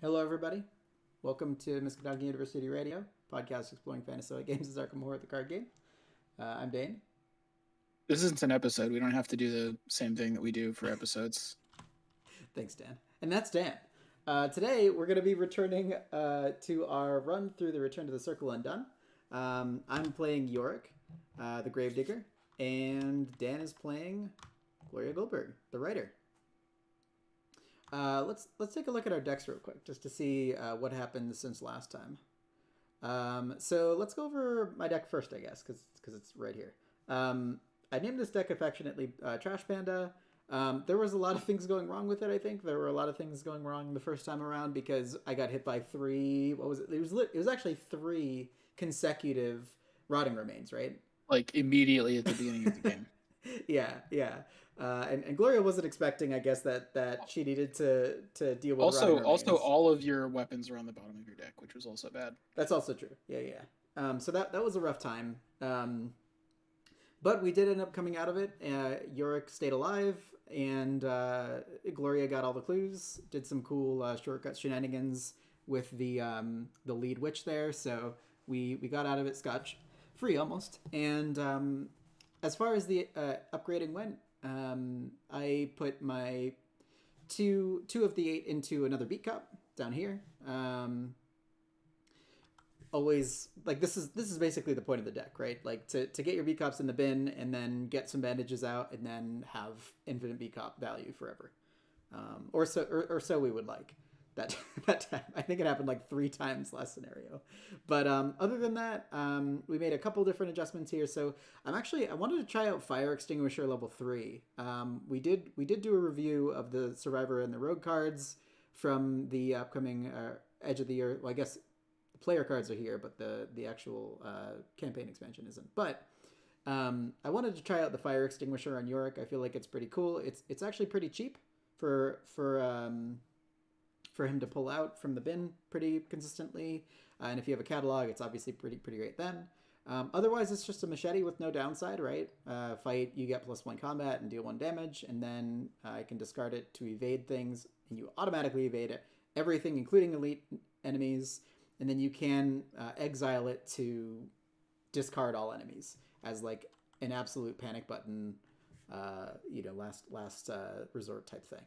Hello, everybody. Welcome to Miskatonic University Radio, podcast exploring fantasy games as Arkham Horror, the card game. I'm Dane. This isn't an episode. We don't have to do the same thing that we do for episodes. Thanks, Dan. And that's Dan. Today, we're going to be returning to our run through the Return to the Circle Undone. I'm playing Yorick, the Gravedigger, and Dan is playing Gloria Goldberg, the writer. Let's take a look at our decks real quick, just to see what happened since last time. So let's go over my deck first, I guess, because it's right here. I named this deck affectionately Trash Panda. There was a lot of things going wrong with it, I think. There were a lot of things going wrong the first time around because I got hit by three... What was it? It was actually three consecutive rotting remains, right? Like immediately at the beginning of the game. Yeah. And Gloria wasn't expecting, I guess, that she needed to deal with Also, rotting remains. all of your weapons are on the bottom of your deck, which was also bad. That's also true. Yeah. So that was a rough time. But we did end up coming out of it. Yorick stayed alive, and Gloria got all the clues. Did some cool shortcut shenanigans with the lead witch there. So we got out of it scotch free almost. And as far as the upgrading went, I put my two of the 8 into another beat cup down here. Always like this is basically the point of the deck, right? Like to get your beat cups in the bin and then get some bandages out and then have infinite beat cup value forever, or so we would like. That time. I think it happened like 3 times last scenario. But other than that, we made a couple different adjustments here. So I wanted to try out Fire Extinguisher level 3. We did do a review of the Survivor and the Rogue cards from the upcoming Edge of the Year. Well, I guess the player cards are here, but the actual campaign expansion isn't. But I wanted to try out the Fire Extinguisher on Yorick. I feel like it's pretty cool. It's actually pretty cheap for him to pull out from the bin pretty consistently. And if you have a catalog, it's obviously pretty great then. Otherwise, it's just a machete with no downside, right? Fight, you get +1 combat and deal 1 damage, and then I can discard it to evade things, and you automatically evade it, everything, including elite enemies, and then you can exile it to discard all enemies as like an absolute panic button, last resort type thing.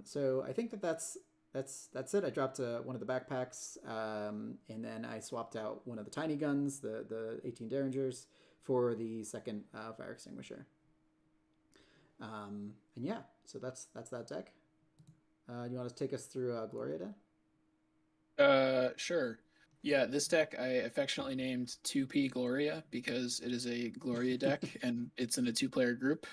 So I think that's it. I dropped one of the backpacks, and then I swapped out one of the tiny guns, the 18 Derringers, for the second fire extinguisher. And yeah, so that's that deck. You want to take us through Gloria then? Sure. Yeah, this deck I affectionately named 2P Gloria because it is a Gloria deck and it's in a 2-player group.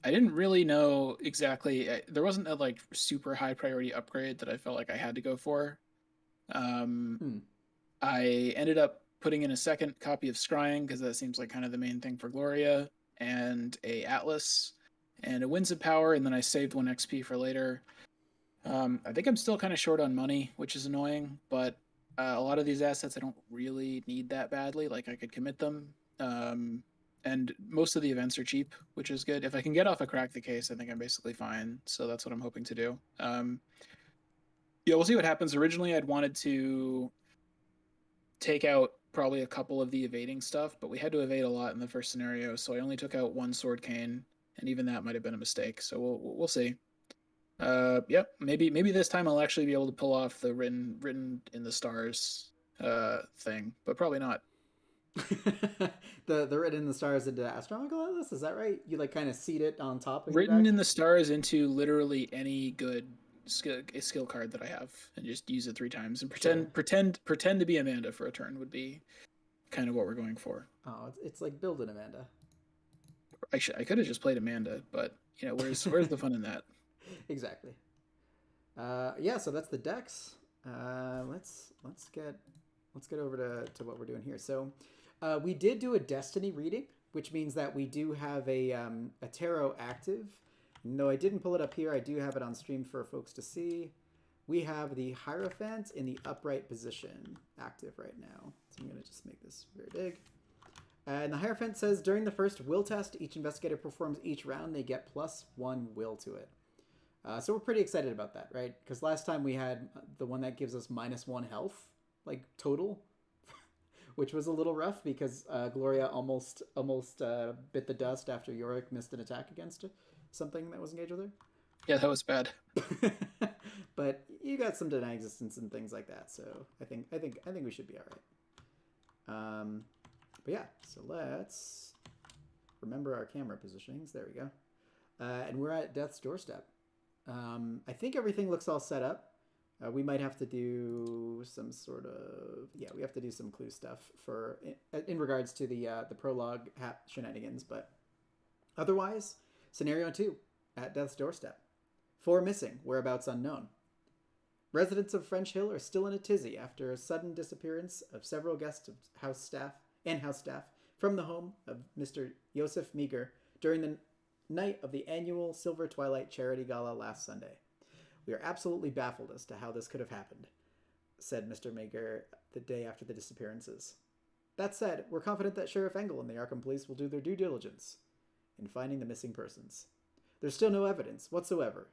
I didn't really know exactly. There wasn't a like super high priority upgrade that I felt like I had to go for. I ended up putting in a second copy of Scrying because that seems like kind of the main thing for Gloria, and a Atlas, and a Winds of Power, and then I saved 1 XP for later. I think I'm still kind of short on money, which is annoying, but a lot of these assets I don't really need that badly. Like I could commit them. And most of the events are cheap, which is good. If I can get off a Crack the Case, I think I'm basically fine. So that's what I'm hoping to do. Yeah, we'll see what happens. Originally, I'd wanted to take out probably a couple of the evading stuff, but we had to evade a lot in the first scenario, so I only took out 1 Sword Cane, and even that might have been a mistake. So we'll see. Yep, maybe this time I'll actually be able to pull off the written in the stars thing, but probably not. the written in the stars into astronomical atlas, is that right? You like kind of seed it on top of your Written deck? in the stars into literally any good skill card that I have, and just use it 3 times and pretend to be Amanda for a turn would be kind of what we're going for. Oh, it's like building Amanda. I could have just played Amanda, but where's the fun in that? Exactly. Yeah, so that's the decks. Let's get over to what we're doing here. So we did do a Destiny reading, which means that we do have a tarot active. No, I didn't pull it up here. I do have it on stream for folks to see. We have the Hierophant in the upright position active right now. So I'm going to just make this very big. And the Hierophant says, during the first will test each investigator performs each round, they get +1 will to it. So we're pretty excited about that, right? Because last time we had the one that gives us -1 health, like total, which was a little rough because Gloria almost bit the dust after Yorick missed an attack against something that was engaged with her. Yeah, that was bad. But you got some deny existence and things like that, so I think we should be all right. But yeah, so let's remember our camera positionings. There we go. And we're at Death's Doorstep. I think everything looks all set up. We might have to do some sort of we have to do some clue stuff for in regards to the prologue shenanigans, but otherwise, scenario 2 at Death's Doorstep. 4 missing, whereabouts unknown. Residents of French Hill are still in a tizzy after a sudden disappearance of several guests of house staff from the home of Mr. Josef Meager during the night of the annual Silver Twilight Charity Gala last Sunday. We are absolutely baffled as to how this could have happened, said Mr. Meager the day after the disappearances. That said, we're confident that Sheriff Engel and the Arkham Police will do their due diligence in finding the missing persons. There's still no evidence whatsoever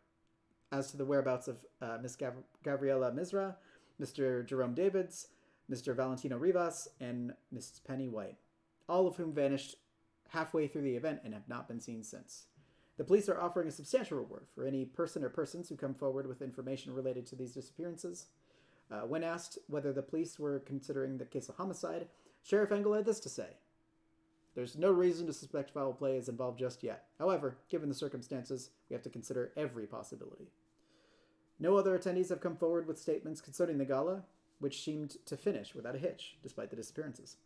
as to the whereabouts of Miss Gabriela Mizra, Mr. Jerome Davids, Mr. Valentino Rivas, and Mrs. Penny White, all of whom vanished halfway through the event and have not been seen since. The police are offering a substantial reward for any person or persons who come forward with information related to these disappearances. When asked whether the police were considering the case a homicide, Sheriff Engel had this to say. There's no reason to suspect foul play is involved just yet. However, given the circumstances, we have to consider every possibility. No other attendees have come forward with statements concerning the gala, which seemed to finish without a hitch, despite the disappearances.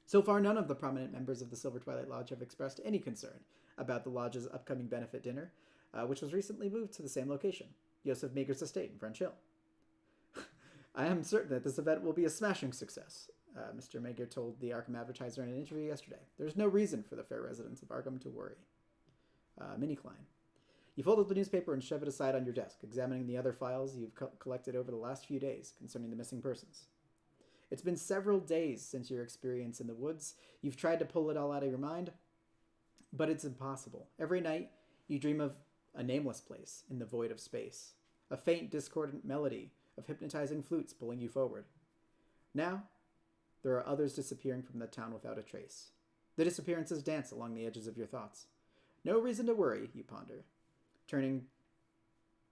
So far, none of the prominent members of the Silver Twilight Lodge have expressed any concern about the lodge's upcoming benefit dinner, which was recently moved to the same location, Josef Meager's estate in French Hill. I am certain that this event will be a smashing success, Mr. Meager told the Arkham Advertiser in an interview yesterday. There's no reason for the fair residents of Arkham to worry. Minnie Klein. You fold up the newspaper and shove it aside on your desk, examining the other files you've collected over the last few days concerning the missing persons. It's been several days since your experience in the woods. You've tried to pull it all out of your mind, but it's impossible. Every night, you dream of a nameless place in the void of space, a faint, discordant melody of hypnotizing flutes pulling you forward. Now, there are others disappearing from the town without a trace. The disappearances dance along the edges of your thoughts. No reason to worry, you ponder, turning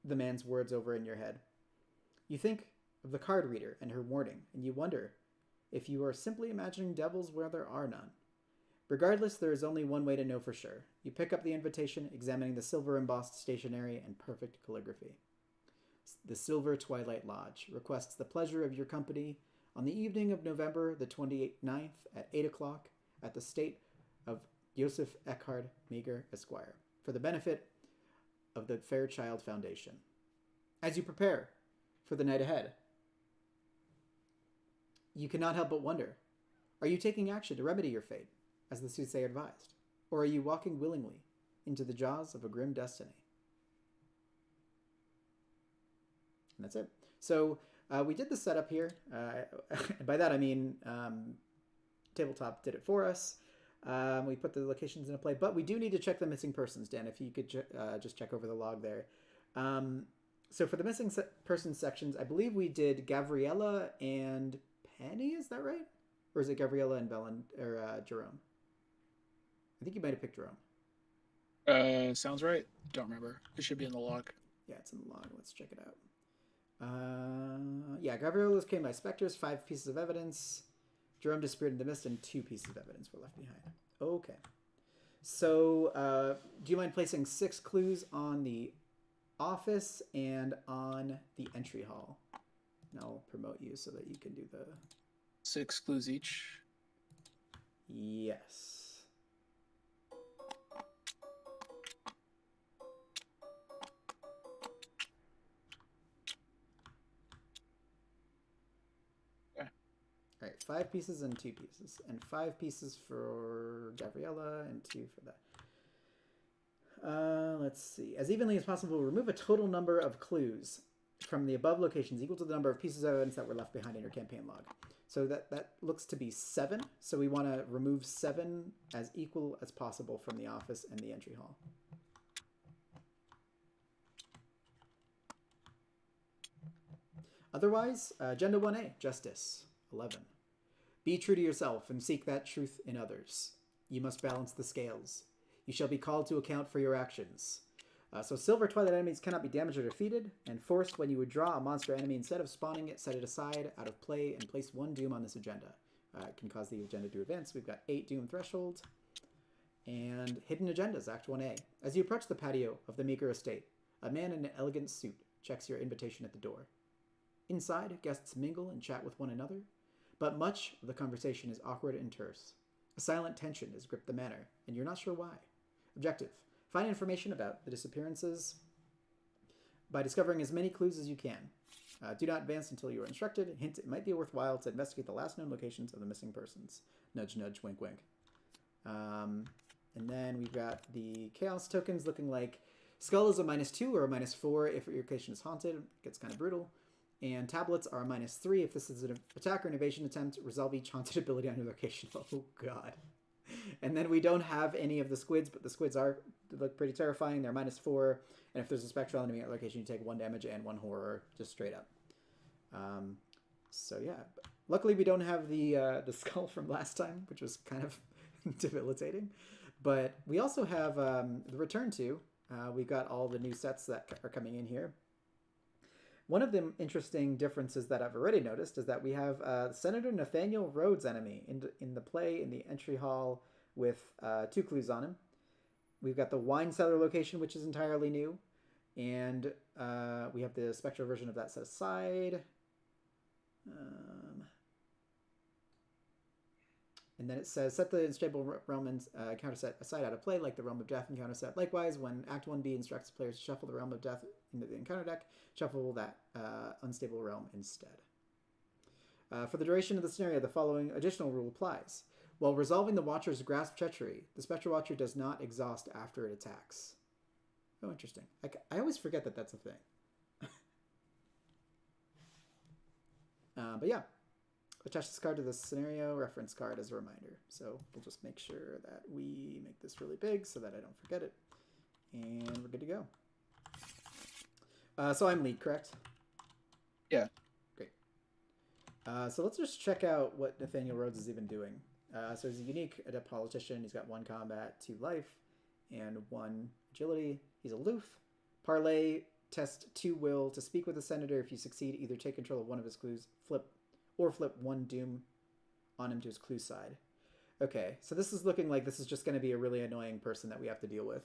the man's words over in your head. You think of the card reader and her warning, and you wonder if you are simply imagining devils where there are none. Regardless, there is only one way to know for sure. You pick up the invitation, examining the silver-embossed stationery and perfect calligraphy. The Silver Twilight Lodge requests the pleasure of your company on the evening of November the 29th at 8 o'clock at the estate of Josef Eckhard Meager, Esquire, for the benefit of the Fairchild Foundation. As you prepare for the night ahead, you cannot help but wonder, are you taking action to remedy your fate, as the soothsayer advised, or are you walking willingly into the jaws of a grim destiny? And that's it. So we did the setup here. And by that I mean Tabletop did it for us. We put the locations into play, but we do need to check the missing persons, Dan, if you could just check over the log there. So for the missing persons sections, I believe we did Gabriella and Penny, is that right? Or is it Gabriella and Jerome? I think you might have picked Jerome. Sounds right. Don't remember. It should be in the log. Yeah, it's in the log. Let's check it out. Yeah, Gabriella was claimed by specters, 5 pieces of evidence. Jerome disappeared in the mist, and 2 pieces of evidence were left behind. Okay. So, do you mind placing 6 clues on the office and on the entry hall? And I'll promote you so that you can do the... 6 clues each? Yes. All right, 5 pieces and 2 pieces. And 5 pieces for Gabriella and 2 for that. Let's see. As evenly as possible, remove a total number of clues from the above locations equal to the number of pieces of evidence that were left behind in your campaign log. So that looks to be 7. So we want to remove 7 as equal as possible from the office and the entry hall. Otherwise, Agenda 1A, Justice. 11. Be true to yourself and seek that truth in others. You must balance the scales. You shall be called to account for your actions. So Silver Twilight enemies cannot be damaged or defeated, and forced when you would draw a monster enemy, instead of spawning it, set it aside, out of play, and place 1 Doom on this agenda. It can cause the agenda to advance. We've got 8 Doom Threshold. And Hidden Agendas, Act 1A. As you approach the patio of the meager estate, a man in an elegant suit checks your invitation at the door. Inside, guests mingle and chat with one another, but much of the conversation is awkward and terse. A silent tension has gripped the manor, and you're not sure why. Objective: find information about the disappearances by discovering as many clues as you can. Do not advance until you are instructed. Hint: it might be worthwhile to investigate the last known locations of the missing persons. Nudge, nudge, wink, wink. And then we've got the Chaos tokens looking like Skull is a -2 or a -4 if your location is haunted. It gets kind of brutal. And tablets are a -3 if this is an attack or an evasion attempt. Resolve each haunted ability on your location. Oh, God. And then we don't have any of the squids, but the squids look pretty terrifying. They're -4. And if there's a spectral enemy at location, you take 1 damage and 1 horror, just straight up. So, yeah. Luckily, we don't have the skull from last time, which was kind of debilitating. But we also have the Return to. We've got all the new sets that are coming in here. One of the interesting differences that I've already noticed is that we have Senator Nathaniel Rhodes enemy in the play in the entry hall with 2 clues on him. We've got the wine cellar location, which is entirely new. And we have the spectral version of that set aside. And then it says, set the unstable realm encounter set aside out of play, like the Realm of Death encounter set. Likewise, when Act 1B instructs players to shuffle the Realm of Death into the encounter deck, shuffle that unstable realm instead. For the duration of the scenario, the following additional rule applies. While resolving the Watcher's Grasp treachery, the Spectral Watcher does not exhaust after it attacks. Oh, interesting. I always forget that that's a thing. But yeah. Attach this card to the scenario reference card as a reminder. So we'll just make sure that we make this really big so that I don't forget it. And we're good to go. So I'm lead, correct? Yeah. Great. So let's just check out what Nathaniel Rhodes is even doing. So he's a unique adept politician. He's got 1 combat, 2 life, and 1 agility. He's aloof. Parlay, test 2 will to speak with the senator. If you succeed, either take control of one of his clues, flip 1 Doom on him to his clue side. Okay, so this is looking like this is just going to be a really annoying person that we have to deal with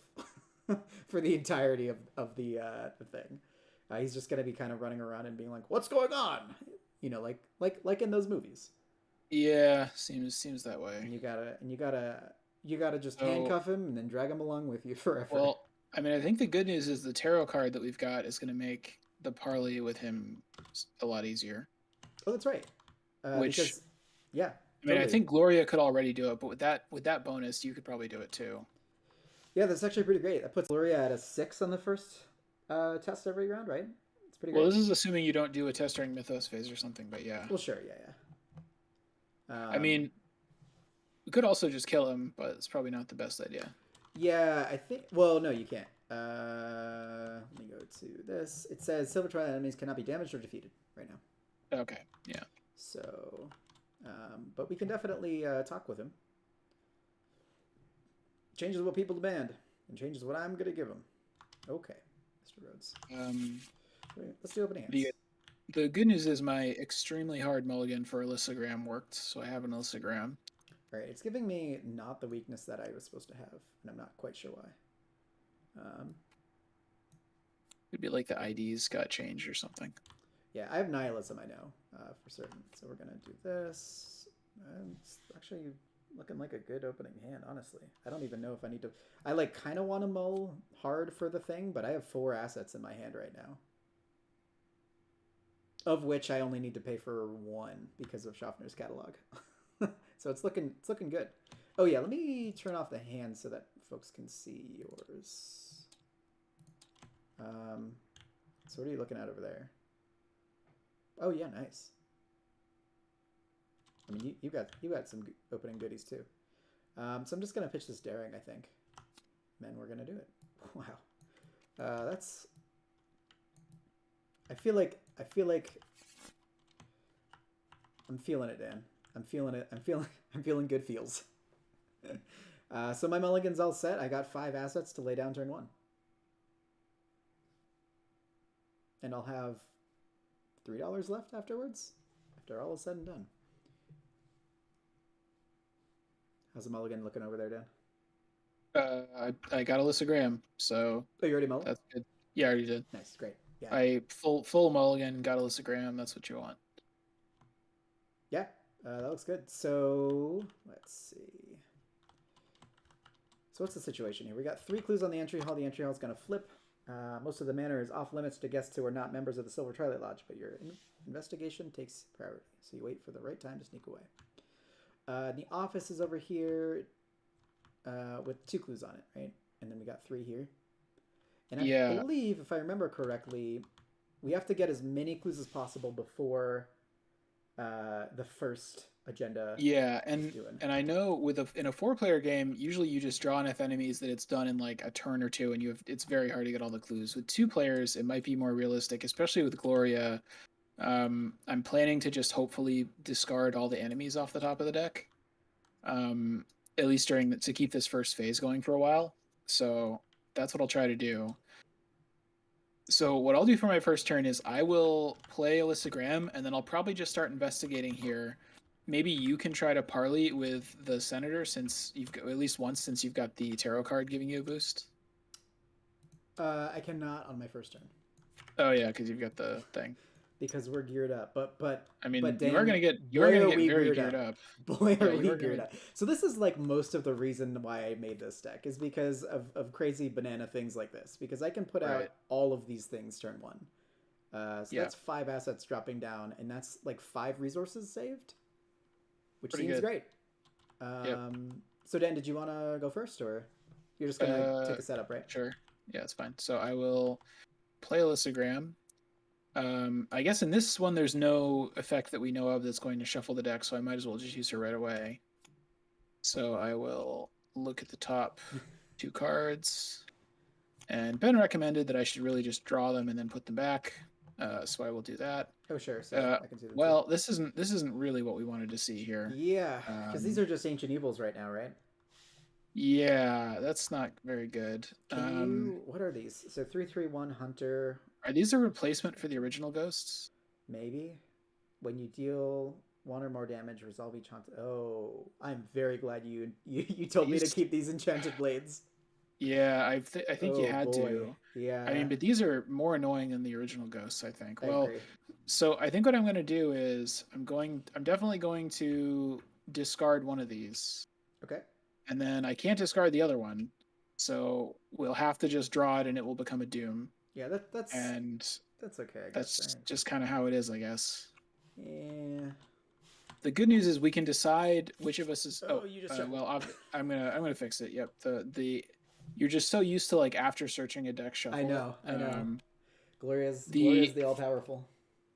for the entirety of the thing. He's just going to be kind of running around and being like, "What's going on?" You know, like in those movies. Yeah, seems that way. And you gotta just handcuff him and then drag him along with you forever. Well, I mean, I think the good news is the tarot card that we've got is going to make the parley with him a lot easier. Oh, that's right. Because, yeah. I mean, totally. I think Gloria could already do it, but with that bonus, you could probably do it too. Yeah, that's actually pretty great. That puts Gloria at a 6 on the first test every round, right? It's pretty great. Well, this is assuming you don't do a test during Mythos phase or something, but yeah. Well, sure, yeah. I mean, we could also just kill him, but it's probably not the best idea. Yeah, I think... Well, no, you can't. Let me go to this. It says Silver Twilight enemies cannot be damaged or defeated right now. Okay, yeah. So, but we can definitely talk with him. Changes what people demand, and changes what I'm going to give them. Okay, Mr. Rhodes. Let's do opening hands. The good news is my extremely hard mulligan for Alyssagram worked, so I have an Alyssagram. Right, it's giving me not the weakness that I was supposed to have, and I'm not quite sure why. It'd be like the IDs got changed or something. Yeah, I have nihilism, I know, for certain. So we're going to do this. It's actually looking like a good opening hand, honestly. I don't even know if I need to... I kind of want to mull hard for the thing, but I have 4 assets in my hand right now. Of which I only need to pay for 1 because of Schaffner's catalog. So it's looking good. Oh yeah, let me turn off the hand so that folks can see yours. So what are you looking at over there? Oh yeah, nice. I mean, you got some opening goodies too. So I'm just gonna pitch this daring, I think. And then we're gonna do it. Wow. That's. I feel like I'm feeling it, Dan. I'm feeling it. I'm feeling good feels. So my mulligan's all set. I got 5 assets to lay down turn 1. And I'll have $3 left afterwards, after all is said and done. How's the mulligan looking over there, Dan? I got Alyssa Graham, so Oh, you already mulled? that's good. Yeah, I already did. Nice, great. Yeah. I full mulligan, got Alyssa Graham. That's what you want. Yeah, that looks good. So let's see. So what's the situation here? We got 3 clues on the entry hall. The entry hall is going to flip. Most of the manor is off limits to guests who are not members of the Silver Twilight Lodge, but your investigation takes priority. So you wait for the right time to sneak away. The office is over here with 2 clues on it, right? And then we got 3 here. And I believe, if I remember correctly, we have to get as many clues as possible before the first agenda. Yeah, and I know in a 4-player game, usually you just draw enough enemies that it's done in like a turn or 2, and it's very hard to get all the clues. With 2 players, it might be more realistic, especially with Gloria. I'm planning to just hopefully discard all the enemies off the top of the deck, at least to keep this first phase going for a while. So that's what I'll try to do. So what I'll do for my first turn is I will play Alyssa Graham, and then I'll probably just start investigating here. Maybe you can try to parley with the senator, since you've got, at least once, since you've got the tarot card giving you a boost. I cannot on my first turn. Oh yeah, because you've got the thing. Because we're geared up, but I mean, Dan, you're gonna get very geared up. Boy, are we geared up. So this is like most of the reason why I made this deck, is because of crazy banana things like this. Because I can put out all of these things turn 1. So that's 5 assets dropping down, and that's like 5 resources saved, which seems great. So Dan, did you want to go first, or you're just gonna take a setup, right? Sure. Yeah, it's fine. So I will play Alyssa Graham. I guess in this one there's no effect that we know of that's going to shuffle the deck, so I might as well just use her right away. So I will look at the top 2 cards, and Ben recommended that I should really just draw them and then put them back. So I will do that. Oh sure, so I can see them. Well, this isn't really what we wanted to see here. Yeah, because these are just ancient evils right now, right? Yeah, that's not very good. What are these? So 3/3/1 Hunter. Are these a replacement for the original ghosts? Maybe. When you deal 1 or more damage, resolve each hunt. Oh, I'm very glad you told me to keep these enchanted blades. Yeah, I think you had to. Yeah. I mean, but these are more annoying than the original ghosts, I think. I agree. So I think what I'm going to do is I'm definitely going to discard one of these. Okay. And then I can't discard the other one. So we'll have to just draw it, and it will become a doom. Yeah, that's okay. I guess, that's just kind of how it is, I guess. Yeah. The good news is we can decide which of us is. You just. I'm gonna fix it. Yep. You're just so used to like after searching a deck shuffle. I know. Gloria's the all powerful.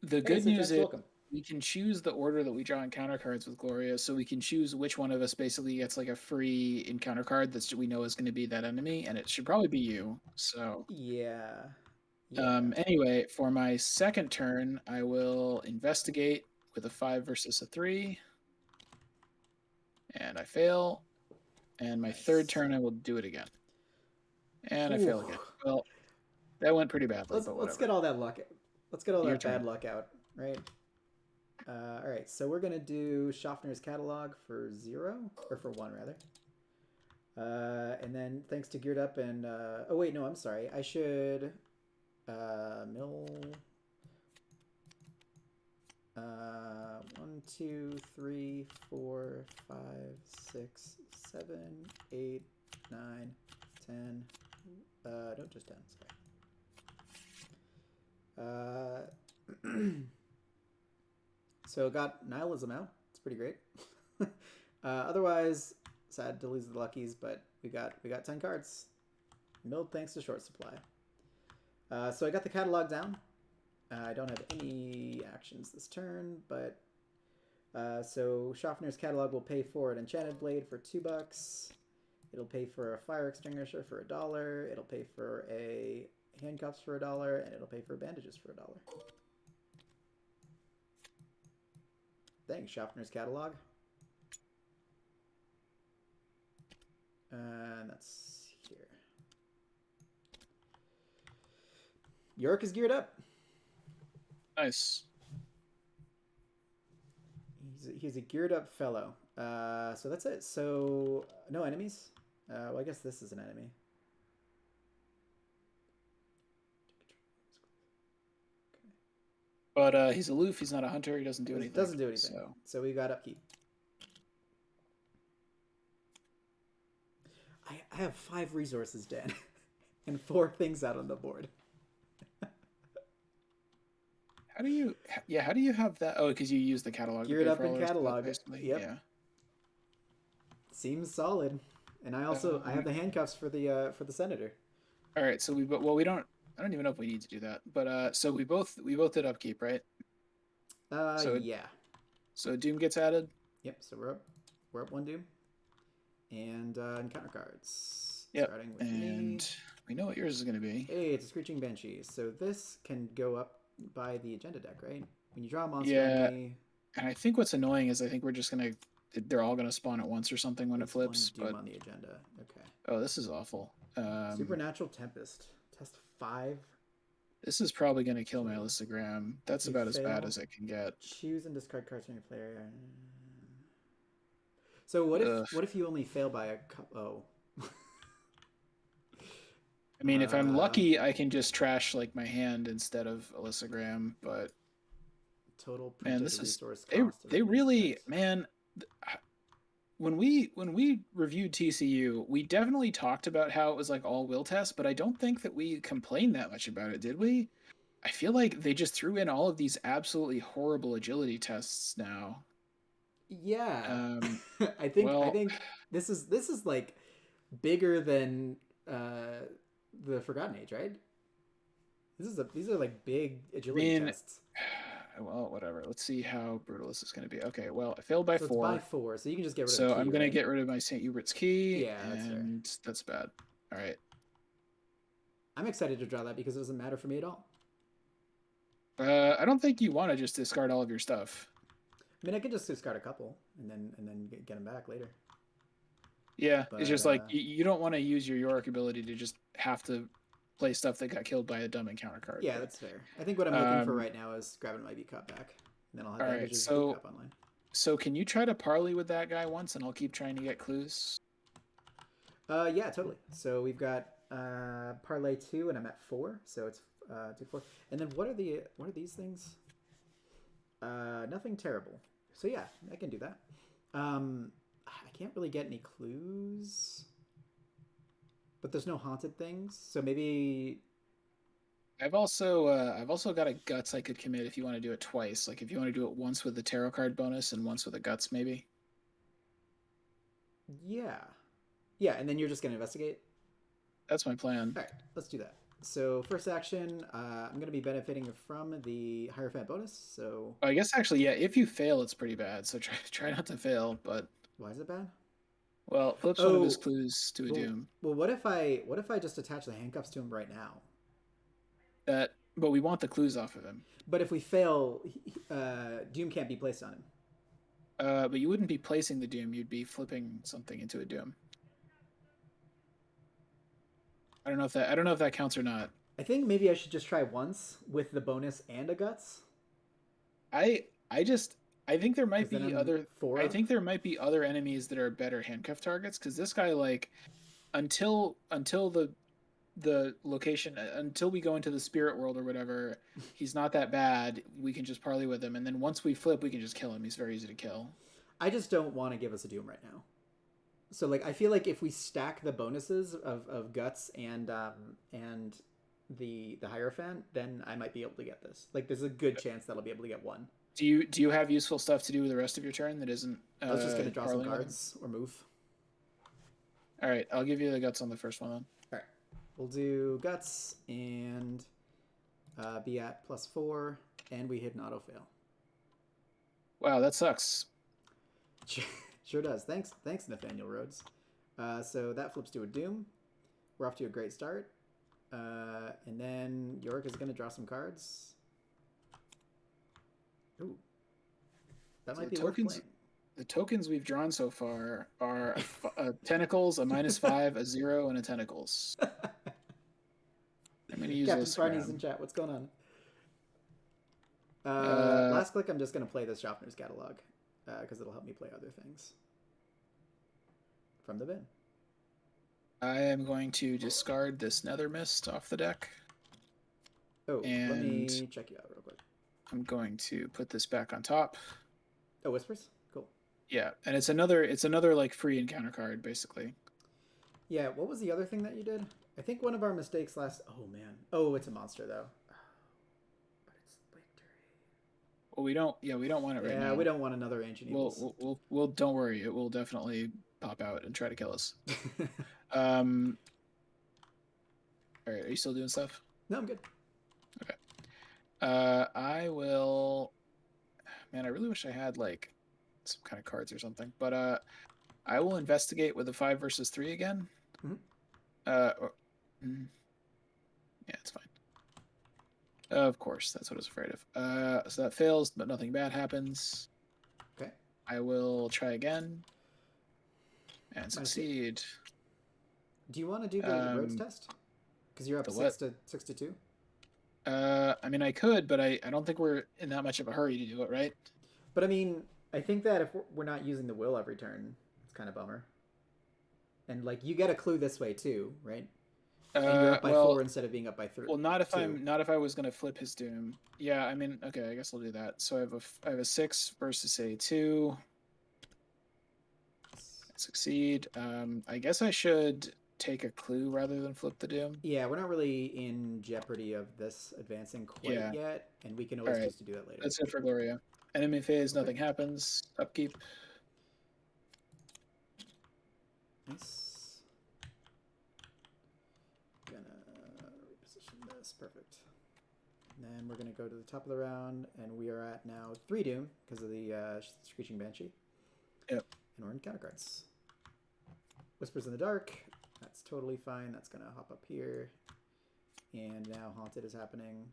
The good news is we can choose the order that we draw encounter cards with Gloria, so we can choose which one of us basically gets like a free encounter card that we know is going to be that enemy, and it should probably be you. So yeah. Anyway, for my second turn, I will investigate with a 5 versus a 3, and I fail. And my third turn, I will do it again, and I fail again. Well, that went pretty badly. Let's get all that luck. Let's get all that bad luck out, right? All right, so we're gonna do Schaffner's catalog for 0, or for 1 rather. And then thanks to Geared Up and oh wait, no, I'm sorry. I should mill 1, 2, 3, 4, 5, 6, 7, 8, 9, 10. Don't just 10. Sorry. So got Nihilism out. It's pretty great. Otherwise, sad to lose the luckies, but we got 10 cards. Milled thanks to short supply. So I got the catalog down. I don't have any actions this turn, but so Schaffner's catalog will pay for an enchanted blade for $2. It'll pay for a fire extinguisher for $1. It'll pay for a handcuffs for $1, and it'll pay for bandages for $1. Thanks, Schaffner's catalog. And that's here. Yorick is geared up. Nice. He's a geared up fellow. So that's it. So no enemies. Well, I guess this is an enemy. But he's aloof. He's not a hunter. He doesn't do anything. Doesn't do anything. So we got upkeep. I have 5 resources, Dan, and 4 things out on the board. How do you? Yeah, how do you have that? Oh, because you use the catalog. Geared up in catalog. Yep. Yeah. Seems solid. And I also I have the handcuffs for the senator. All right. So we don't. I don't even know if we need to do that. But so we both did upkeep, right? Yeah. So Doom gets added. Yep. So we're up 1 Doom. And encounter cards. Yep. Starting with and me. We know what yours is going to be. Hey, it's a Screeching Banshee. So this can go up by the agenda deck, right? When you draw a monster. Yeah. And I think what's annoying is I think we're just gonna. They're all gonna spawn at once or something when it flips. 1 Doom on the agenda. Okay. Oh, this is awful. Supernatural Tempest. Test 5. This is probably gonna kill my Elissagram. That's about as bad as it can get. Choose and discard cards from your player. So what if you only fail by a oh? I mean, if I'm lucky, I can just trash like my hand instead of Elissagram. But total man, this is cost they really man. When we reviewed TCU, we definitely talked about how it was like all will tests, but I don't think that we complained that much about it, did we? I feel like they just threw in all of these absolutely horrible agility tests now. Yeah, I think this is like bigger than the Forgotten Age, right? These are like big agility tests. Well, whatever. Let's see how brutal this is going to be. Okay, well, I failed by 4. It's by 4, so you can just get rid of So the key, I'm going to get rid of my St. Hubert's key. Yeah, that's and fair. That's bad. All right. I'm excited to draw that because it doesn't matter for me at all. I don't think you want to just discard all of your stuff. I mean, I could just discard a couple and then get them back later. Yeah, but, it's just like you don't want to use your Yorick ability to just have to play stuff that got killed by a dumb encounter card. Yeah, that's fair. I think what I'm looking for right now is grabbing my V-Cup back. And then I'll have Bandage's V-Cup online. So can you try to parley with that guy once and I'll keep trying to get clues? Yeah, totally. So we've got Parlay 2 and I'm at 4. So it's 2, 4. And then what are these things? Nothing terrible. So yeah, I can do that. I can't really get any clues. But there's no haunted things, so maybe. I've also got a guts I could commit if you want to do it twice. Like if you want to do it once with the tarot card bonus and once with a guts, maybe. Yeah, and then you're just gonna investigate. That's my plan. All right, let's do that. So first action, I'm gonna be benefiting from the Hierophant bonus. So I guess actually, yeah. If you fail, it's pretty bad. So try not to fail. But why is it bad? Well, flips one of his clues to a Doom. Well, what if I just attach the handcuffs to him right now? But we want the clues off of him. But if we fail, Doom can't be placed on him. But you wouldn't be placing the Doom. You'd be flipping something into a Doom. I don't know if that counts or not. I think maybe I should just try once with the bonus and a guts. I think there might be other. I think there might be other enemies that are better handcuff targets because this guy, like, until the location, until we go into the spirit world or whatever, he's not that bad. We can just parley with him, and then once we flip, we can just kill him. He's very easy to kill. I just don't want to give us a Doom right now. So like, I feel like if we stack the bonuses of guts and the Hierophant, then I might be able to get this. Like, there's a good chance that I'll be able to get one. Do you have useful stuff to do with the rest of your turn that isn't? I was just gonna draw some cards or move. All right, I'll give you the guts on the first one then. All right, we'll do guts and be at +4, and we hit an auto fail. Wow, that sucks. Sure does. Thanks, Nathaniel Rhodes. So that flips to a Doom. We're off to a great start. And then Yorick is gonna draw some cards. Ooh. That So might be worth playing. the tokens we've drawn so far are tentacles, a -5, a 0, and a tentacles. I'm going to use Captain those Farney's in scram. chat. What's going on? Uh, Last click, I'm just going to play the Schaffner's catalog because it'll help me play other things from the bin. I am going to discard this Nether Mist off the deck. Oh, And let me check you out real quick. I'm going to put this back on top. Oh, Whispers? Cool. Yeah, and it's another like free encounter card, basically. Yeah, what was the other thing that you did? I think one of our mistakes last... Oh, man. Oh, it's a monster, though. But it's victory. Well, we don't want it right now. Yeah, we don't want another Ancient Evils. We'll don't worry, it will definitely pop out and try to kill us. All right, are you still doing stuff? No, I'm good. Okay. I will. Man, I really wish I had like some kind of cards or something. But I will investigate with a 5 versus 3 again. Mm-hmm. Yeah, it's fine. Of course, that's what I was afraid of. So that fails, but nothing bad happens. Okay. I will try again and succeed. Do you want to do the roads test? Because you're up 6 to 2. I mean, I could, but I don't think we're in that much of a hurry to do it, right? But I mean, I think that if we're not using the will every turn, it's kind of bummer. And like, you get a clue this way too, right? And you're up by 4 instead of being up by 3. Well, not if I was gonna flip his doom. Yeah, I mean, okay, I guess I'll do that. So I have a 6 versus a 2. Succeed. I guess I should take a clue rather than flip the doom. Yeah, we're not really in jeopardy of this advancing quite yet, and we can always choose to do that later. That's it for Gloria. Enemy phase, nothing happens. Upkeep. Nice. Gonna reposition this. Perfect. And then we're gonna go to the top of the round, and we are at now 3 doom because of the Screeching Banshee. Yep. And we're in counter cards. Whispers in the Dark. That's totally fine. That's gonna hop up here. And now Haunted is happening.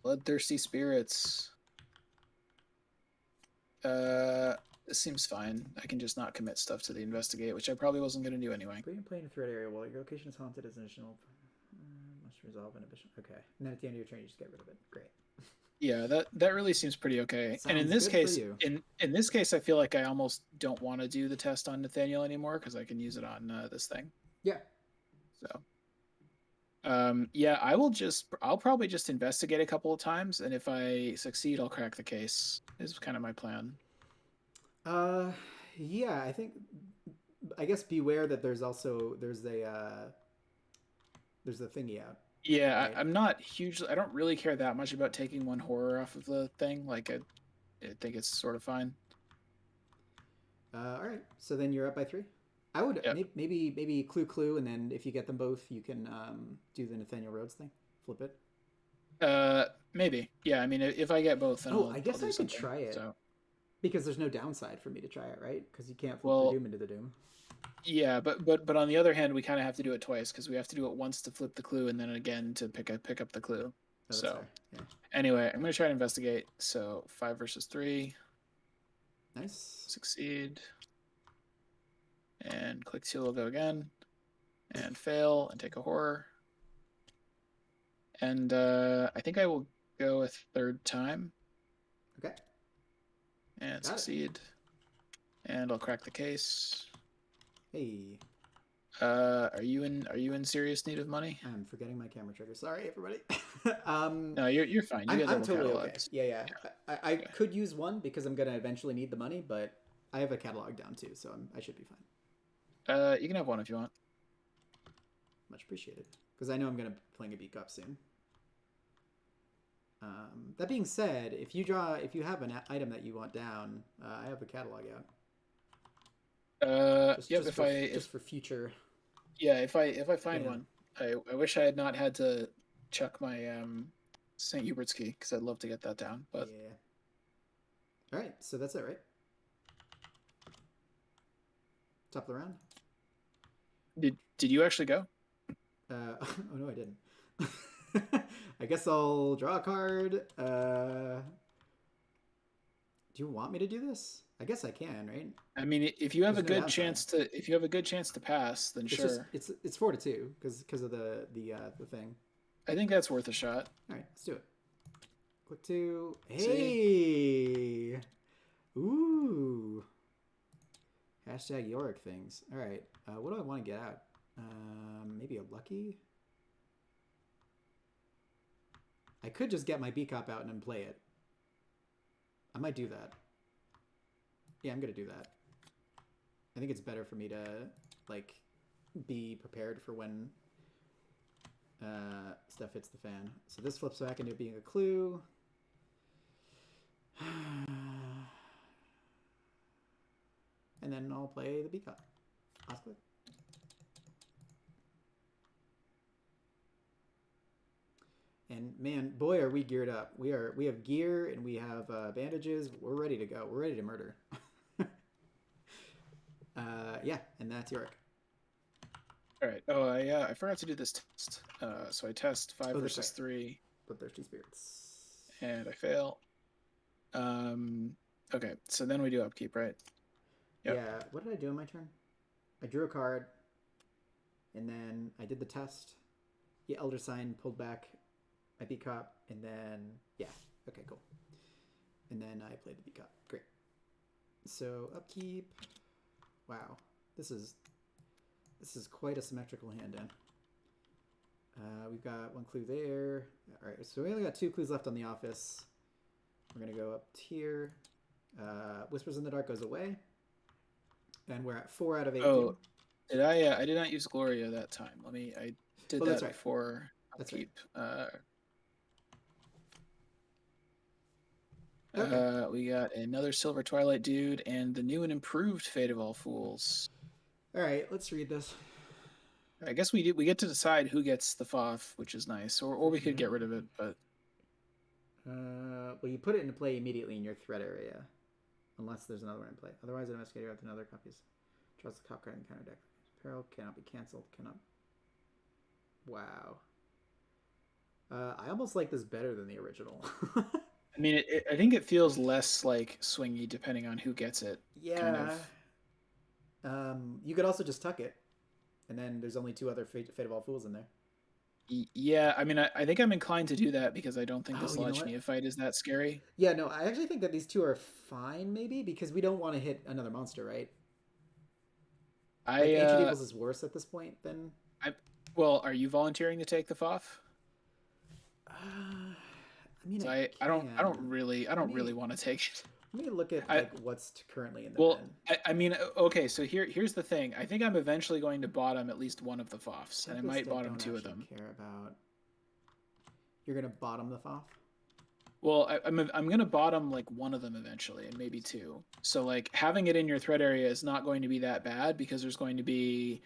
Bloodthirsty Spirits. This seems fine. I can just not commit stuff to the investigate, which I probably wasn't going to do anyway. Put you play in a threat area while your location is haunted as an additional. Must resolve inhibition. Okay. And then at the end of your turn, you just get rid of it. Great. Yeah, that really seems pretty okay. Sounds and in this case, in this case, I feel like I almost don't want to do the test on Nathaniel anymore because I can use it on this thing. Yeah. So. Yeah, I'll probably just investigate a couple of times, and if I succeed, I'll crack the case. Is kind of my plan. Yeah, I guess beware that there's a thingy out. Yeah, right? I'm not hugely. I don't really care that much about taking 1 horror off of the thing. Like, I think it's sort of fine. All right. So then you're up by 3. I would maybe clue, and then if you get them both, you can do the Nathaniel Rhodes thing. Flip it. Maybe. Yeah. I mean, if I get both, then I guess I could try it. So. Because there's no downside for me to try it, right? Because you can't flip the doom into the doom. Yeah, but on the other hand, we kind of have to do it twice because we have to do it once to flip the clue and then again to pick up the clue. Oh, so yeah. Anyway, I'm gonna try to investigate. So 5 versus 3. Nice. Succeed. And click seal will go again. And fail and take a horror. And I think I will go a 3rd time. Okay. And succeed. And I'll crack the case. Hey. Are you in serious need of money? I'm forgetting my camera trigger. Sorry, everybody. No, you're fine. I'm totally okay. Yeah. I could use one because I'm gonna eventually need the money, but I have a catalog down too, so I should be fine. You can have one if you want. Much appreciated. Because I know I'm gonna be playing a beat up soon. That being said, if you have an item that you want down, I have a catalog out. Just for future. Yeah, if I find one, I wish I had not had to chuck my St. Hubert's key because I'd love to get that down. But yeah. All right, so that's it, right? Top of the round. Did you actually go? Oh no, I didn't. I guess I'll draw a card. Do Do you want me to do this? I guess I can, right? I mean, if you have There's a no good downside. chance to pass, then It's sure. just it's 4-2 because of the thing. I think that's worth a shot. All right, let's do it. Click 2. See? Hey. Ooh. Hashtag Yorick things. All right. What do I want to get out? Maybe a lucky. I could just get my B cop out and then play it. I might do that. Yeah, I'm gonna do that. I think it's better for me to like be prepared for when stuff hits the fan. So this flips back into being a clue. And then I'll play the B cop. Last click. And man, boy, are we geared up. We have gear and we have bandages. We're ready to go. We're ready to murder. Yeah, and that's Yorick. All right. Oh, I forgot to do this test. So I test 5 versus 3. Bloodthirsty spirits. And I fail. Okay, so then we do upkeep, right? Yep. Yeah. What did I do in my turn? I drew a card, and then I did the test. The Elder Sign pulled back my B cop, and then yeah. Okay, cool. And then I played the B cop. Great. So upkeep. Wow, this is quite a symmetrical hand, Dan. We've got one clue there. All right, so we only got 2 clues left on the office. We're gonna go up here. Whispers in the Dark goes away, and we're at 4 out of 8. Oh, did I did not use Gloria that time. I did that right. before upkeep. Okay. We got another Silver Twilight dude and the new and improved Fate of All Fools. All right, let's read this. I guess we get to decide who gets the FOF, which is nice, or we could get rid of it, but. Well, you put it into play immediately in your threat area, unless there's another one in play. Otherwise, an investigator with another copies. Trust the cop card in counter deck. Peril cannot be canceled. Cannot. Wow. I almost like this better than the original. I mean, I think it feels less like swingy depending on who gets it. Yeah. Kind of. You could also just tuck it, and then there's only 2 other Fate of All Fools in there. Yeah, I mean, I think I'm inclined to do that because I don't think this Lodge Neophyte is that scary. Yeah, no, I actually think that these 2 are fine, maybe, because we don't want to hit another monster, right? Ancient Evils is worse at this point than... Well, are you volunteering to take the FOF? I mean, so I don't really want to take it. Let me look at what's currently in the bin. I mean, okay, so here's the thing. I think I'm eventually going to bottom at least one of the FOFs, and I might bottom 2 of them. Care about. You're gonna bottom the FOF? Well, I'm gonna bottom like one of them eventually, and maybe 2. So like having it in your threat area is not going to be that bad because there's going to be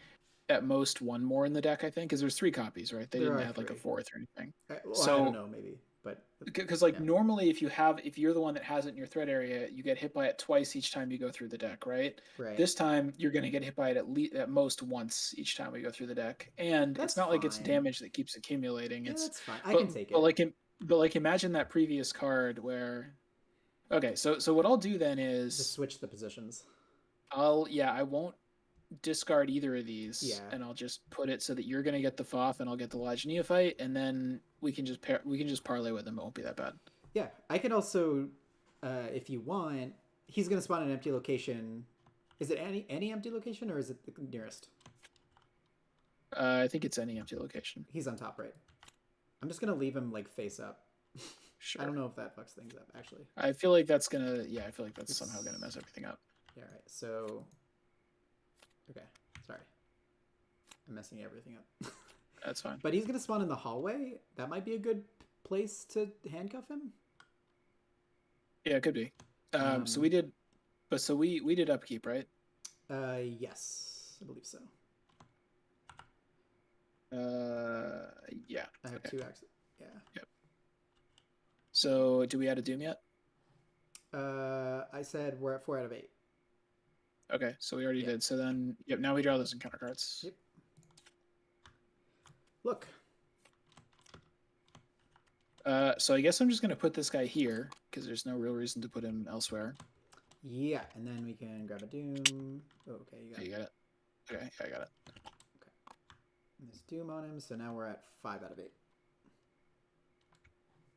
at most 1 more in the deck, I think, because there's 3 copies, right? They didn't add like a 4th or anything. So I don't know, maybe. But because like normally if you're the one that has it in your threat area, you get hit by it twice each time you go through the deck, right? This time you're going to get hit by it at most once each time we go through the deck, and it's not like it's damage that keeps accumulating. That's fine. I can take it. But imagine that previous card where. Okay, so what I'll do then is just switch the positions. I won't discard either of these, and I'll just put it so that you're going to get the FOF and I'll get the Lodge Neophyte, and then we can just parlay with them. It won't be that bad. Yeah, I can also, if you want, he's going to spawn an empty location. Is it any empty location, or is it the nearest? I think it's any empty location. He's on top, right? I'm just going to leave him like face up. Sure. I don't know if that fucks things up, actually. I feel like that's somehow gonna mess everything up. Yeah, right. So. Okay, sorry. I'm messing everything up. That's fine. But he's going to spawn in the hallway. That might be a good place to handcuff him. Yeah, it could be. So we did upkeep, right? Yes, I believe so. Yeah. I have 2 axes. Yeah. Yep. So, do we add a Doom yet? I said we're at 4 out of 8. Okay, so we already did. So then, now we draw those encounter cards. Yep. Look. So I guess I'm just gonna put this guy here because there's no real reason to put him elsewhere. Yeah, and then we can grab a Doom. Oh, okay, you got You it. got it. Okay, I got it. Okay. And there's Doom on him, so now we're at 5 out of 8.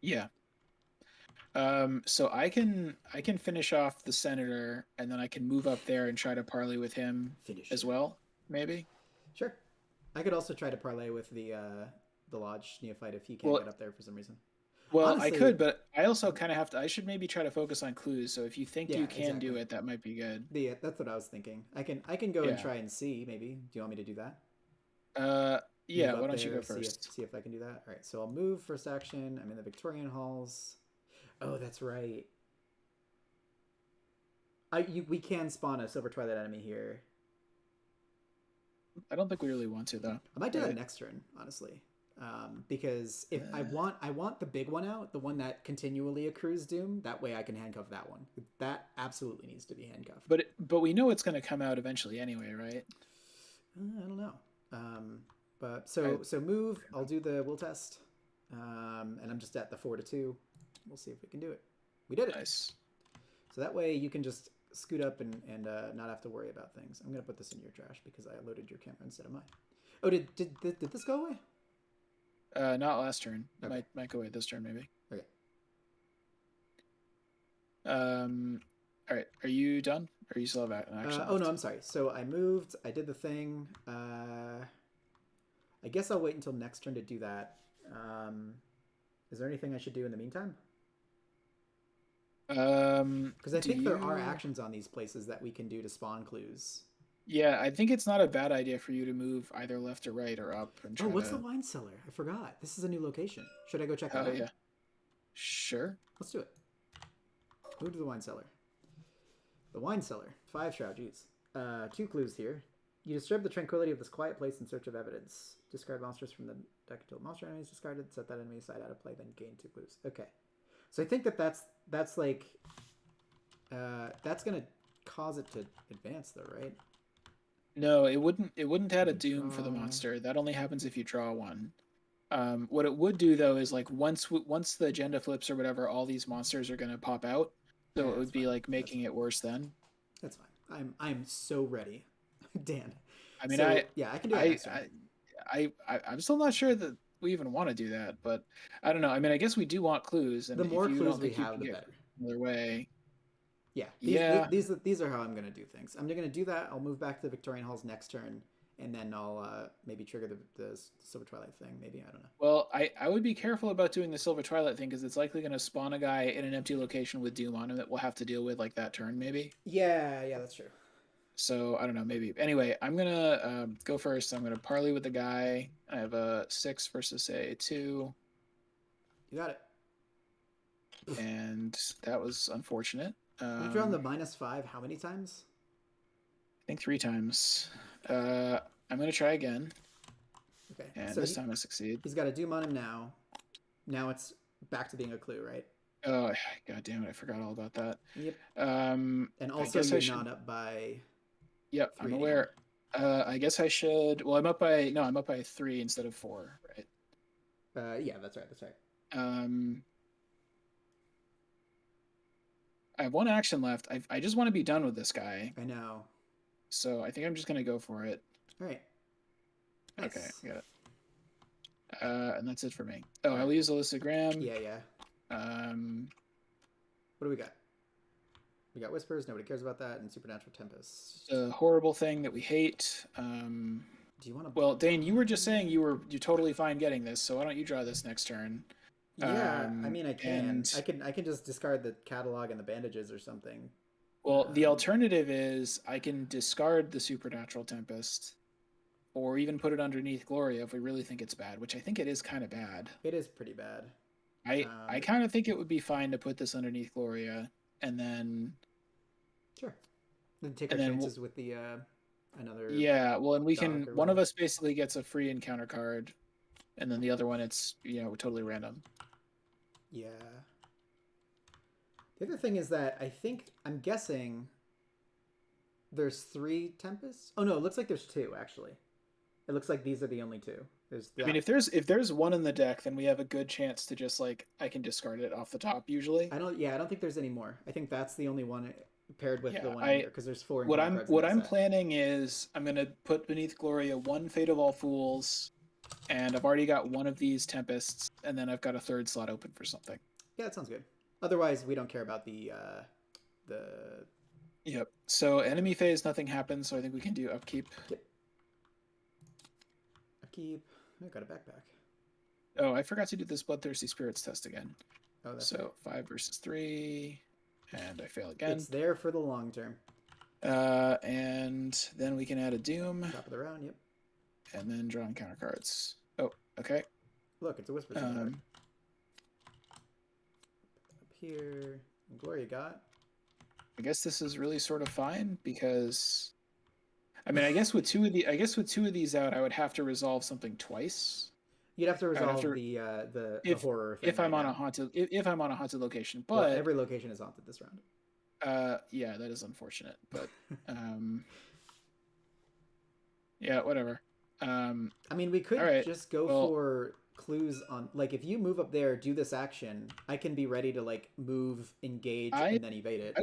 Yeah. So I can finish off the senator, and then I can move up there and try to parlay with him Finish as it. well, maybe. Sure. I could also try to parlay with the Lodge Neophyte if he can't Well, get up there for some reason. well, I Honestly, could, but I also kind of have to. I should maybe try to focus on clues. So if you think yeah, you can do exactly. it, that might be good. Yeah, that's what I was thinking. I can go and Yeah. try and see maybe. Do you want me to do that? Uh, Move yeah. Why up don't you go there, see if first? see if I can do that. All right, so I'll move first action. I'm in the Victorian halls. Oh, that's right. We can spawn a Silver Twilight enemy here. I don't think we really want to though. I might do that Right? next turn, honestly, because if I want the big one out, the one that continually accrues doom. That way, I can handcuff that one. That absolutely needs to be handcuffed. But we know it's going to come out eventually anyway, right? I don't know. But I, so move. I'll do the will test, and I'm just at the 4-2. We'll see if we can do it. We did it. nice. So that way you can just scoot up and not have to worry about things. I'm gonna put this in your trash because I loaded your camera instead of mine. Oh, did this go away? Not last turn. Okay. Might go away this turn maybe. Okay. All right. Are you done? Or are you still have an action? Oh no, I'm sorry. So I moved. I did the thing. I guess I'll wait until next turn to do that. Is there anything I should do in the meantime? Because I think there are actions on these places that we can do to spawn clues. Yeah, I think it's not a bad idea for you to move either left or right or up and try what's to... the wine cellar? I forgot. This is a new location. Should I go check that Oh out? yeah. Sure. Let's do it. Move to the wine cellar. The wine cellar. 5 shroud. Jeez. 2 clues here. You disturb the tranquility of this quiet place in search of evidence. Discard monsters from the deck until monster enemy is discarded. Set that enemy side out of play. Then gain 2 clues. Okay. So I think that's like that's gonna cause it to advance though, right? No, it wouldn't add a doom for the monster. That only happens if you draw one. What it would do though is like once the agenda flips or whatever, all these monsters are gonna pop out. So Yeah, it would be fine. like making it worse then. That's fine. I'm so ready, Dan. I mean, So, I yeah, I can do that next turn. I'm still not sure that we even want to do that, but I don't know. I mean, I guess we do want clues, and The more if you clues don't we think you have, can the get better. another way, Yeah. yeah. These are how I'm gonna do things. I'm gonna do that. I'll move back to the Victorian halls next turn, and then I'll maybe trigger the Silver Twilight thing. Maybe I don't know. Well, I would be careful about doing the Silver Twilight thing because it's likely going to spawn a guy in an empty location with Doom on him that we'll have to deal with like that turn maybe. Yeah, that's true. So I don't know, maybe. Anyway, I'm gonna go first. I'm gonna parley with the guy. I have a 6 versus a 2. You got it. And that was unfortunate. You've drawn the -5 how many times? I think 3 times. I'm gonna try again. Okay. And so this time I succeed. He's got a Doom on him now. Now it's back to being a clue, right? Oh, god damn it! I forgot all about that. Yep. And also, you're not up by. Yep, I'm aware. I guess I should. Well, I'm up by 3 instead of 4, right? Yeah, that's right. I have 1 action left. I just want to be done with this guy. I know. So I think I'm just gonna go for it. All right. Nice. Okay, got it. And that's it for me. Oh, I'll use Alyssa Graham. Yeah. What do we got? We got Whispers. Nobody cares about that. And Supernatural Tempest. A horrible thing that we hate. Do you want to? Well, Dane, you were just saying you're totally fine getting this. So why don't you draw this next turn? Yeah, I mean, I can. I can just discard the catalog and the bandages or something. Well, the alternative is I can discard the Supernatural Tempest, or even put it underneath Gloria if we really think it's bad, which I think it is kind of bad. It is pretty bad. I kind of think it would be fine to put this underneath Gloria, and then sure, then take our chances with the another. Yeah, well, and we can. One of us basically gets a free encounter card, and then the other one it's totally random. Yeah. The other thing is that I'm guessing there's 3 Tempests. Oh no, it looks like there's 2 actually. It looks like these are the only 2. There's I mean, if there's one in the deck, then we have a good chance to just like I can discard it off the top usually. I don't think there's any more. I think that's the only one paired with the Yeah, one in here because there's 4 what incoming I'm cards in what that I'm set. planning is I'm gonna put beneath Gloria one Fate of All Fools, and I've already got one of these Tempests, and then I've got a third slot open for something. Yeah, that sounds good. Otherwise, we don't care about the Yep. So enemy phase, nothing happens, so I think we can do upkeep. Yep. Upkeep. I got a backpack. Oh, I forgot to do this Bloodthirsty Spirits test again. Oh, that's so right. 5 versus 3, and I fail again. It's there for the long term. And then we can add a Doom. Top of the round, yep. And then draw counter cards. Oh, okay. Look, it's a Whisper. Up here, and Gloria got. I guess this is really sort of fine because, I mean, I guess with two of these out, I would have to resolve something twice. You'd have to resolve the horror thing if I'm on a haunted location, but well, every location is haunted this round. Yeah, that is unfortunate, but yeah, whatever. I mean, we could just go for clues on, like, if you move up there, do this action, I can be ready to like move, engage, and then evade it.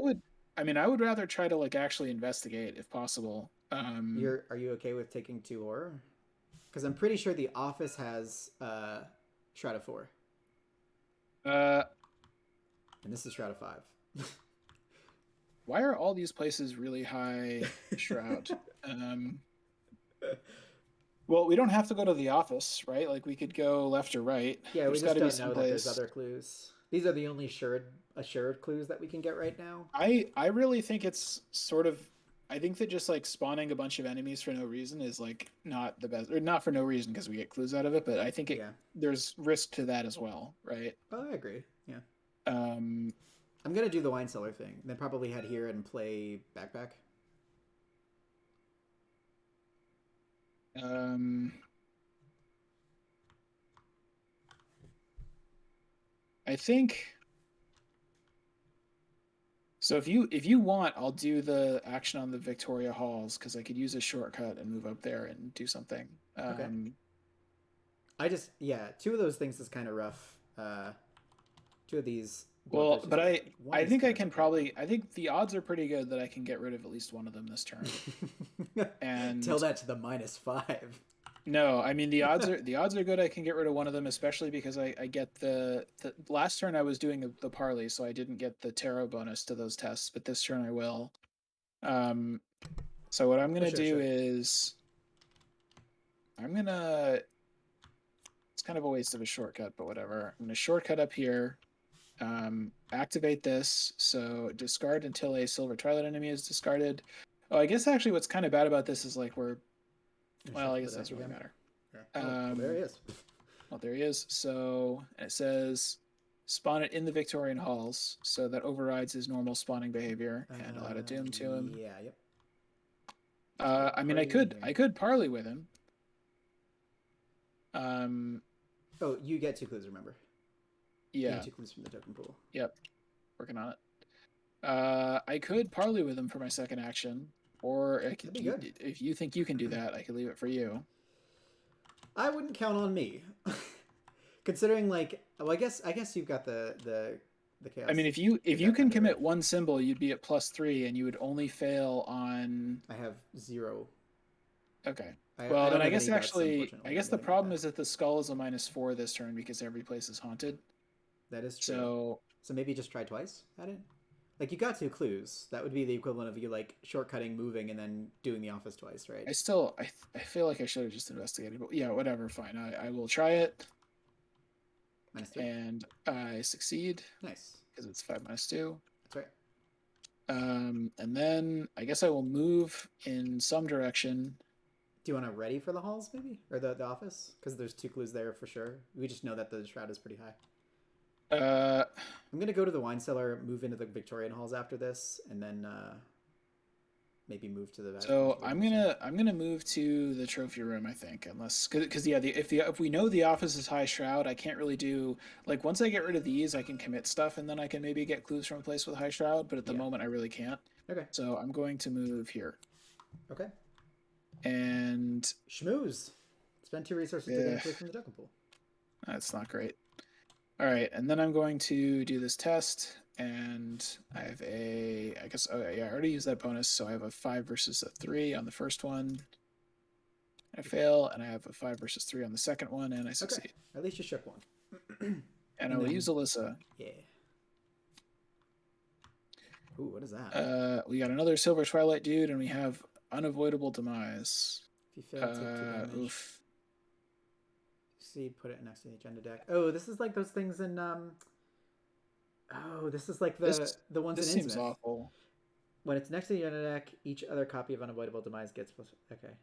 I would rather try to like actually investigate if possible. Are you okay with taking 2 horror? Because I'm pretty sure the office has Shroud of 4. And this is Shroud of 5. Why are all these places really high Shroud? Well, we don't have to go to the office, right? Like, we could go left or right. Yeah, we just don't know that there's other clues. These are the only assured clues that we can get right now. I really think it's sort of... I think that just, like, spawning a bunch of enemies for no reason is, like, not the best... Or not for no reason, because we get clues out of it, but I think there's risk to that as well, right? Oh, I agree. Yeah. I'm going to do the wine cellar thing, then probably head here and play backpack. I think... So if you want, I'll do the action on the Victoria Halls, because I could use a shortcut and move up there and do something. Okay. Two of those things is kind of rough. 2 of these... Well, but I think I can probably... I think the odds are pretty good that I can get rid of at least one of them this turn. And tell that to the -5. No, I mean the odds are good. I can get rid of one of them, especially because I get the last turn I was doing the parley, so I didn't get the tarot bonus to those tests, but this turn I will. So what I'm gonna do is I'm gonna... It's kind of a waste of a shortcut, but whatever. I'm gonna shortcut up here. Activate this, so discard until a Silver Twilight enemy is discarded. Oh, I guess actually what's kind of bad about this is like well, I guess that doesn't really matter. Yeah. There he is. Well, there he is. So it says spawn it in the Victorian halls, so that overrides his normal spawning behavior, and I'll add a Doom to him. Yeah, yep. I mean, I could parley with him. Oh, you get 2 clues, remember? Yeah. 2 clues from the token pool. Yep. Working on it. I could parley with him for my second action, or if you think you can do that, I could leave it for you. I wouldn't count on me, considering like, well, I guess you've got the chaos. I mean, if you can commit one symbol, you'd be at +3, and you would only fail on... I have 0. Okay. Well, then I guess the problem is that the skull is a -4 this turn because every place is haunted. That is true. So maybe just try twice at it. Like, you got 2 clues. That would be the equivalent of you like shortcutting, moving, and then doing the office twice, right? I feel like I should have just investigated, but yeah, whatever, fine. I will try it. -2. And I succeed. Nice. Because it's 5 -2. That's right. And then I guess I will move in some direction. Do you want to ready for the halls, maybe? Or the office? Because there's 2 clues there for sure. We just know that the shroud is pretty high. I'm going to go to the wine cellar, move into the Victorian halls after this, and then maybe move to the... So I'm gonna move to the trophy room, I think, unless... Because, yeah, if we know the office is high shroud, I can't really do... Like, once I get rid of these, I can commit stuff, and then I can maybe get clues from a place with high shroud, but at the moment, I really can't. Okay. So I'm going to move here. Okay. And... Schmooze. It's Spend 2 resources to gain clues from the token pool. That's not great. All right, and then I'm going to do this test, and I have I already used that bonus, so I have a 5 versus a 3 on the first one. I fail, and I have a 5 versus 3 on the second one, and I succeed. Okay. At least you shook one. And I will use Alyssa. Yeah. Ooh, what is that? We got another Silver Twilight dude, and we have Unavoidable Demise. If you fail, take 2 damage. Oof. Succeed, put it next to the agenda deck. Oh, this is like those things in Oh, this is like the ones in Innsmouth. This seems awful. When it's next to the agenda deck, each other copy of Unavoidable Demise gets okay.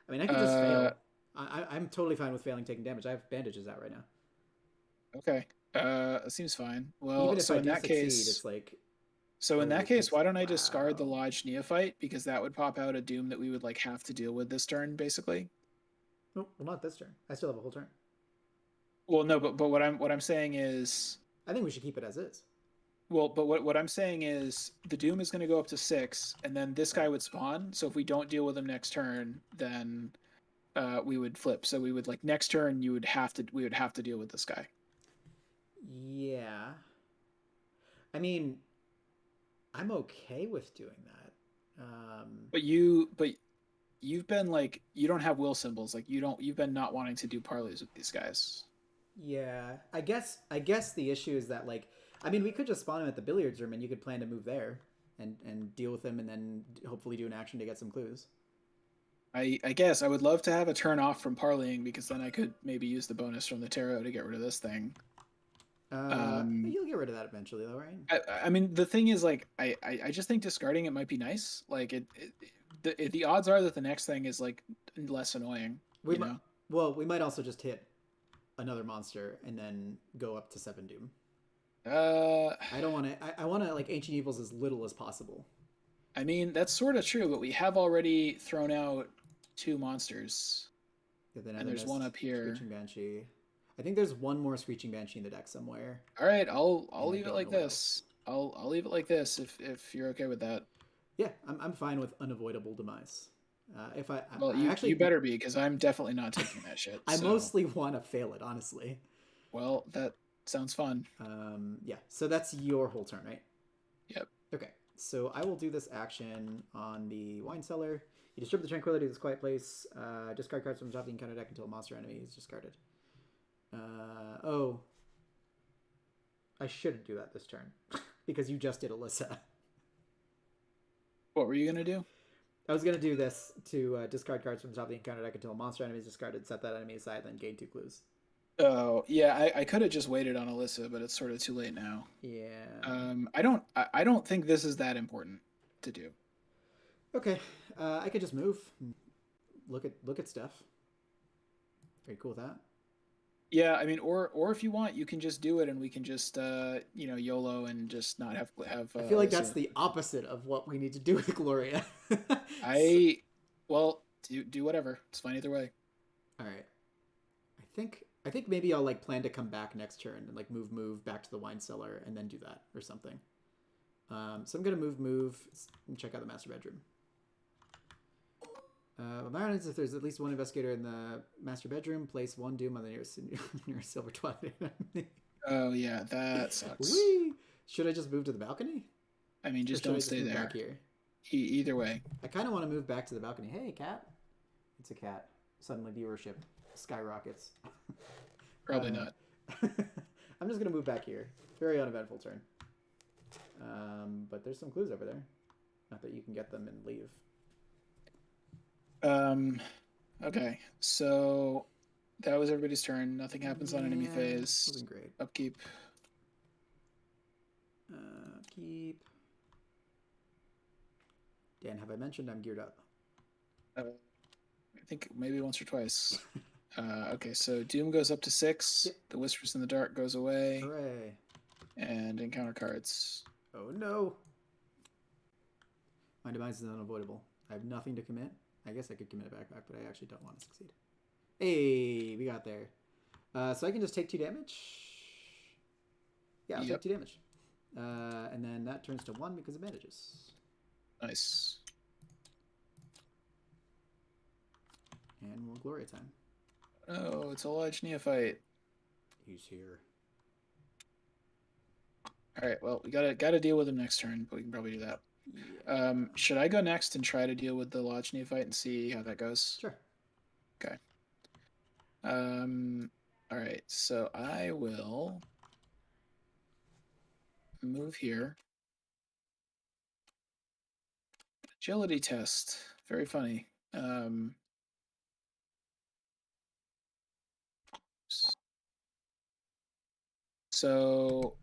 I mean, I could just fail. I'm totally fine with failing taking damage. I have bandages out right now. Okay. It seems fine. Well, even if so I in that case, it's like. So in that case, why don't I discard the Lodge Neophyte, because that would pop out a doom that we would like have to deal with this turn, basically. No, well, not this turn. I still have a whole turn. Well, no, but what I'm saying is, I think we should keep it as is. Well, but what I'm saying is the doom is going to go up to 6, and then this guy would spawn. So if we don't deal with him next turn, then we would flip. So we would like next turn we would have to deal with this guy. Yeah. I mean, I'm okay with doing that. But you've been like, you don't have will symbols. Like you've been not wanting to do parleys with these guys. Yeah, I guess the issue is that like, I mean, we could just spawn him at the billiards room, and you could plan to move there and deal with him, and then hopefully do an action to get some clues. I guess I would love to have a turn off from parleying, because then I could maybe use the bonus from the tarot to get rid of this thing. You'll get rid of that eventually, though, right? I mean, the thing is, like, I just think discarding it might be nice. Like, the odds are that the next thing is like less annoying. Well, we might also just hit another monster and then go up to 7 doom. I don't want to. I want to like Ancient Evils as little as possible. I mean, that's sort of true, but we have already thrown out 2 monsters. Yeah, and there's one up here. Screeching Banshee. I think there's one more Screeching Banshee in the deck somewhere. All right, I'll leave it like this. I'll leave it like this if you're okay with that. Yeah, I'm fine with Unavoidable Demise. You better be, because I'm definitely not taking that shit. I mostly want to fail it, honestly. Well, that sounds fun. Yeah. So that's your whole turn, right? Yep. Okay. So I will do this action on the Wine Cellar. You disturb the tranquility of this quiet place. Discard cards from the top of the encounter deck until a monster enemy is discarded. I shouldn't do that this turn because you just did Alyssa. What were you gonna do? I was gonna do this to discard cards from the top of the encounter deck until a monster enemy is discarded. Set that enemy aside, then gain 2 clues. Oh yeah, I could have just waited on Alyssa, but it's sort of too late now. Yeah. I don't think this is that important to do. Okay, I could just move. Look at stuff. Are you cool with that? Yeah, I mean, or if you want, you can just do it, and we can just YOLO and just not have. I feel like that's the opposite of what we need to do with Gloria. Do whatever. It's fine either way. All right. I think maybe I'll like plan to come back next turn and like move back to the Wine Cellar and then do that or something. So I'm gonna move and check out the master bedroom. My is if there's at least one investigator in the master bedroom, place 1 doom on the nearest Silver Twilight enemy. Oh yeah, that sucks. Whee! Should I just move to the balcony? I mean, just don't stay there. Back here? Either way. I kind of want to move back to the balcony. Hey, cat. It's a cat. Suddenly viewership skyrockets. Probably not. I'm just gonna move back here. Very uneventful turn. But there's some clues over there. Not that you can get them and leave. Okay, so that was everybody's turn. Nothing happens on enemy phase. Wasn't great. Upkeep. Upkeep. Dan, have I mentioned I'm geared up? I think maybe once or twice. Okay, so Doom goes up to 6. Yep. The Whispers in the Dark goes away. Hooray. And encounter cards. Oh no. My demise is unavoidable. I have nothing to commit. I guess I could commit a backpack, but I actually don't want to succeed. Hey, we got there. So I can just take 2 damage. Yeah, I'll take 2 damage. And then that turns to 1 because of bandages. Nice. And more Gloria time. Oh, it's a large neophyte. He's here. All right, well, we gotta deal with him next turn, but we can probably do that. Yeah. Should I go next and try to deal with the Lodge Neophyte and see how that goes? Sure. Okay. All right, so I will move here. Agility test. Very funny. So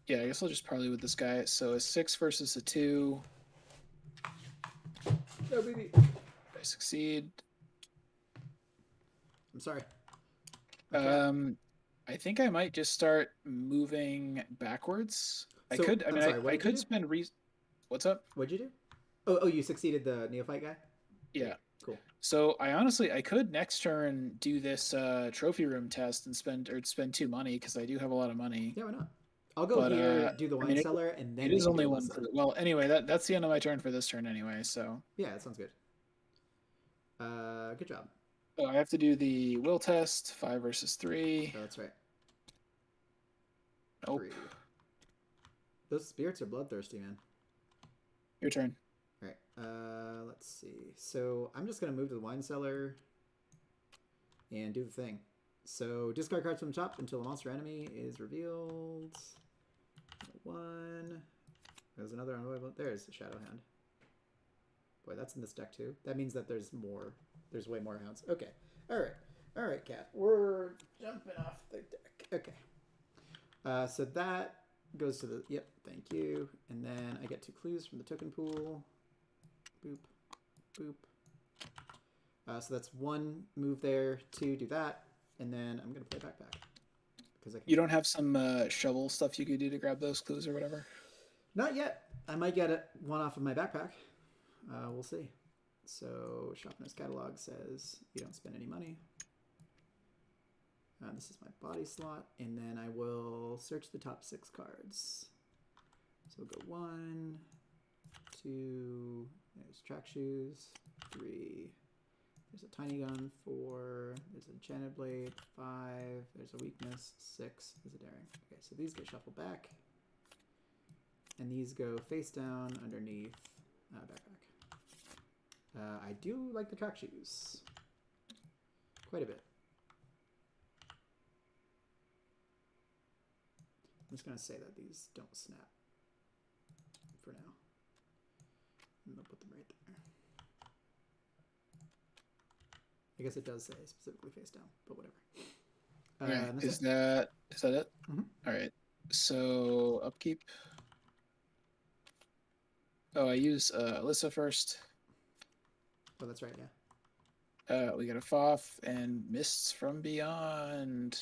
yeah, I guess I'll just parley with this guy. So a 6 versus a 2. No, baby. I succeed. I'm sorry. I think I might just start moving backwards. So, I'm sorry, what I did you could do? spend What's up? What'd you do? Oh, you succeeded the neophyte guy? Yeah. Cool. So I could next turn do this trophy room test and spend 2 money because I do have a lot of money. Yeah, why not? I'll go But here, do the wine cellar, and then it we is can only do one. Well, anyway, that's the end of my turn for this turn anyway. So yeah, that sounds good. Good job. oh, I have to do the will test 5 versus 3. Oh, that's right. Nope. 3. Those spirits are bloodthirsty, man. Your turn. All right. Let's see. So I'm just gonna move to the wine cellar and do the thing. So discard cards from the top until a monster enemy is revealed. 1. There's another unavoidable. There's a shadow hand. Boy, that's in this deck too. That means that there's more. There's way more hounds. Okay. All right, Cat. We're jumping off the deck. Okay. So that goes to the. Yep. Thank you. And then I get 2 clues from the token pool. Boop. Boop. So that's 1 move there. 2 do that, and then I'm gonna play backpack because I can. You don't have some shovel stuff you could do to grab those clues or whatever? Not yet. I might get one off of my backpack. We'll see. So Sharpness Catalog says you don't spend any money. This is my body slot, and then I will search the top 6 cards. So we'll go 1, 2. There's track shoes. 3. There's a tiny gun. 4. There's an enchanted blade. 5. There's a weakness. 6. There's a daring. Okay, so these get shuffled back, and these go face down underneath backpack. I do like the track shoes quite a bit. I'm just gonna say that these don't snap for now. And I'll put them right there. I guess it does say specifically face down, but whatever. Okay. Is that it? Mm-hmm. All right. So upkeep. Oh, I use Alyssa first. Oh, that's right. Yeah. We got a Foff and Mists from Beyond.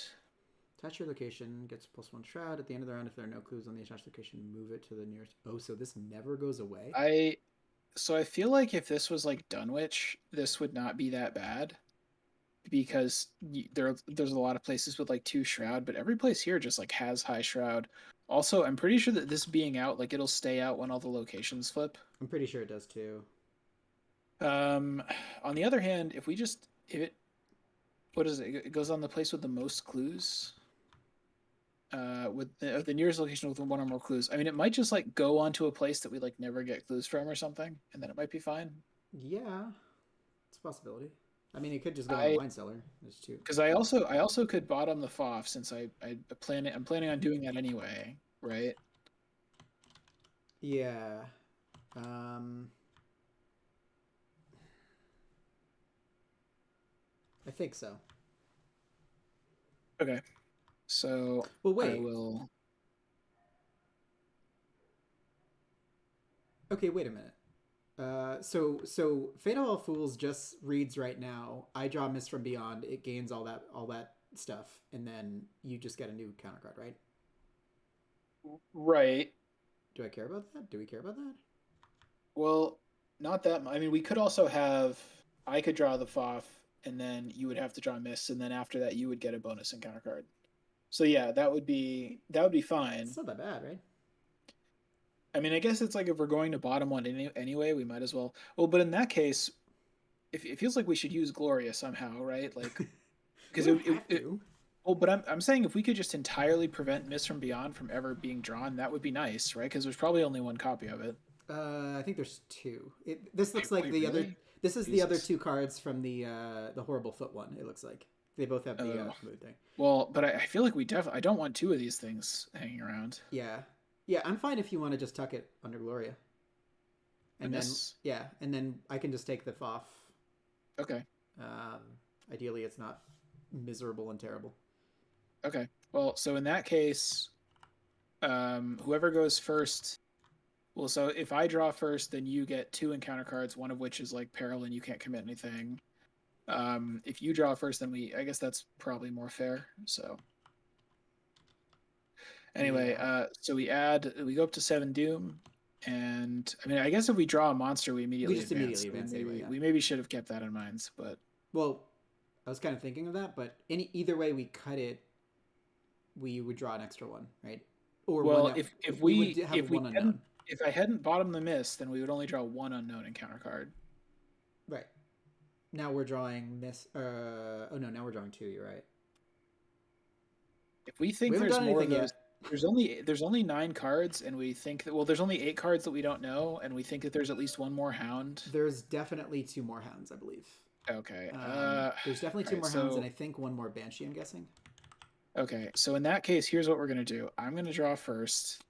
Attach your location, gets +1 shroud. At the end of the round, if there are no clues on the attached location, move it to the nearest. Oh, so this never goes away? I feel like if this was like Dunwich, this would not be that bad. Because there's a lot of places with like 2 shroud, but every place here just like has high shroud. Also, I'm pretty sure that this being out, like it'll stay out when all the locations flip. I'm pretty sure it does too. On the other hand, if it what is it? It goes on the place with the most clues. With the nearest location with 1 or more clues. I mean, it might just like go onto a place that we like never get clues from or something, and then it might be fine. Yeah, it's a possibility. I mean, it could just go in the wine cellar. There's 2. Because I also could bottom the Foff since I'm planning on doing that anyway, right? Yeah. I think so. Okay. So well, wait. I will. Okay, wait a minute. So Fate of All Fools just reads right now. I draw Mist from Beyond. It gains all that stuff, and then you just get a new counter card, right? Right. Do I care about that? Do we care about that? Well, not that much. I mean, we could also have. I could draw the Foff, and then you would have to draw Mist, and then after that, you would get a bonus encounter card. So yeah, that would be fine. It's not that bad, right? I mean, I guess it's like if we're going to bottom one anyway, we might as well. Well, but in that case, it feels like we should use Gloria somehow, right? Like, We because don't have to. oh, but I'm saying if we could just entirely prevent Mists from Beyond from ever being drawn, that would be nice, right? Because there's probably only one copy of it. I think there's two. This looks like Wait, the other. really? This is the other Jesus. two cards from the horrible foot one. It looks like they both have the Oh. mood thing. Well, but I feel like we definitely. I don't want two of these things hanging around. Yeah, yeah. I'm fine if you want to just tuck it under Gloria, The and then Mists. yeah, and then I can just take the off. Okay. Um, Ideally, it's not miserable and terrible. Okay. Well, so in that case, whoever goes first. Well, so if I draw first, then you get two encounter cards, one of which is like peril and you can't commit anything. If you draw first, then I guess that's probably more fair. So anyway, Yeah. so we go up to 7 Doom, and I mean, I guess if we draw a monster, we immediately just advance. immediately advance maybe, anyway, yeah. we maybe should have kept that in mind, but Well, I was kind of thinking of that, but either way we cut it, we would draw an extra one, right? Or well, one. if we we would have if we one hadn't unknown. if I hadn't bottomed the Mist, then we would only draw one unknown encounter card. Right. Now we're drawing miss. Oh no, now we're drawing two. You're right. If we think We haven't there's done more of anything those, yet. there's only 9 cards, and we think that there's only 8 cards that we don't know, and we think that there's at least one more Hound. There's definitely two more hounds, I believe. Okay. There's definitely two more hounds, and I think one more banshee. I'm guessing. Okay, so in that case, here's what we're gonna do. I'm gonna draw first.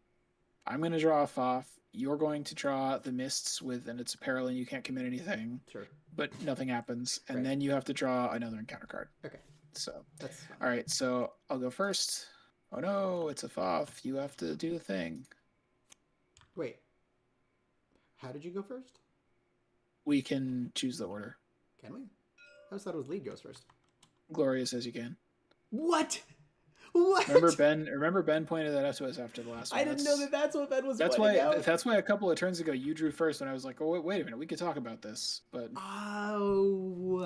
I'm gonna draw a Foff. You're going to draw the Mists and it's a peril, and you can't commit anything. Sure. But nothing happens, and Right. then you have to draw another encounter card. Okay. So That's fine. all right, so I'll go first. Oh no, it's a Foff. You have to do the thing. Wait. How did you go first? We can choose the order. Can we? I always thought it was lead goes first. Gloria says you can. What? What? Remember Ben pointed that out to us after the last one. I didn't know that's what Ben was. That's pointing why. out. That's why a couple of turns ago you drew first, and I was like, "Oh wait a minute, we could talk about this." But oh,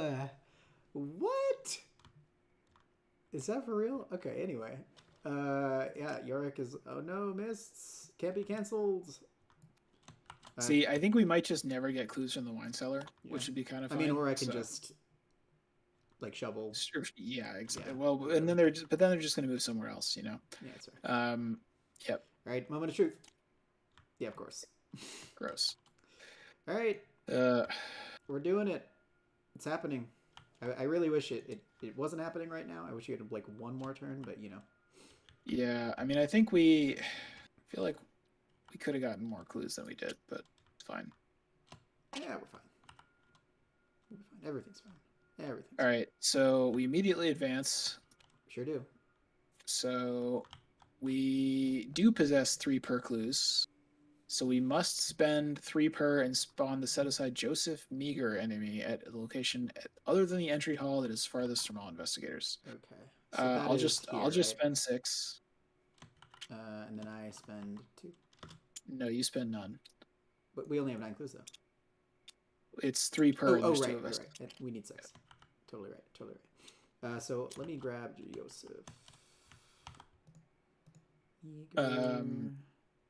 what? Is that for real? Okay. Anyway, yeah, Yorick is. Oh no, Mists can't be canceled. see, I think we might just never get clues from the wine cellar, which would be kind of. I mean, or I can just like shovel. Yeah, exactly. Yeah. Well, and then they're just going to move somewhere else, you know. Yeah, that's right. Yep. All right, moment of truth. Yeah, of course. Gross. All right. We're doing it. It's happening. I really wish it wasn't happening right now. I wish you had like one more turn, but you know. Yeah, I mean, I think we feel like we could have gotten more clues than we did, but it's fine. Yeah, we're fine. We'll be fine. Everything's fine. Everything's All right, so we immediately advance. Sure do. So we do possess 3 per clues. So we must spend 3 per and spawn the set-aside Joseph Meager enemy at a location other than the entry hall that is farthest from all investigators. Okay. So I'll just spend 6. And then I spend 2. No, you spend none. But we only have 9 clues though. It's 3 per. and there's 2 of us. Right. We need 6. Totally right. So let me grab Joseph.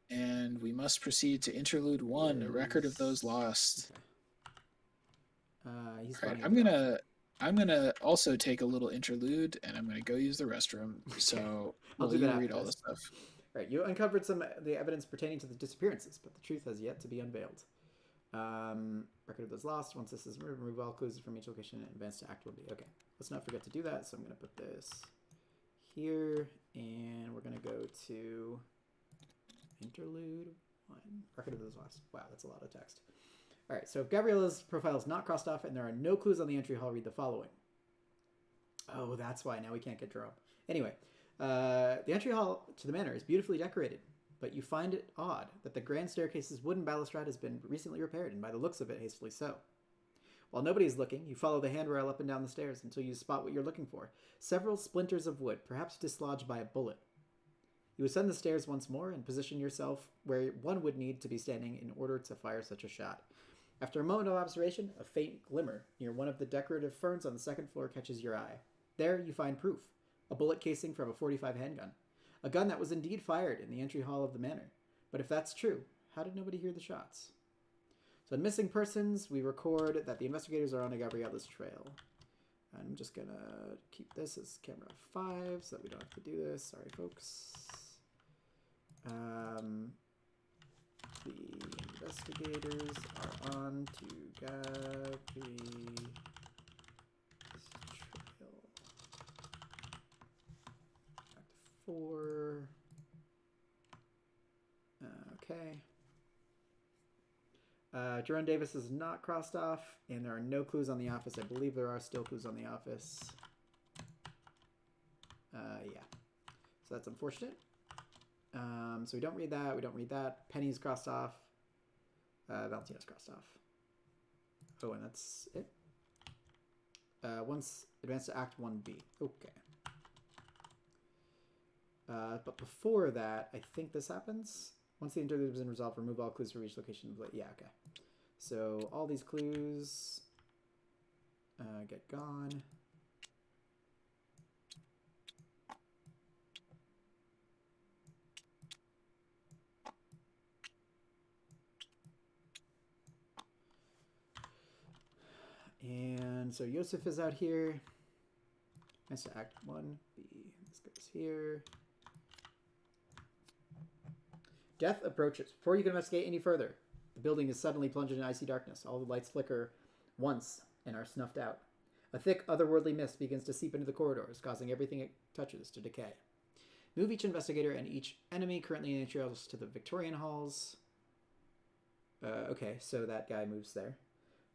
And we must proceed to interlude 1, a record of those lost. Okay. He's right, I'm gonna also take a little interlude, and I'm gonna go use the restroom. Okay. So I'll do that. Read all the stuff. Right, you uncovered some of the evidence pertaining to the disappearances, but the truth has yet to be unveiled. Record of those lost. Once this is removed, remove all clues from each location and advance to Act 1B. Okay, let's not forget to do that. So I'm gonna put this here, and we're gonna go to interlude 1. Record of those lost. Wow, that's a lot of text. All right, so if Gabriella's profile is not crossed off and there are no clues on the entry hall, read the following. Oh, that's why. Now we can't get drawn. Anyway, the entry hall to the manor is beautifully decorated, but you find it odd that the grand staircase's wooden balustrade has been recently repaired, and by the looks of it, hastily so. While nobody is looking, you follow the handrail up and down the stairs until you spot what you're looking for. Several splinters of wood, perhaps dislodged by a bullet. You ascend the stairs once more and position yourself where one would need to be standing in order to fire such a shot. After a moment of observation, a faint glimmer near one of the decorative ferns on the second floor catches your eye. There you find proof. A bullet casing from a .45 handgun. A gun that was indeed fired in the entry hall of the manor. But if that's true, how did nobody hear the shots? So in missing persons, we record that the investigators are on a Gabriella's trail. I'm just going to keep this as camera 5 so that we don't have to do this. Sorry, folks. The investigators are on to Gabriella's trail. Back to 4. Okay. Jerome Davis is not crossed off, and there are no clues on the office. I believe there are still clues on the office. Yeah. So that's unfortunate. So we don't read that. We don't read that. Penny's crossed off. Valentina's crossed off. Oh, and that's it. Once advanced to Act 1B. Okay. But before that, I think this happens. Once the interlude has been resolved, remove all clues for each location. Yeah, okay. So all these clues get gone. And so Yosef is out here. Nice to Act 1B. This goes here. Death approaches. Before you can investigate any further, the building is suddenly plunged in icy darkness. All the lights flicker once and are snuffed out. A thick, otherworldly mist begins to seep into the corridors, causing everything it touches to decay. Move each investigator and each enemy currently in the trails to the Victorian halls. Okay, so that guy moves there.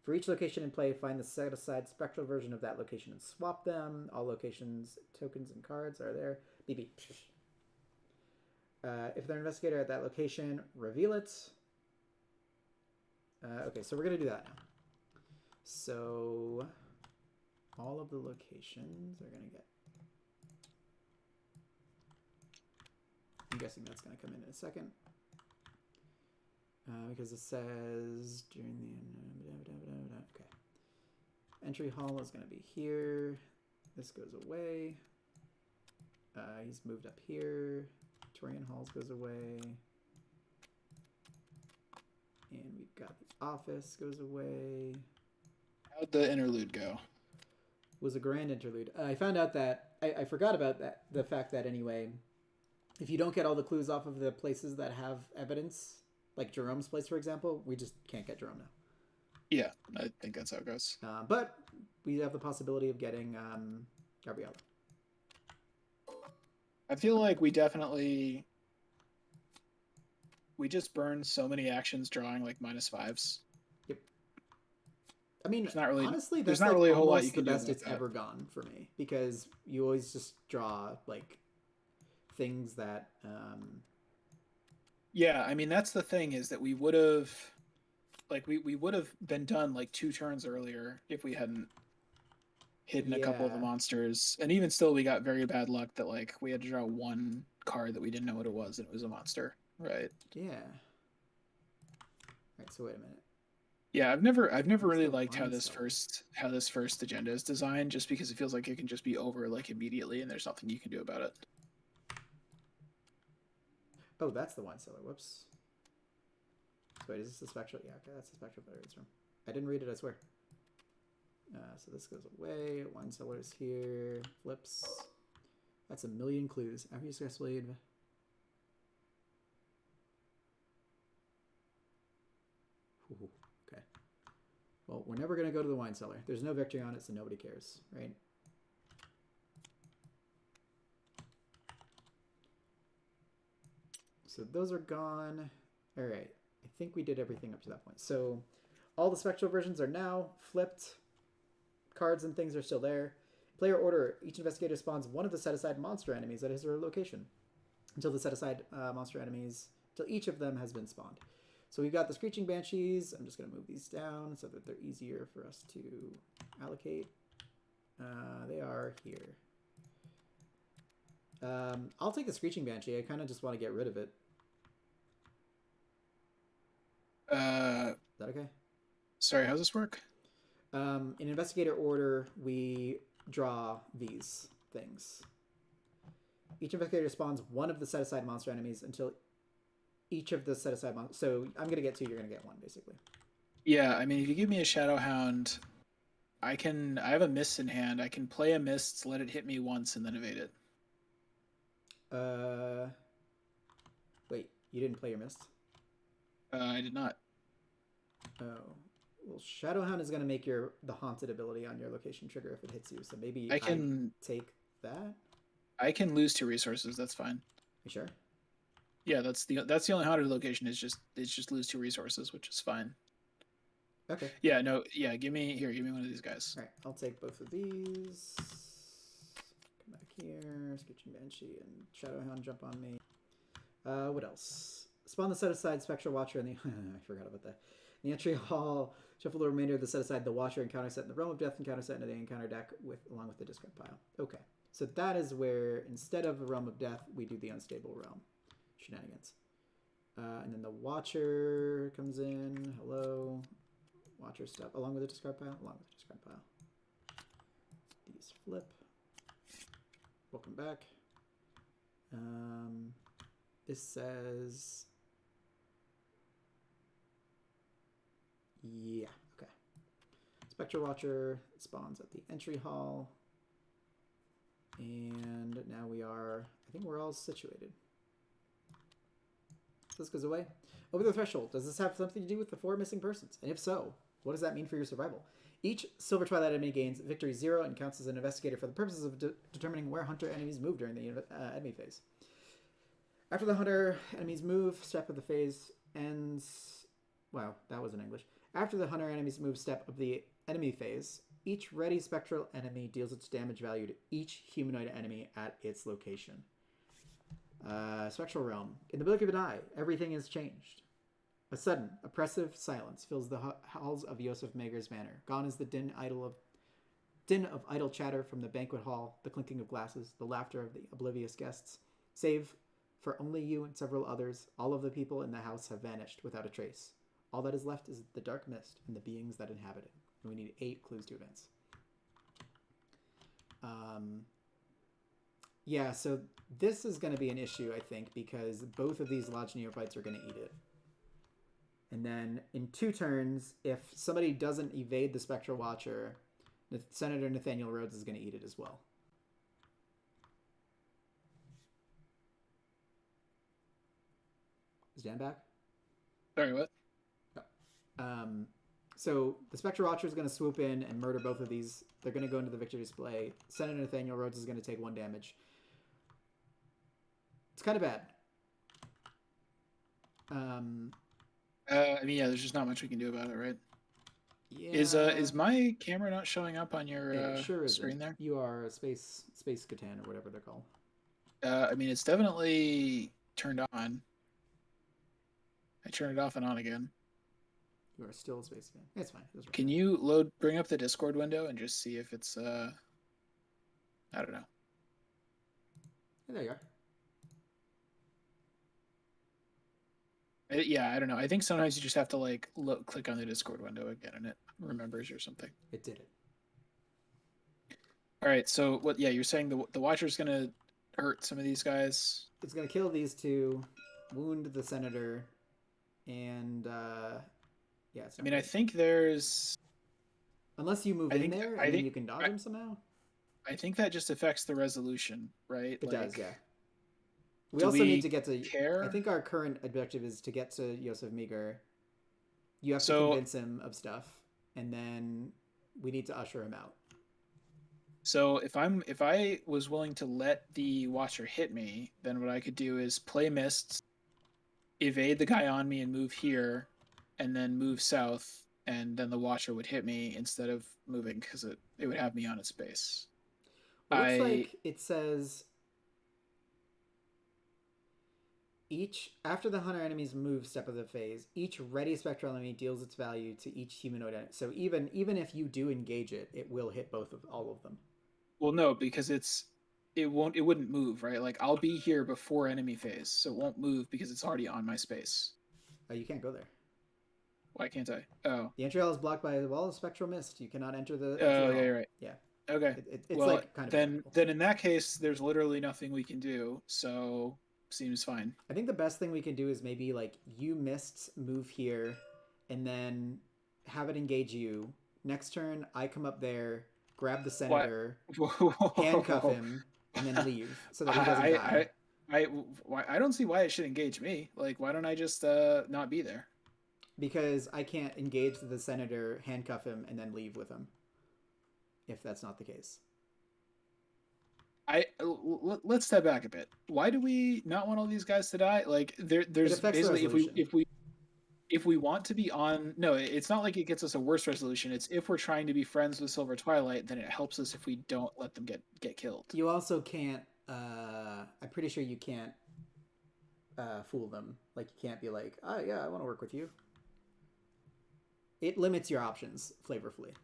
For each location in play, find the set-aside spectral version of that location and swap them. All locations, tokens, and cards are there. BB. If they're an investigator at that location, reveal it. Okay, so we're going to do that now. So all of the locations are going to get... I'm guessing that's going to come in a second. Because it says during the... Okay. Entry hall is going to be here. This goes away. He's moved up here. Victorian halls goes away. And we've got the office goes away. How'd the interlude go? Was a grand interlude. I found out that... I forgot about that. The fact that anyway, if you don't get all the clues off of the places that have evidence, like Jerome's place, for example, we just can't get Jerome now. Yeah, I think that's how it goes. But we have the possibility of getting Gabriella. I feel like we just burned so many actions drawing like -5s. Yep. I mean, honestly, that's there's not really a whole lot you can the do best it's ever gone for me, because you always just draw like things that. Yeah, I mean that's the thing, is that we would have, like we would have been done like 2 turns earlier if we hadn't hidden a couple of the monsters, and even still we got very bad luck that like we had to draw 1 card that we didn't know what it was, and it was a monster, right? Yeah. Right. So wait a minute. Yeah, I've never really liked how this first agenda is designed, just because it feels like it can just be over like immediately, and there's nothing you can do about it. Oh, that's the wine cellar. Whoops. So wait, is this the spectral? Yeah, okay, that's the spectral veterans room. I didn't read it, I swear. So this goes away. Wine cellar is here. Flips. That's a million clues. I'm just gonna split. Okay. Well, we're never gonna go to the wine cellar. There's no victory on it, so nobody cares, right? So those are gone. All right. I think we did everything up to that point. So all the spectral versions are now flipped. Cards and things are still there. Player order. Each investigator spawns one of the set-aside monster enemies at his or her location until the set-aside monster enemies, until each of them has been spawned. So we've got the Screeching Banshees. I'm just going to move these down so that they're easier for us to allocate. They are here. I'll take the Screeching Banshee. I kind of just want to get rid of it. Is that okay? Sorry, how's this work? In investigator order, we draw these things. Each investigator spawns one of the set-aside monster enemies until each of the set-aside monsters... So I'm going to get 2, you're going to get 1, basically. Yeah, I mean, if you give me a Shadow Hound, I have a mist in hand. I can play a mist, let it hit me once, and then evade it. Uh, wait, you didn't play your mist? I did not. Oh. Well, Shadowhound is going to make the haunted ability on your location trigger if it hits you. So maybe I I can take that. I can lose 2 resources. That's fine. You sure? Yeah, that's the only haunted location. Is just lose 2 resources, which is fine. Okay. Yeah, no, yeah. Give me one of these guys. All right, I'll take both of these. Come back here, Screeching Banshee and Shadowhound jump on me. What else? Spawn the set aside Spectral Watcher in the I forgot about that. In the entry hall, shuffle the remainder of the set aside the Watcher encounter set in the Realm of Death encounter set into the encounter deck along with the discard pile. Okay, so that is where instead of the Realm of Death, we do the Unstable Realm shenanigans. And then the Watcher comes in. Hello, Watcher stuff along with the discard pile. Along with the discard pile. These flip. Welcome back. This says, yeah, okay. Spectral Watcher spawns at the entry hall. And now I think we're all situated. So this goes away. Over the threshold, does this have something to do with the 4 missing persons? And if so, what does that mean for your survival? Each Silver Twilight enemy gains victory 0 and counts as an investigator for the purposes of determining where hunter enemies move during the enemy phase. After the hunter enemies move, step of the phase ends. Wow, that wasn't English. After the hunter enemies move step of the enemy phase, each ready spectral enemy deals its damage value to each humanoid enemy at its location. Spectral Realm. In the blink of an eye, everything has changed. A sudden, oppressive silence fills the halls of Yosef Mager's manor. Gone is the din of idle chatter from the banquet hall, the clinking of glasses, the laughter of the oblivious guests. Save for only you and several others, all of the people in the house have vanished without a trace. All that is left is the dark mist and the beings that inhabit it. And we need 8 clues to events. Yeah, so this is going to be an issue, I think, because both of these Lodge Neophytes are going to eat it. And then in 2 turns, if somebody doesn't evade the Spectral Watcher, Senator Nathaniel Rhodes is going to eat it as well. Is Dan back? Sorry, what? So the Spectral Watcher is going to swoop in and murder both of these. They're going to go into the victory display. Senator Nathaniel Rhodes is going to take 1 damage. It's kind of bad. I mean, yeah, there's just not much we can do about it, right? Yeah. Is my camera not showing up on your sure screen there? You are Space Catan or whatever they're called. I mean, it's definitely turned on. I turned it off and on again. You are still Space Catan. It's fine. Can you bring up the Discord window and just see if it's I don't know. There you are. Yeah, I don't know. I think sometimes you just have to click on the Discord window again and it remembers or something. It did it. All right. So what? Yeah, you're saying the Watcher's gonna hurt some of these guys. It's gonna kill these 2, wound the Senator, and yeah. I mean, I think there's. Unless you move in there and then you can dodge him somehow. I think that just affects the resolution, right? It does, yeah. We also need to get to care. I think our current objective is to get to Yosef Meager. You have to convince him of stuff, and then we need to usher him out. So if I was willing to let the Watcher hit me, then what I could do is play mists, evade the guy on me, and move here, and then move south, and then the Watcher would hit me instead of moving because it would have me on its base. It looks like it says. After the hunter enemy's move step of the phase, each ready spectral enemy deals its value to each humanoid enemy. So even if you do engage it, it will hit all of them. Well, no, because it wouldn't move, right? Like I'll be here before enemy phase, so it won't move because it's already on my space. Oh, you can't go there. Why can't I? Oh. The entry hall is blocked by a wall of spectral mist. You cannot enter the entry hall. Yeah, you're right. Yeah. Okay. It's like kind of then in that case, there's literally nothing we can do. So seems fine. I think the best thing we can do is maybe like you mists move here, and then have it engage you. Next turn, I come up there, grab the What? senator, handcuff him, and then leave so that he doesn't die. I don't see why it should engage me. Like, why don't I just not be there? Because I can't engage the senator, handcuff him, and then leave with him. If that's not the case. Let's step back a bit. Why do we not want all these guys to die? Like, there's basically if we want to be on, no, it's not like it gets us a worse resolution. It's if we're trying to be friends with Silver Twilight, then it helps us if we don't let them get killed. You also can't. I'm pretty sure you can't fool them. Like, you can't be like, oh yeah, I want to work with you. It limits your options flavorfully.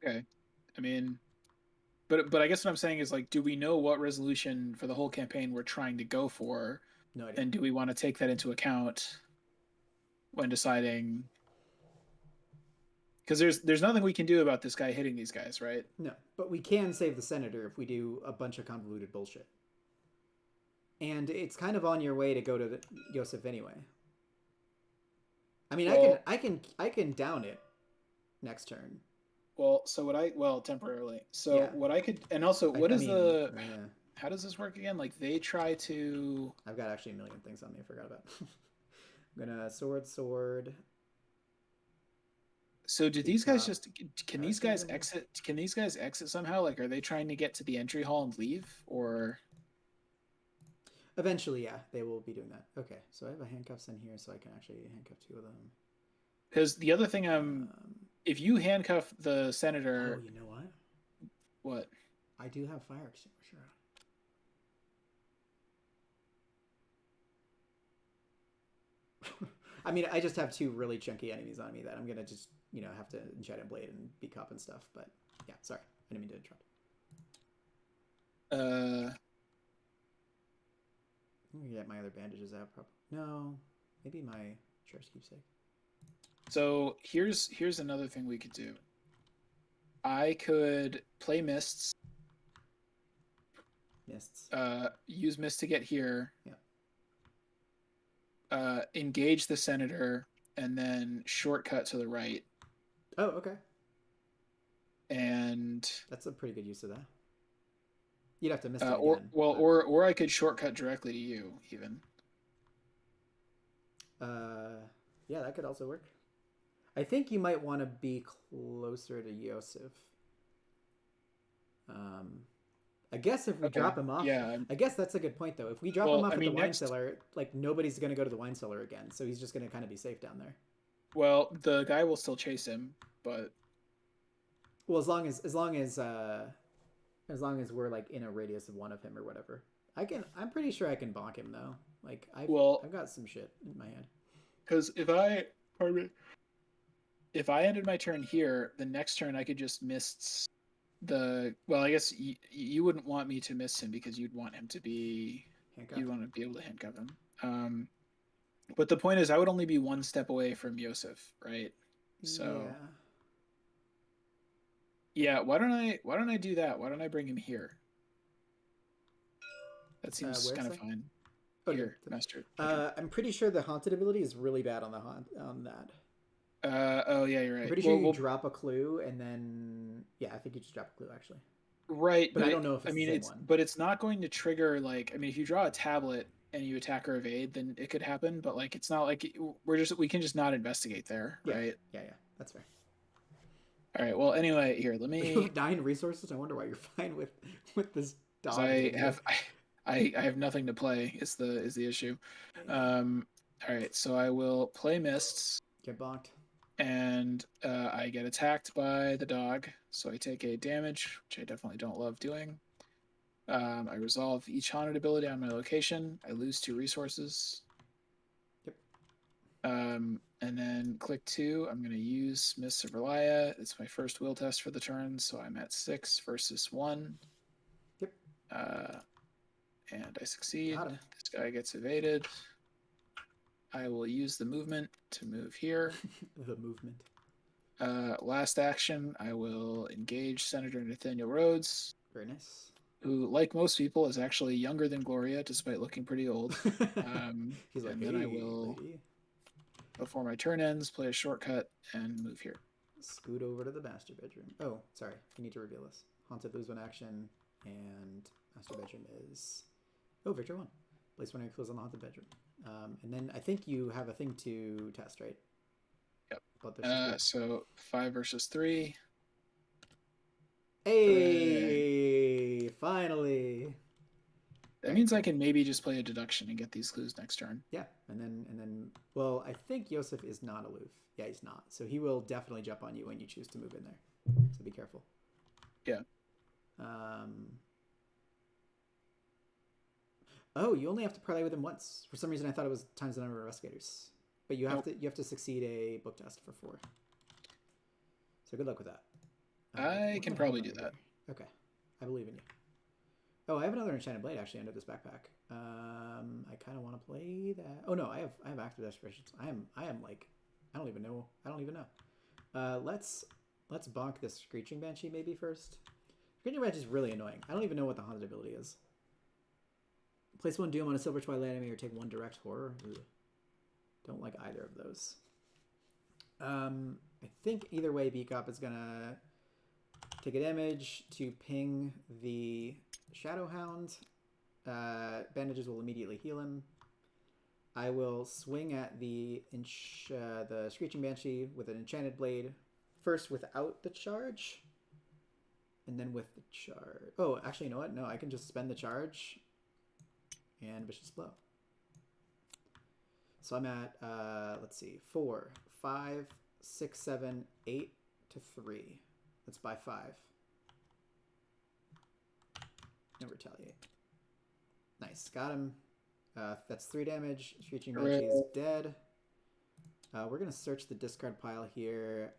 Okay, I mean, but I guess what I'm saying is, like, do we know what resolution for the whole campaign we're trying to go for? No idea. And do we want to take that into account when deciding? Because there's nothing we can do about this guy hitting these guys, right? No, but we can save the senator if we do a bunch of convoluted bullshit. And it's kind of on your way to go to Yosef anyway. I mean, well, I can down it next turn. Well, so temporarily. So yeah. What I could, and also, yeah. How does this work again? Like, they try to... I've got actually a million things on me I forgot about. I'm gonna sword. So do these guys just... Can these guys exit? Can these guys exit somehow? Like, are they trying to get to the entry hall and leave? Or... Eventually, yeah, they will be doing that. Okay, so I have a handcuffs in here, so I can actually handcuff 2 of them. Because the other thing if you handcuff the senator... Oh, you know what? What? I do have fire extinguisher. I mean, I just have 2 really chunky enemies on me that I'm gonna just, have to enchant and blade and beat up and stuff. But yeah, sorry, I didn't mean to interrupt. I'm gonna get my other bandages out. Probably no, maybe my chair's keepsake. So here's another thing we could do. I could play mists. Use mist to get here. Yeah. Engage the senator, and then shortcut to the right. Oh, okay. And that's a pretty good use of that. You'd have to miss it again. Or I could shortcut directly to you, even. Yeah, that could also work. I think you might want to be closer to Yosef. I guess if we drop him off, yeah. I guess that's a good point though. If we drop him off at the wine cellar, like, nobody's going to go to the wine cellar again, so he's just going to kind of be safe down there. Well, the guy will still chase him, but as long as we're like in a radius of 1 of him or whatever. I'm pretty sure I can bonk him though. Like, I've got some shit in my head. Because if I ended my turn here, the next turn I could just miss I guess you wouldn't want me to miss him because you'd want him to be handcuffed. You'd want to be able to handcuff him. But the point is, I would only be 1 step away from Yosef, right? So yeah, why don't I do that? Why don't I bring him here? That seems kind of fine. Oh, here, Master. I'm pretty sure the haunted ability is really bad on that. Oh yeah, you're right. I'm pretty sure you drop a clue and then I think you just drop a clue actually. Right, but I don't know if it's the same one. But it's not going to trigger, like, I mean, if you draw a tablet and you attack or evade, then it could happen. But like, it's not like we can just not investigate there, right? Yeah, that's fair. All right. Well, anyway, here, let me. You have 9 resources. I wonder why you're fine with this dog. I have nothing to play. Is the issue. All right, so I will play mists. Get bonked. And I get attacked by the dog, so I take 8 damage, which I definitely don't love doing. I resolve each haunted ability on my location. I lose 2 resources. Yep. And then click 2. I'm going to use Mists of Relia. It's my first will test for the turn, so I'm at 6 versus 1. Yep. And I succeed. This guy gets evaded. I will use the movement to move here. The movement. Last action, I will engage Senator Nathaniel Rhodes. Very nice. Who, like most people, is actually younger than Gloria, despite looking pretty old. He's like, and then I will. Lady. before my turn ends, play a shortcut, and move here. Scoot over to the master bedroom. Oh, sorry. I need to reveal this. Haunted, lose 1 action, and master bedroom is... Oh, Victor 1. Place 1 of your clues on the haunted bedroom. And then I think you have a thing to test, right? Yep. So 5 versus 3. Hey! Finally! That means I can maybe just play a deduction and get these clues next turn. Yeah, and then, well, I think Yosef is not aloof. Yeah, he's not. So he will definitely jump on you when you choose to move in there. So be careful. Yeah. Oh, you only have to parlay with him once. For some reason, I thought it was times the number of investigators. But you have to succeed a book test for 4. So good luck with that. I can probably do that. Okay, I believe in you. Oh, I have another enchanted blade actually under this backpack. I kind of want to play that. Oh no, I have active desperation. I am like, I don't even know. Let's bonk this screeching banshee maybe first. Screeching banshee is really annoying. I don't even know what the haunted ability is. Place 1 doom on a silver twilight enemy or take 1 direct horror. Ugh. Don't like either of those. I think either way, Beacop is gonna take a damage to ping the Shadowhound. Bandages will immediately heal him. I will swing at the Screeching Banshee with an enchanted blade. First without the charge. And then with the charge. Oh, actually, you know what? No, I can just spend the charge. And Vicious Blow. So I'm at, let's see, 4, 5, 6, 7, 8 to 3. That's by 5. No retaliate. Nice, got him. That's 3 damage. Screeching Banshee is dead. We're gonna search the discard pile here.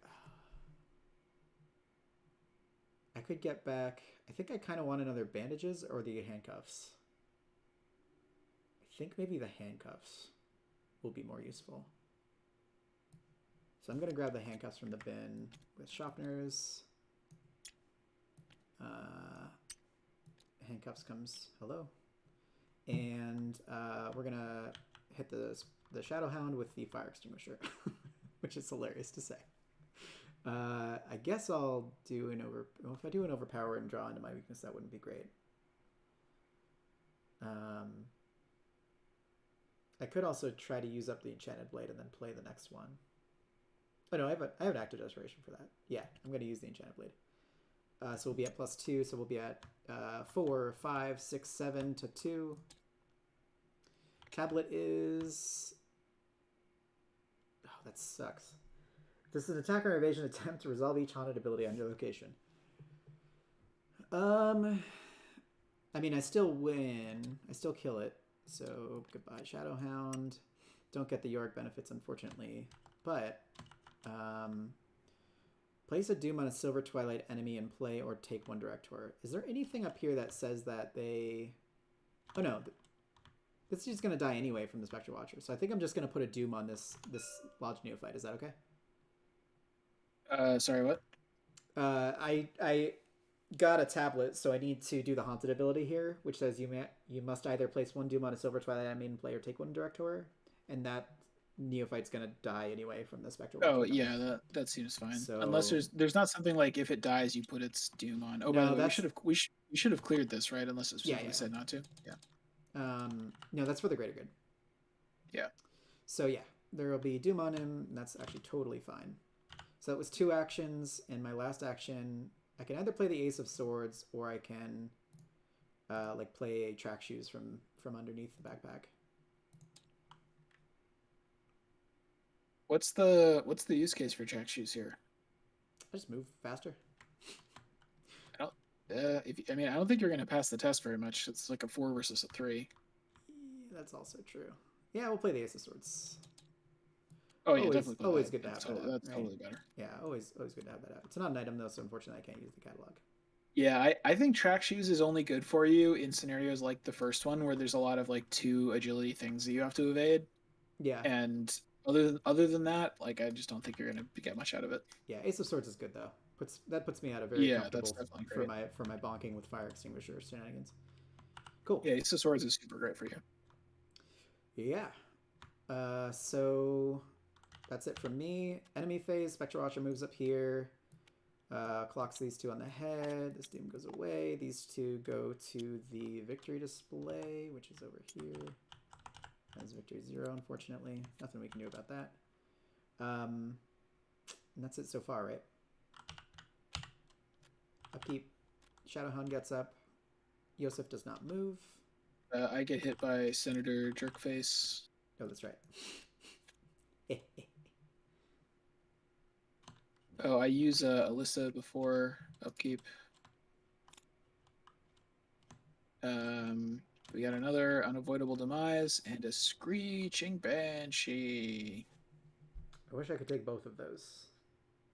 I could get back. I think I kind of want another bandages or the handcuffs. I think maybe the handcuffs will be more useful. So I'm gonna grab the handcuffs from the bin with sharpeners. Handcuffs comes hello. And we're gonna hit the Shadowhound with the fire extinguisher, which is hilarious to say. I guess I'll do an well, if I do an overpower and draw into my weakness, that wouldn't be great. I could also try to use up the enchanted blade and then play the next one. Oh no, I have an active desperation for that. Yeah, I'm gonna use the enchanted blade. So we'll be at +2, so we'll be at 4, 5, 6, 7 to 2. Tablet is... Oh, that sucks. This is an attack or evasion attempt to resolve each haunted ability on your location. I mean, I still win. I still kill it. So, goodbye, Shadowhound. Don't get the Yorick benefits, unfortunately. But, place a doom on a silver twilight enemy and play or take 1 direct horror. Is there anything up here that says that they... Oh, no. This is going to die anyway from the Spectre Watcher. So I think I'm just going to put a doom on this Lodge Neophyte. Is that okay? Sorry, what? I got a tablet, so I need to do the haunted ability here, which says you must either place 1 doom on a silver twilight enemy and play or take 1 direct horror, and that Neophyte's gonna die anyway from the Spectre Watcher. Oh yeah, that seems fine. So... Unless there's not something like if it dies you put its doom on. Oh, no, by the way, we should have cleared this, right? Unless it's specifically said not to. Yeah. No, that's for the greater good. Yeah. So yeah, there will be doom on him, and that's actually totally fine. So that was 2 actions, and my last action, I can either play the Ace of Swords or I can like play track shoes from underneath the backpack. What's the use case for track shoes here? I just move faster. I don't think you're gonna pass the test very much. It's like a 4 versus a 3. Yeah, that's also true. Yeah, we'll play the Ace of Swords. Oh yeah, definitely. Always good to have that out. That's right? Totally better. Yeah, always good to have that out. It's not an item though, so unfortunately I can't use the catalog. Yeah, I think track shoes is only good for you in scenarios like the first one where there's a lot of like 2 agility things that you have to evade. Yeah. And other than that, like I just don't think you're gonna get much out of it. Yeah, Ace of Swords is good though. That puts me out of very comfortable that's definitely great. for my bonking with fire extinguisher shenanigans. Cool. Yeah, Ace of Swords is super great for you. Yeah. So That's it from me. Enemy phase, Spectral Watcher moves up here. Clocks these two on the head. This doom goes away. These two go to the victory display, which is over here. That's victory 0, unfortunately. Nothing we can do about that. And that's it so far, right? Upkeep. Shadowhound gets up. Yosef does not move. I get hit by Senator Jerkface. Oh, that's right. Oh, I use Alyssa before upkeep. We got another unavoidable demise and a screeching banshee. I wish I could take both of those.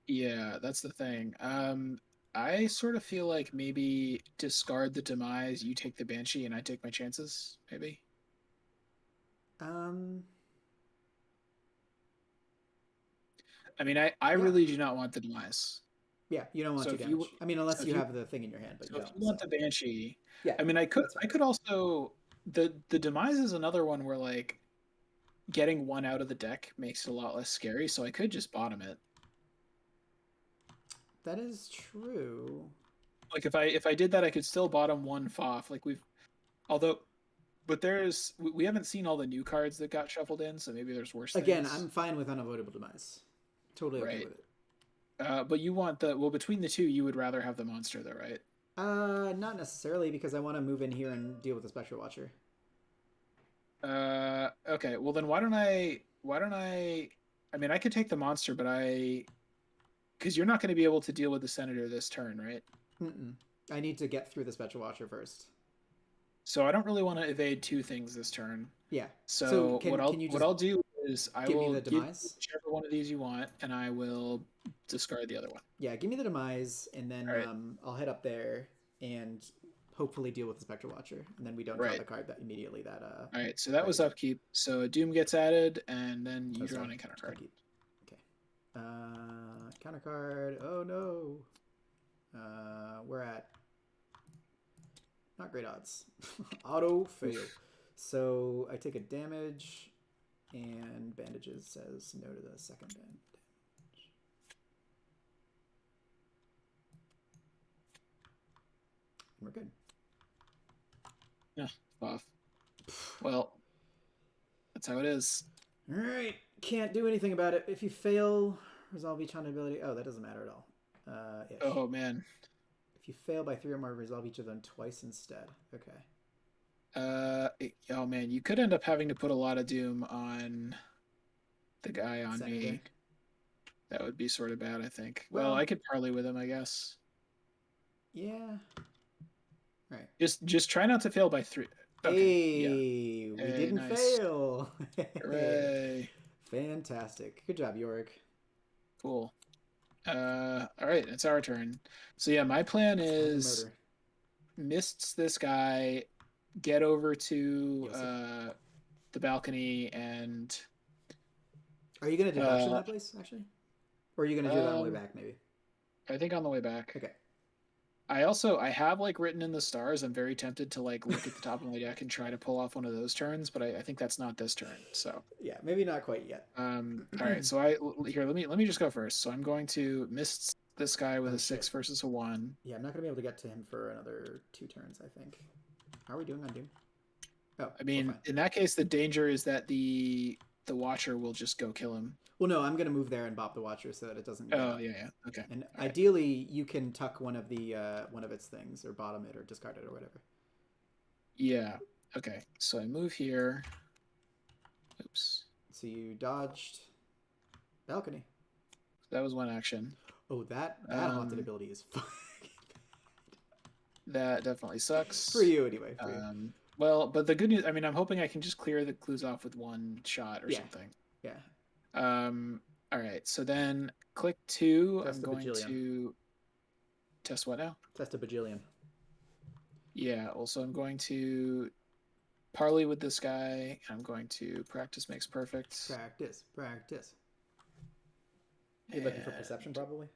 Yeah, that's the thing. I sort of feel like maybe discard the demise, you take the banshee, and I take my chances. Maybe. I mean, I really do not want the demise. Yeah, you don't want So to damage. I mean, unless you have the thing in your hand, but so you if don't. you want the banshee, yeah. I mean, I could also the demise is another one where like getting one out of the deck makes it a lot less scary. So I could just bottom it. That is true. Like if I did that, I could still bottom one Foff. Like but we haven't seen all the new cards that got shuffled in, so maybe there's worse Again, things. I'm fine with unavoidable demise. Totally okay with it. But you want between the two, you would rather have the monster though, right? Not necessarily, because I want to move in here and deal with the Spectral Watcher. Okay. Well, then why don't I mean, I could take the monster, but because you're not going to be able to deal with the Senator this turn, right? I need to get through the Spectral Watcher first. So I don't really want to evade two things this turn. Yeah. So what I'll do is I will give whichever one of these you want, and I will discard the other one. Yeah, give me the demise, and then I'll head up there and hopefully deal with the Spectral Watcher, and then we don't draw the card that immediately. All right, so that was upkeep. So a Doom gets added, and then you draw an encounter card. Upkeep. Okay. Counter card. Oh no. We're at not great odds. Auto fail. So I take a damage, and bandages says no to the second damage. We're good. Yeah, off. Well, that's how it is. All right. Can't do anything about it. If you fail, resolve each haunted ability. Oh, that doesn't matter at all. Oh, man. If you fail by 3 or more, resolve each of them twice instead. Okay. Oh, man. You could end up having to put a lot of Doom on the guy on Senator. me. That would be sort of bad, I think. Well, I could parley with him, I guess. Yeah. Right. Just try not to fail by 3. Okay. Hey, we didn't fail. Hooray. Fantastic. Good job, Yorick. Cool. All right, it's our turn. So yeah, my plan is mists this guy, get over to the balcony, and are you gonna deduction that place actually, or are you gonna do that on the way back? Maybe. I think on the way back. Okay. I have like written in the stars. I'm very tempted to like look at the top of my deck and try to pull off one of those turns, but I think that's not this turn. So yeah, maybe not quite yet. All right. So let me just go first. So I'm going to mist this guy with a 6 versus a 1. Yeah, I'm not gonna be able to get to him for another 2 turns. I think. How are we doing on Doom? Oh, I mean, in that case, the danger is that the Watcher will just go kill him. Well, no, I'm going to move there and bop the Watcher so that it doesn't. Oh, yeah. Okay. And ideally, you can tuck one of its things, or bottom it, or discard it, or whatever. Yeah. Okay. So I move here. Oops. So you dodged balcony. That was one action. Oh, that haunted ability is fucking bad. That definitely sucks. For you, anyway. For you. Well, but the good news, I mean, I'm hoping I can just clear the clues off with one shot or something. Yeah. All right. So then click 2. Test I'm going to test what now? Test a bajillion. Yeah. Also, I'm going to parley with this guy. I'm going to practice makes perfect. Practice. You're looking for perception, probably?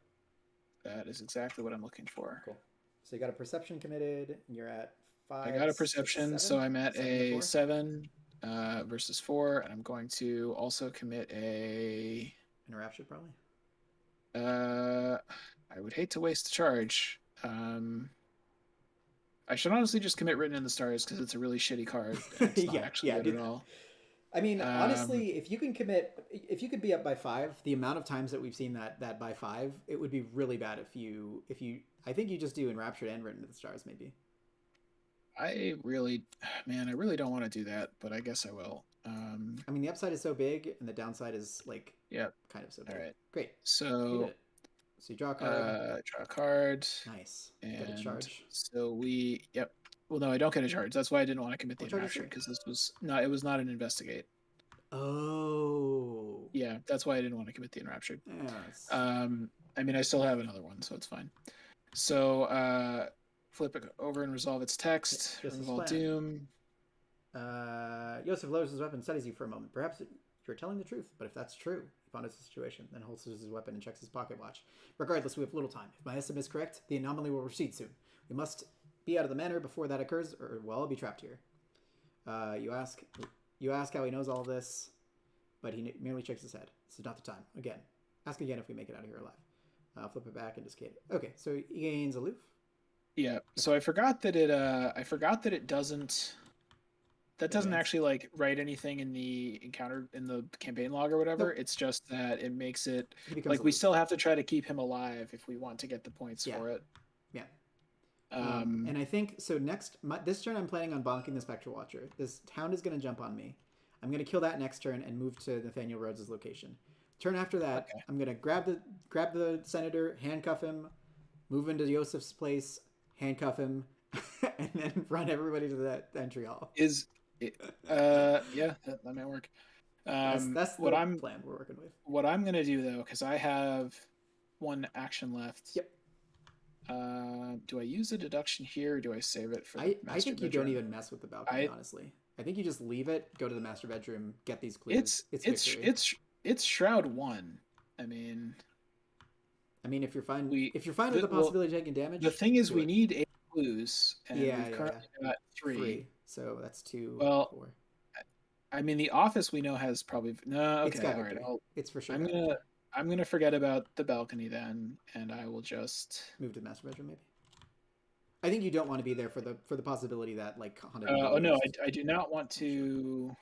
That is exactly what I'm looking for. Cool. So you got a perception committed, and you're at 5. I got a perception, so I'm at a 7 versus 4, and I'm going to also commit a Enraptured, probably. I would hate to waste the charge. I should honestly just commit Written in the Stars because it's a really shitty card and it's not actually good do at that. all. I mean, honestly, if you could be up by 5, the amount of times that we've seen that by 5, it would be really bad if you. I think you just do Enraptured and Written to the Stars, maybe. I really don't want to do that, but I guess I will. I mean, the upside is so big, and the downside is like, kind of so big. All right, great. So you draw a card. Draw a card. Nice. And get a charge. So we, Well, no, I don't get a charge. That's why I didn't want to commit the Enraptured, because this was not. It was not an Investigate. Oh. Yeah, that's why I didn't want to commit the Enraptured. Yes. I mean, I still have another one, so it's fine. So flip it over and resolve its text. Resolve Doom. Yosef lowers his weapon and studies you for a moment. Perhaps you're telling the truth, but if that's true, he ponders the situation, then holsters his weapon and checks his pocket watch. Regardless, we have little time. If my estimate is correct, the anomaly will recede soon. We must be out of the manor before that occurs, or I'll be trapped here. You ask how he knows all of this, but he merely shakes his head. This is not the time. Again. Ask again if we make it out of here alive. Flip it back and discard it. Okay, so he gains aloof. Yeah. So I forgot that it doesn't. That doesn't actually like write anything in the encounter in the campaign log or whatever. Nope. It's just that it makes it like aloof. We still have to try to keep him alive if we want to get the points for it. Yeah. And I think so. This turn I'm planning on bonking the Spectral Watcher. This Hound is going to jump on me. I'm going to kill that next turn and move to Nathaniel Rhodes' location. Turn after that, I'm going to grab the Senator, handcuff him, move into Yosef's place, handcuff him, and then run everybody to that entry hall. Yeah, that might work. That's the plan we're working with. What I'm going to do, though, because I have one action left. Yep. Do I use a deduction here, or do I save it for the master I think you bedroom? Don't even mess with the balcony, honestly. I think you just leave it, go to the master bedroom, get these clues. It's Shroud 1. I mean, if you're fine with the possibility of taking damage. The thing is, we need 8 clues, and we've currently got 3. So that's 2. Well, 4. I mean, the office we know has probably no. Okay, all right. It's for sure. I'm gonna forget about the balcony then, and I will just move to the master bedroom. Maybe. I think you don't want to be there for the possibility that like. No, I do not want to.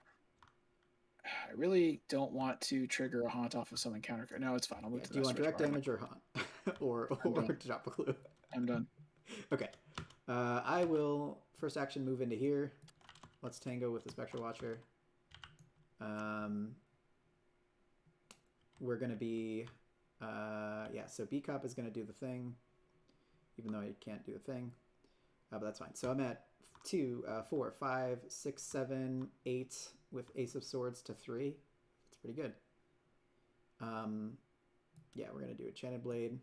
I really don't want to trigger a haunt off of some encounter. No, it's fine. I'll move to the do you want direct damage or haunt, or drop a clue? I'm done. Okay. I will first action move into here. Let's tango with the Spectral Watcher. We're going to be... so B-Cop is going to do the thing, even though I can't do the thing. But that's fine. So I'm at 2, 4, 5, 6, 7, 8 with Ace of Swords to 3. It's pretty good. We're going to do a Enchanted Blade.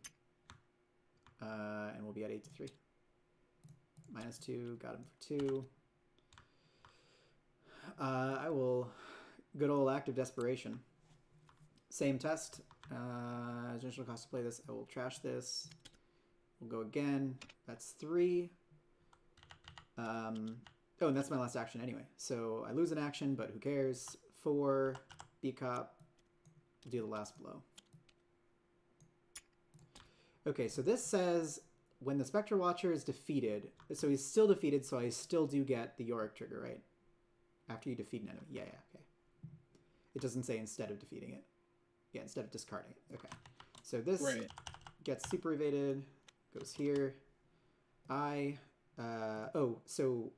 And we'll be at 8 to 3. -2, got him for 2. I will... Good old act of desperation. Same test. Additional cost to play this. I will trash this. We'll go again. That's 3. And that's my last action anyway. So I lose an action, but who cares? 4. B-Cop. Do the last blow. Okay, so this says when the Spectre Watcher is defeated, so he's still defeated, so I still do get the Yorick trigger, right? After you defeat an enemy. Yeah, okay. It doesn't say instead of defeating it. Yeah, instead of discarding it. Okay. So this gets super evaded, goes here. So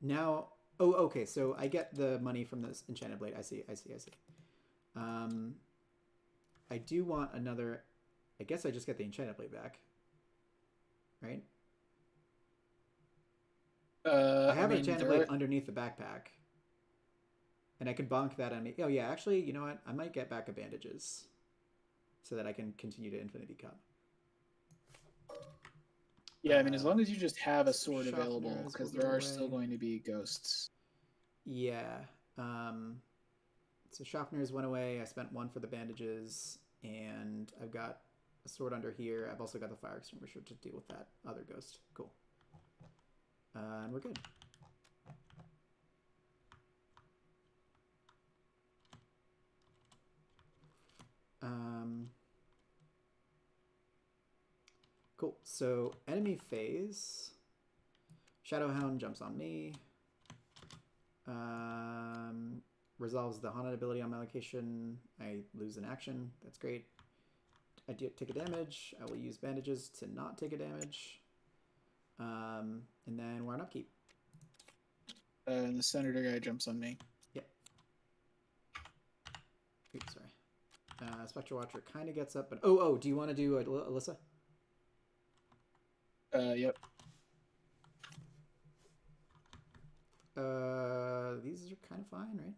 now, okay, so I get the money from this Enchanted Blade. I see. I do want another, I guess I just get the Enchanted Blade back. Right? I have an Enchanted Blade underneath the backpack. And I can bonk that on me. Oh, yeah, actually, you know what? I might get back a bandages so that I can continue to Infinity Cup. Yeah, I mean, as long as you just have a sword available, because there are still going to be ghosts. Yeah. So Schaffner's went away. I spent 1 for the bandages, and I've got a sword under here. I've also got the fire extinguisher to deal with that other ghost. Cool. And we're good. So enemy phase. Shadowhound jumps on me. Resolves the haunted ability on my location. I lose an action. That's great. I take a damage. I will use bandages to not take a damage. And then we're on upkeep. And the senator guy jumps on me. Yep. Oops, sorry. Spectre Watcher kind of gets up, but do you want to do Alyssa? Yep. These are kind of fine, right?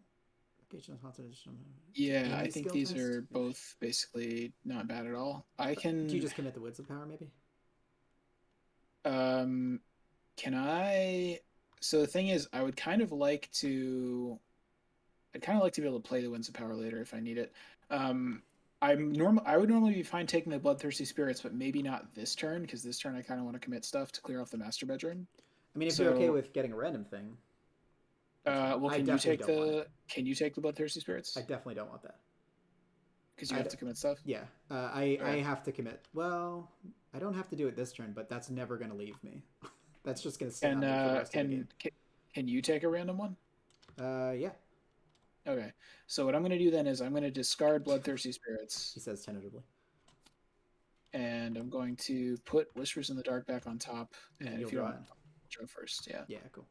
Yeah, I think these are both basically not bad at all. I can. Do you just commit the Winds of Power, maybe? Can I? So the thing is, I would kind of like to. I'd kind of like to be able to play the Winds of Power later if I need it. I would normally be fine taking the Bloodthirsty Spirits, but maybe not this turn, because this turn I kind of want to commit stuff to clear off the Master Bedroom. I mean, if you're okay with getting a random thing. Well, can you take the Bloodthirsty Spirits? I definitely don't want that. Because you have to commit stuff? Yeah. I have to commit. Well, I don't have to do it this turn, but that's never going to leave me. That's just going to stay on me for the rest of the game. Can you take a random one? Yeah. Okay. So what I'm going to do then is I'm going to discard Bloodthirsty Spirits. He says tentatively. And I'm going to put Whispers in the Dark back on top. And if you want, draw first. Yeah. Yeah, cool.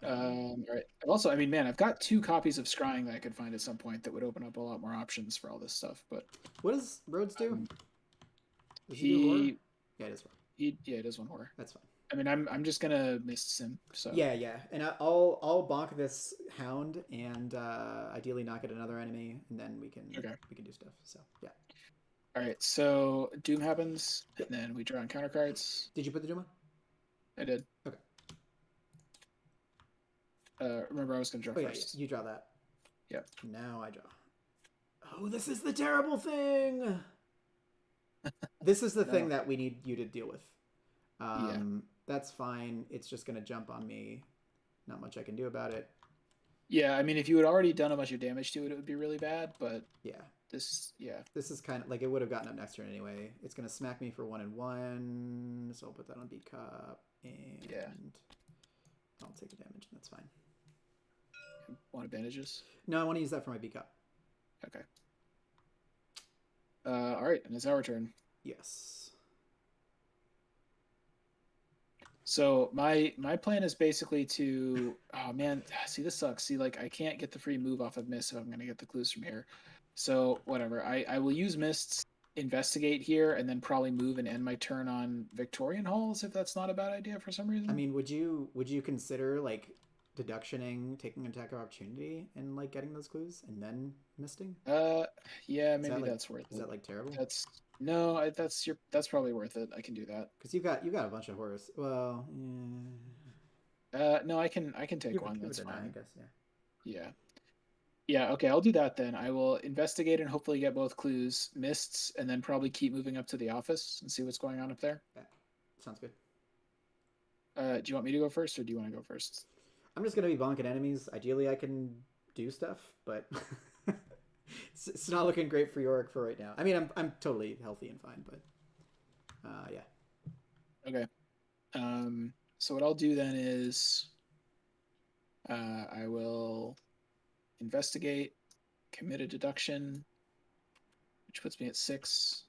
All right. Also, I mean, man, I've got 2 copies of Scrying that I could find at some point that would open up a lot more options for all this stuff. But what does Rhodes do? Does he do horror? Yeah, it is horror. He does 1 horror. That's fine. I mean, I'm just gonna miss him. So yeah, and I'll bonk this hound and ideally knock at another enemy, and then we can do stuff. So yeah. All right. So Doom happens, and then we draw on counter cards. Did you put the Doom on? I did. Okay. Remember, I was gonna draw first. Yeah, you draw that. Yep. Now I draw. Oh, this is the terrible thing. This is the thing that we need you to deal with. That's fine. It's just going to jump on me. Not much I can do about it. Yeah, I mean, if you had already done a bunch of damage to it, it would be really bad, but yeah. This is kind of like it would have gotten up next turn anyway. It's going to smack me for 1 and 1, so I'll put that on B cup, and I'll take the damage, and that's fine. Want bandages? No, I want to use that for my B cup. Okay. All right, and it's our turn. Yes. So my plan is basically to, oh man, see, this sucks. See, like, I can't get the free move off of Mist, so I'm going to get the clues from here. So whatever, I will use Mists, investigate here, and then probably move and end my turn on Victorian Halls if that's not a bad idea for some reason. I mean, would you consider like deductioning, taking an attack of opportunity, and like getting those clues and then misting? Yeah, maybe that's worth it. Is that like terrible? That's probably worth it. I can do that. Because you got a bunch of horrors. Well, no, I can take one. That's fine. I guess, yeah. Yeah, okay, I'll do that then. I will investigate and hopefully get both clues, Mists, and then probably keep moving up to the office and see what's going on up there. Yeah, sounds good. Do you want me to go first, or do you want to go first? I'm just gonna be bonking enemies. Ideally, I can do stuff, but it's not looking great for Yorick for right now. I mean, I'm totally healthy and fine, but yeah. Okay. So what I'll do then is I will investigate, commit a deduction, which puts me at 6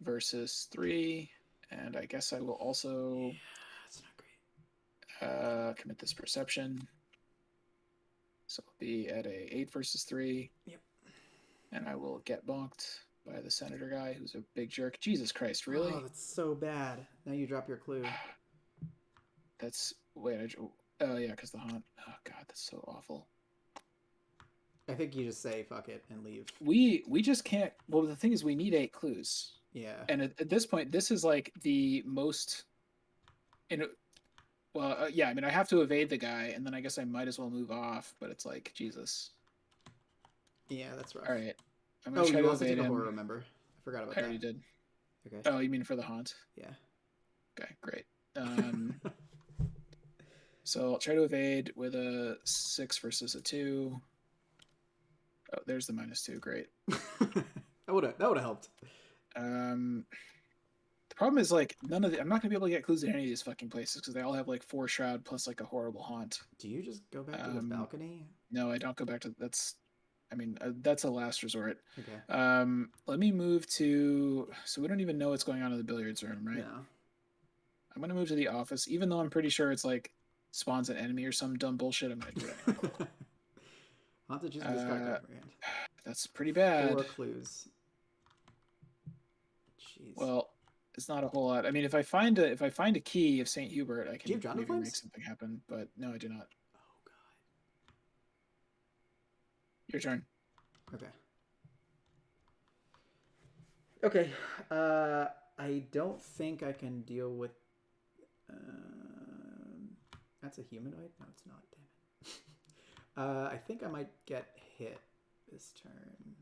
versus 3, and I guess I will also that's not great. Commit this perception. So I'll be at a 8 versus 3. Yep. And I will get bonked by the senator guy, who's a big jerk. Jesus Christ, really? Oh, that's so bad. Now you drop your clue. That's wait. Oh yeah, because the haunt. Oh god, that's so awful. I think you just say fuck it and leave. We just can't. Well, the thing is, we need 8 clues. Yeah. And at this point, this is like the most. Well, yeah. I mean, I have to evade the guy, and then I guess I might as well move off. But it's like Jesus. Yeah, that's rough. All right. I'm gonna try to evade him. Horror, remember? I forgot about that. I already did. Okay. Oh, you mean for the haunt? Yeah. Okay, great. So I'll try to evade with a 6 versus a 2. Oh, there's the -2. Great. that would have helped. The problem is like none of the. I'm not gonna be able to get clues in any of these fucking places because they all have like 4 shroud plus like a horrible haunt. Do you just go back to this balcony? No, I don't go back to that's. I mean, that's a last resort. Okay. Let me move to. So we don't even know what's going on in the billiards room, right? No. I'm gonna move to the office, even though I'm pretty sure it's like spawns an enemy or some dumb bullshit. I'm gonna do it anyway. Haunted, choose a discard card from your hand. That's pretty bad. 4 clues. Jeez. Well, it's not a whole lot. I mean, if I find a key of St. Hubert, I can maybe make something happen. But no, I do not. Oh god. Your turn. Okay. Okay. I don't think I can deal with. That's a humanoid? No, it's not. Damn it. I think I might get hit this turn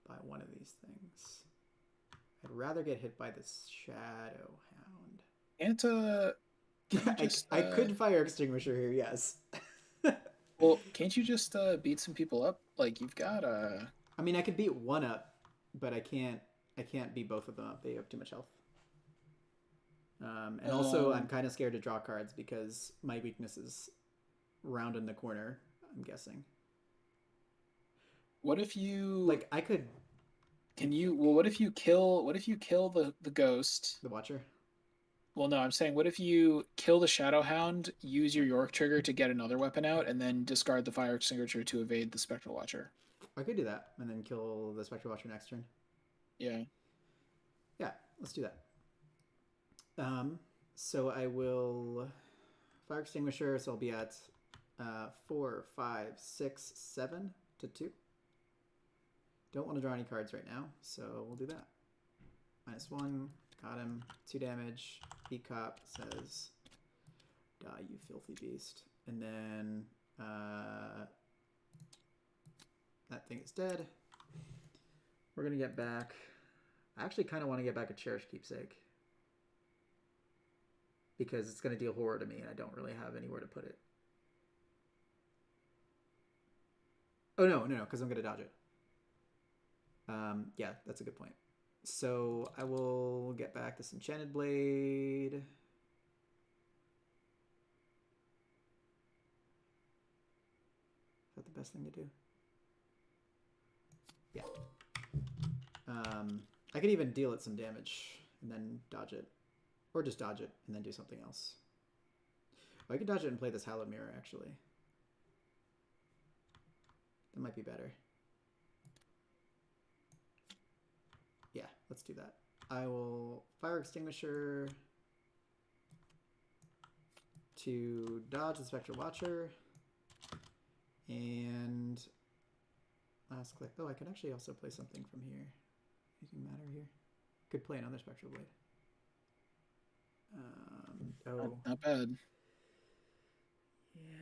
by one of these things. I'd rather get hit by this Shadow Hound. I could fire extinguisher here, yes. Well, can't you just beat some people up? Like you've got I mean, I could beat one up, but I can't beat both of them up. They have too much health. And also, I'm kind of scared to draw cards because my weakness is round in the corner, I'm guessing. What if you like I could what if you kill the ghost? The Watcher? Well, no, I'm saying what if you kill the Shadow Hound, use your Yorick trigger to get another weapon out, and then discard the fire extinguisher to evade the Spectral Watcher? I could do that, and then kill the Spectral Watcher next turn. Yeah. Yeah, let's do that. So I will fire extinguisher, so I'll be at 4, 5, 6, 7 to 2. Don't want to draw any cards right now, so we'll do that. -1, got him, 2 damage. B-Cop says, die, you filthy beast. And then that thing is dead. We're going to get back. I actually kind of want to get back a Cherished Keepsake, because it's going to deal horror to me, and I don't really have anywhere to put it. Oh, no, because I'm going to dodge it. Yeah, that's a good point. So I will get back this Enchanted Blade. Is that the best thing to do? Yeah. I could even deal it some damage and then dodge it. Or just dodge it and then do something else. Oh, I could dodge it and play this Hallowed Mirror, actually. That might be better. Yeah, let's do that. I will fire extinguisher to dodge the Spectral Watcher. And last click. Oh, I could actually also play something from here. Anything matter here? Could play another Spectral Blade. Oh. Not bad. Yeah.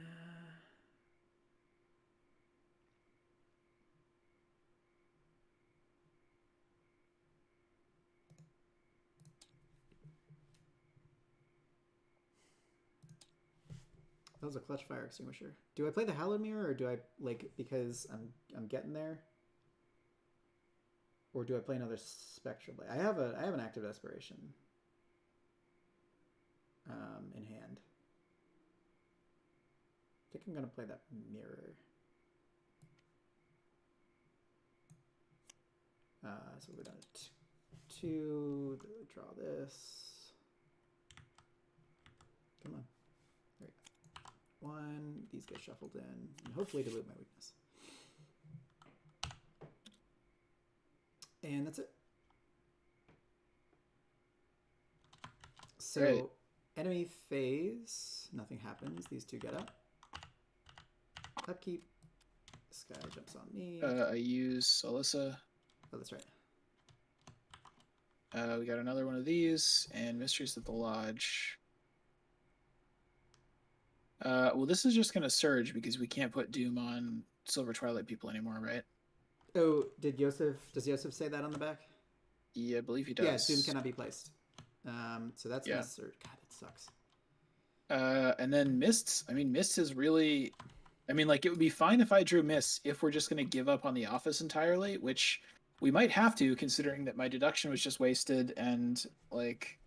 That was a clutch fire extinguisher. Do I play the Hallowed Mirror, or do I, like, because I'm getting there? Or do I play another Spectral Blade? I have an Active Desperation in hand. I think I'm gonna play that Mirror. So we're done at 2. Draw this. Come on. There we go. 1. These get shuffled in, and hopefully dilute my weakness. And that's it. So, right. Enemy phase, nothing happens. These 2 get up. Upkeep. This guy jumps on me. I use Alyssa. Oh, that's right. We got another one of these, and Mysteries at the Lodge. Well, this is just going to surge because we can't put Doom on Silver Twilight people anymore, right? Oh, does Yosef say that on the back? Yeah, I believe he does. Yeah, Doom cannot be placed. So that's going to surge. God, that sucks. And then Mists. I mean, Mists is really... I mean, like, it would be fine if I drew Mists if we're just going to give up on the office entirely, which we might have to, considering that my deduction was just wasted and like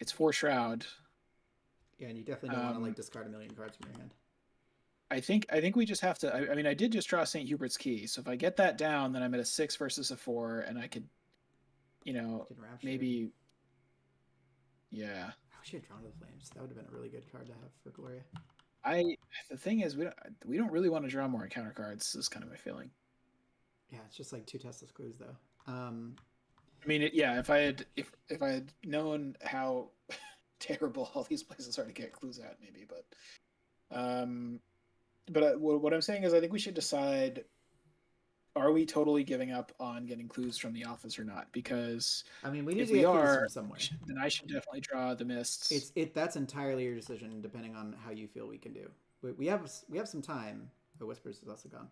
it's 4 Shroud. Yeah, and you definitely don't want to like discard a million cards from your hand. I think we just have to. I mean, I did just draw St. Hubert's Key, so if I get that down, then I'm at a 6 versus a 4, and I could, maybe. Yeah. I wish you had Drawn to the Flames. That would have been a really good card to have for Gloria. The thing is, we don't really want to draw more encounter cards. Is kind of my feeling. Yeah, it's just like 2 Tesla clues though. I mean, if I had known how terrible all these places are to get clues at, maybe, but what I'm saying is, I think we should decide: are we totally giving up on getting clues from the office or not? Because I mean, we need if to we get clues are, from somewhere. then I should definitely draw the mists. That's entirely your decision, depending on how you feel we can do. We have some time. The Whispers is also gone.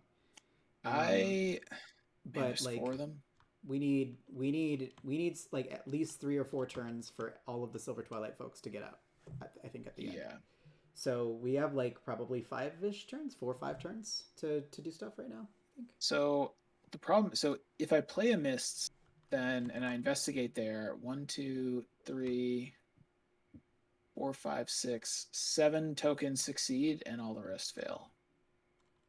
But like 4 of them. We need like at least 3 or 4 turns for all of the Silver Twilight folks to get out. I think at the end. Yeah. So we have like probably 5-ish turns, 4 or 5 turns to do stuff right now, I think. So the problem, if I play a Mists, then and I investigate there, 1, 2, 3, 4, 5, 6, 7 tokens succeed and all the rest fail.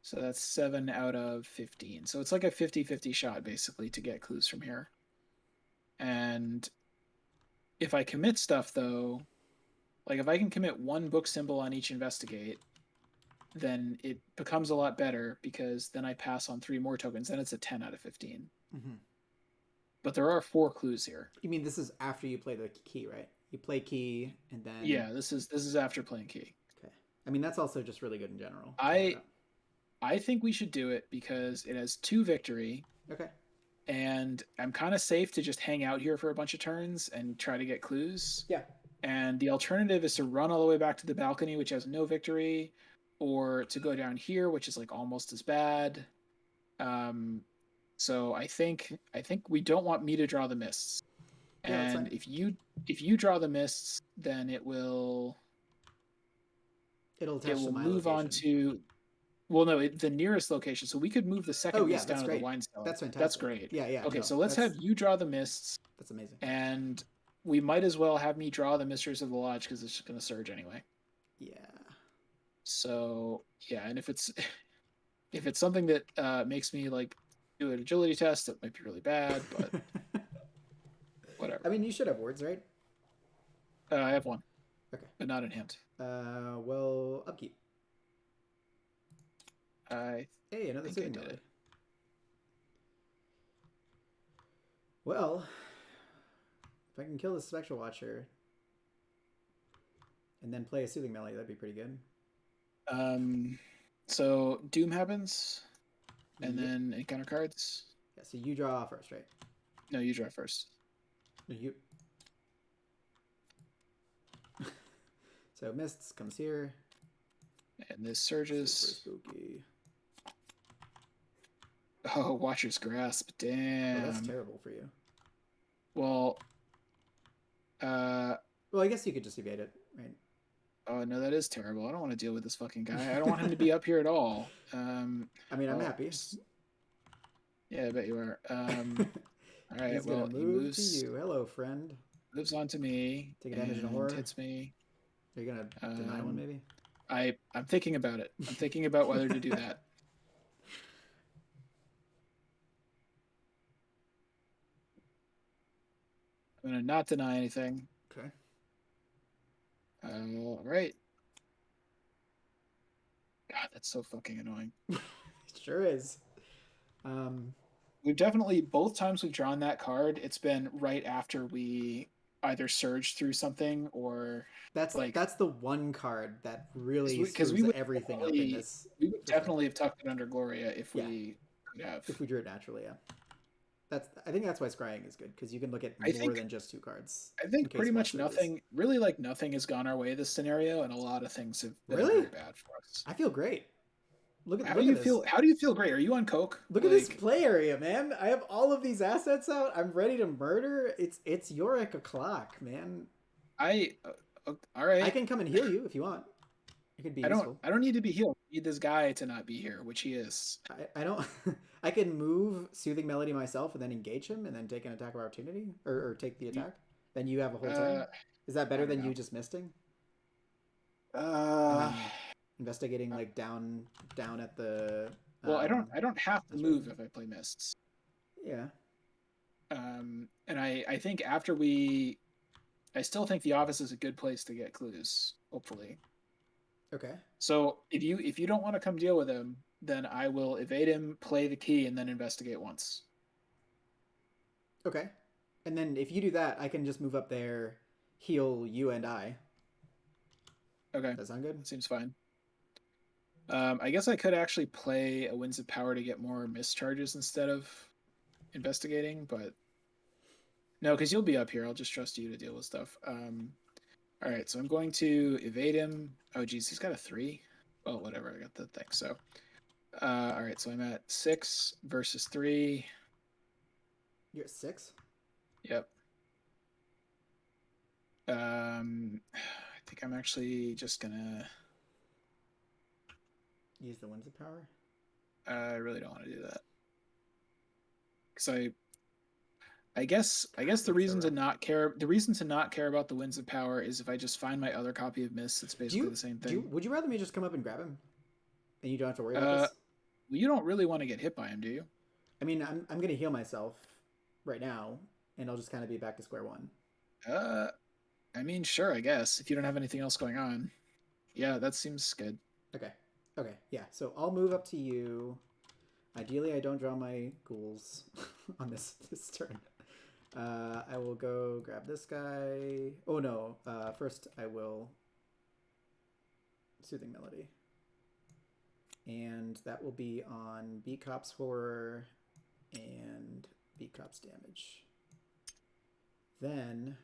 So that's 7 out of 15. So it's like a 50-50 shot basically to get clues from here. And if I commit stuff though, like if I can commit 1 book symbol on each investigate, then it becomes a lot better because then I pass on 3 more tokens. Then it's a 10 out of 15. Mm-hmm. But there are 4 clues here. You mean this is after you play the key, right? You play key and then... Yeah, this is after playing key. Okay. I mean, that's also just really good in general. I think we should do it because it has 2 victory. Okay. And I'm kind of safe to just hang out here for a bunch of turns and try to get clues. Yeah. And the alternative is to run all the way back to the balcony, which has no victory, or to go down here, which is like almost as bad. So I think we don't want me to draw the mists. Yeah, and if you draw the mists, then it'll move on to. Well, no, the nearest location. So we could move the second mist down to the wine cellar. That's fantastic. That's great. Yeah. Okay, so let's have you draw the mists. That's amazing. And we might as well have me draw the Mysteries of the Lodge because it's just going to surge anyway. Yeah. So yeah, and if it's something that makes me like do an agility test, that might be really bad, but whatever. I mean, you should have words, right? I have 1. Okay. But not in hand. Well, upkeep. Hey, another Soothing Melody. Well, if I can kill the Spectral Watcher and then play a Soothing Melody, that'd be pretty good. So Doom happens, and then encounter cards. Yeah, so you draw first, right? No, you draw first. No, you. So Mists comes here. And this surges. Super spooky. Oh, Watcher's Grasp. Damn. Oh, that's terrible for you. Well, I guess you could just evade it, right? Oh, no, that is terrible. I don't want to deal with this fucking guy. I don't want him to be up here at all. I mean, I'm happy. Yeah, I bet you are. All right, He's well, he moves to you. Hello, friend. Moves on to me. Take advantage of horror. Hits me. Are you going to deny one, maybe? I'm thinking about it. I'm thinking about whether to do that. I'm going to not deny anything. Okay. All right. God, that's so fucking annoying. It sure is. We've definitely, both times we've drawn that card, it's been right after we either surged through something or... That's the one card that really screws everything up in this. We would definitely have tucked it under Gloria if we could have. If we drew it naturally, yeah. I think that's why scrying is good, because you can look at more than just 2 cards. I think pretty much nothing has gone our way this scenario, and a lot of things have been very bad for us. I feel great. How do you feel great? Are you on coke? Look at this play area, man. I have all of these assets out. I'm ready to murder. It's Yorick o'clock, man. All right. I can come and heal you if you want. It could be I don't useful. I don't need to be healed. I need this guy to not be here, which he is. I don't. I can move Soothing Melody myself and then engage him and then take an attack of opportunity or take the You, attack. Then you have a whole turn. uh, Is that I better don't than you know. just misting and Uh, then investigating like down at the well, I don't um I don't have to this way? move if I play mists. Yeah. And I think I still think the office is a good place to get clues. Hopefully. Okay. So if you don't want to come deal with him, then I will evade him, play the key, and then investigate once. Okay. And then if you do that, I can just move up there, heal you and I. Okay, That sound good? seems fine. I guess I could actually play a Winds of Power to get more mischarges instead of investigating, but no, because you'll be up here. I'll just trust you to deal with stuff. All right, so I'm going to evade him. Oh, geez, he's got a 3. Well, whatever. I got the thing. So, all right, so I'm at 6 versus 3. You're at 6. Yep. I think I'm actually just gonna. Use the Winds of Power. I really don't want to do that because I guess the reason to not care about the Winds of Power is if I just find my other copy of Mist, it's basically the same thing. Would you rather me just come up and grab him, and you don't have to worry about Uh, this? well, you don't really want to get hit by him, do you? I mean, I'm gonna heal myself right now, and I'll just kind of be back to square one. Uh, I mean, sure, I guess if you don't have anything else going on, yeah, that seems good. Okay. Okay. Yeah. So I'll move up to you. Ideally, I don't draw my ghouls on this turn. I will go grab this guy. Oh no. First, I will Soothing Melody. And that will be on B Cop's Horror and B Cop's Damage. Then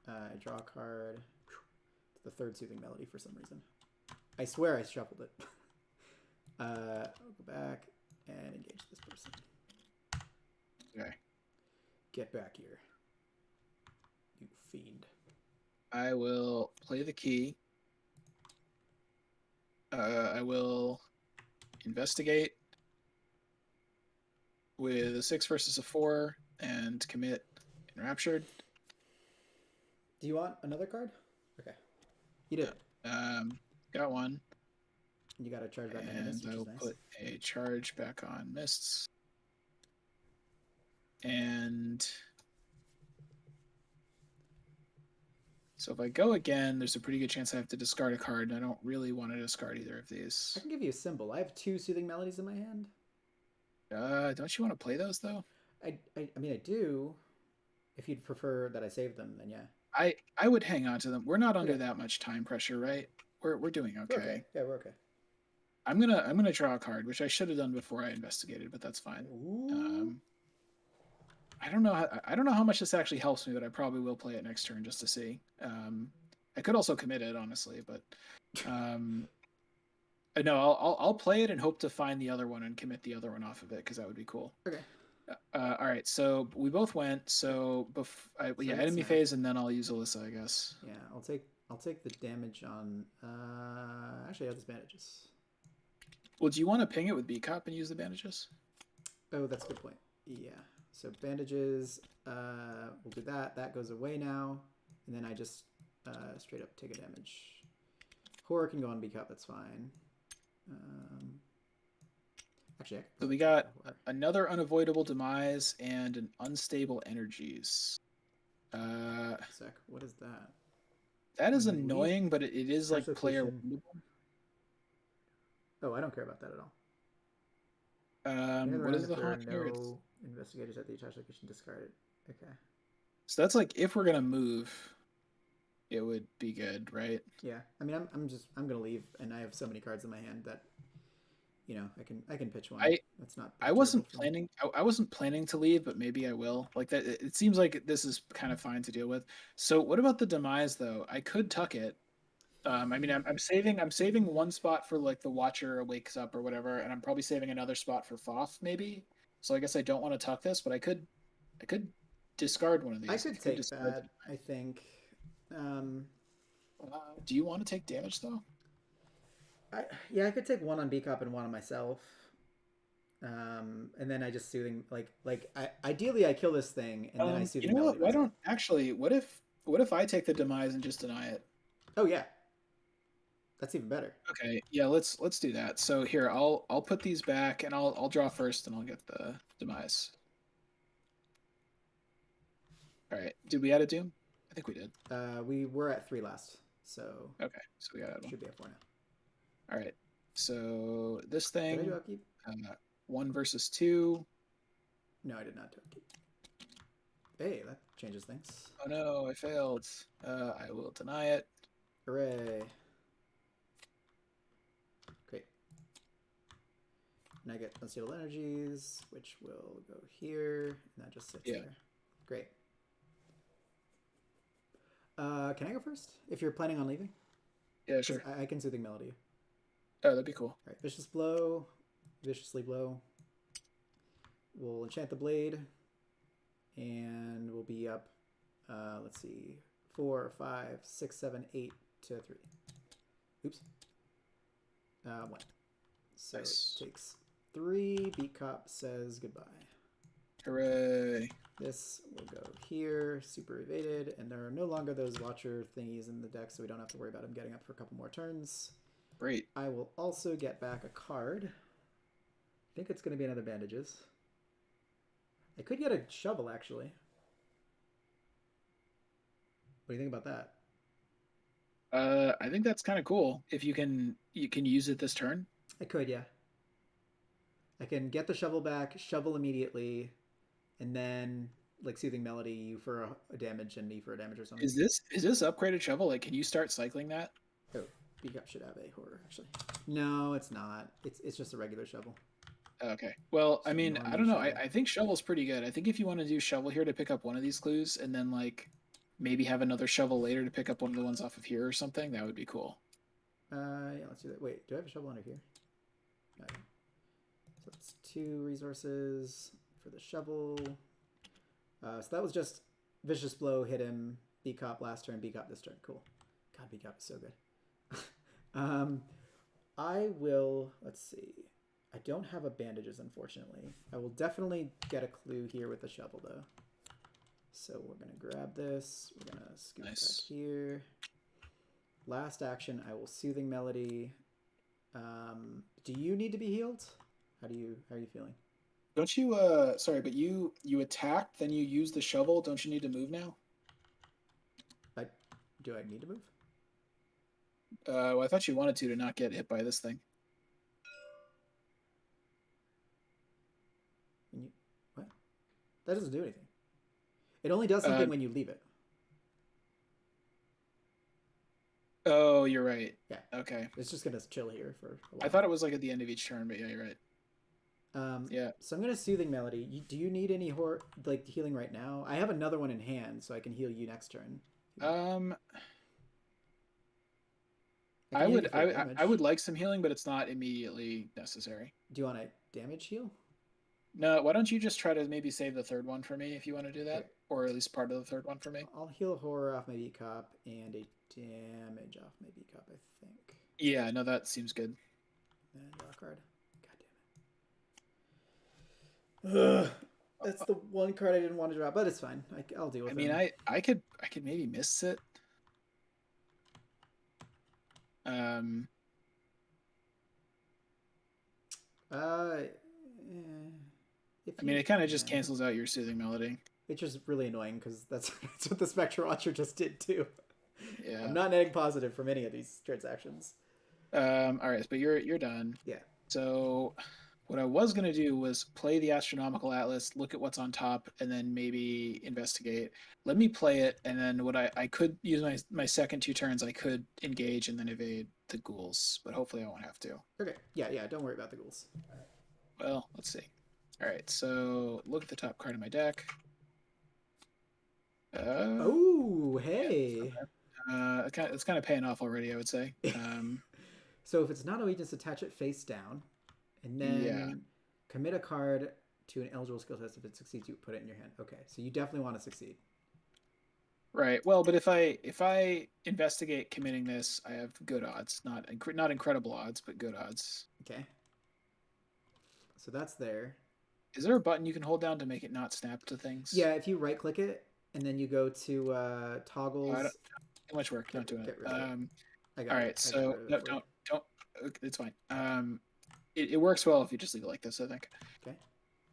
I draw a card. It's the third Soothing Melody for some reason. I swear I shuffled it. I'll go back and engage this person. Okay. Get back here, you fiend. I will play the key. I will investigate with a 6 versus a 4 and commit Enraptured. Do you want another card? Okay. You did. Got one. You got to charge back on your And mists, which I'll is nice. put a charge back on Mists. And so if I go again, there's a pretty good chance I have to discard a card, and I don't really want to discard either of these. I can give you a symbol. I have 2 Soothing Melodies in my hand. Don't you want to play those, though? I mean, I do. If you'd prefer that I save them, then yeah. I would hang on to them. We're not under Okay. that much time pressure, right? We're doing okay. We're okay. Yeah, we're okay. I'm gonna draw a card, which I should have done before I investigated, but that's fine. I don't know how much this actually helps me, but I probably will play it next turn just to see. I could also commit it, honestly, but no, I'll play it and hope to find the other one and commit the other one off of it because that would be cool. Okay. All right, so we both went. So enemy phase, and then I'll use Alyssa, I guess. Yeah, I'll take the damage on. Actually, I have these bandages. Well, do you want to ping it with B-Cop and use the bandages? Oh, that's a good point. Yeah. So bandages. We'll do that. That goes away now, and then I just straight up take a damage. Horror can go on B-Cop. That's fine. Actually, so we got another unavoidable demise and an unstable energies. Sec. What is that? That is annoying, but it is like player. Oh, I don't care about that at all. What is the haunt here? No investigators at the attached location discarded. Okay. So that's like if we're gonna move, it would be good, right? Yeah. I mean, I'm gonna leave, and I have so many cards in my hand that, you know, I can pitch one. That's not. I wasn't planning. I wasn't planning to leave, but maybe I will. Like that. It seems like this is kind of fine to deal with. So what about the demise though? I could tuck it. I mean, I'm saving one spot for like the Watcher wakes up or whatever, and I'm probably saving another spot for Foth maybe. So I guess I don't want to tuck this, but I could discard one of these. I could take that. I think. Do you want to take damage though? Yeah, I could take one on B Cup and one on myself. And then I just soothing ideally I kill this thing and then I You soothing know melody what? Why myself. don't actually? What if I take the demise and just deny it? Oh yeah, that's even better. Okay, yeah, let's do that. So here, I'll put these back, and I'll draw first, and I'll get the demise. All right, did we add a doom? I think we did. We were at 3 last, so Okay, so we got one. should be at 4 now. All right, so this Did I do thing, upkeep? 1 versus 2. No, I did not do upkeep. Hey, that changes things. Oh no, I failed. I will deny it. Hooray! Great. And I get unstable energies, which will go here, and that just sits there. Great. Can I go first? If you're planning on leaving? Yeah, sure. I can soothing melody. Oh, that'd be cool. All right, vicious blow, viciously blow. We'll enchant the blade, and we'll be up. Let's see, 4, 5, 6, 7, 8 to 3. Oops. 1. So Nice. it takes 3. Beat Cop says goodbye. Hooray! This will go here, super evaded, and there are no longer those watcher thingies in the deck, so we don't have to worry about him getting up for a couple more turns. Great. I will also get back a card. I think it's going to be another bandages. I could get a shovel, actually. What do you think about that? I think that's kind of cool. If you can use it this turn. I could, yeah. I can get the shovel back, shovel immediately, and then like soothing melody, you for a damage and me for a damage or something. Is this upgraded shovel? Like, can you start cycling that? Oh, Beakup should have a horror actually. No, it's not. It's just a regular shovel. Okay. Well, So I mean, I don't know. I think shovel's pretty good. I think if you want to do shovel here to pick up one of these clues, and then like maybe have another shovel later to pick up one of the ones off of here or something, that would be cool. Yeah, let's do that. Wait, do I have a shovel under here? No. So that's 2 resources for the shovel. So that was just vicious blow, hit him, B-Cop last turn, B-Cop this turn. Cool. God, B-Cop is so good. I will, let's see. I don't have a bandages, unfortunately. I will definitely get a clue here with the shovel, though. So we're going to grab this. We're going to scoot back here. Last action, I will soothing melody. Do you need to be healed? How are you feeling? Don't you sorry, but you attacked, then you use the shovel. Don't you need to move now? Do I need to move? Well, I thought you wanted to not get hit by this thing. What? That doesn't do anything. It only does something when you leave it. Oh, you're right. Yeah. Okay. It's just gonna chill here for a while. I thought it was like at the end of each turn, but yeah, you're right. Yeah. So I'm gonna soothing melody. Do you need any like healing right now? I have another one in hand, so I can heal you next turn. I would like some healing, but it's not immediately necessary. Do you want a damage heal? No, why don't you just try to maybe save the third one for me if you want to do that, okay. Or at least part of the third one for me. I'll heal horror off my B-Cop and a damage off my B-Cop, I think. Yeah, no, that seems good. And draw a card. God damn it. That's the one card I didn't want to draw, but it's fine. I'll deal with it. I mean, I could maybe miss it. I mean, it kind of just cancels out your soothing melody. It's just really annoying because that's what the Spectre Watcher just did too. Yeah. I'm not netting positive from any of these transactions. All right, but you're done. Yeah. So what I was going to do was play the Astronomical Atlas, look at what's on top, and then maybe investigate. Let me play it, and then what I could use my second 2 turns, I could engage and then evade the ghouls, but hopefully I won't have to. Okay. Yeah, don't worry about the ghouls. Well, let's see. All right, so look at the top card of my deck. Oh, hey. Yeah, it's kind of paying off already, I would say. So if it's not a weakness, attach it face down, and then commit a card to an eligible skill test. If it succeeds, you put it in your hand. Okay, so you definitely want to succeed. Right. Well, but if I investigate committing this, I have good odds. Not incredible odds, but good odds. Okay. So that's there. Is there a button you can hold down to make it not snap to things? Yeah, if you right click it and then you go to Oh, I don't, toggles, too much work. Not doing get it. rid of it. All right. I got So rid of it no, for you. don't. It's fine. It works well if you just leave it like this, I think. Okay.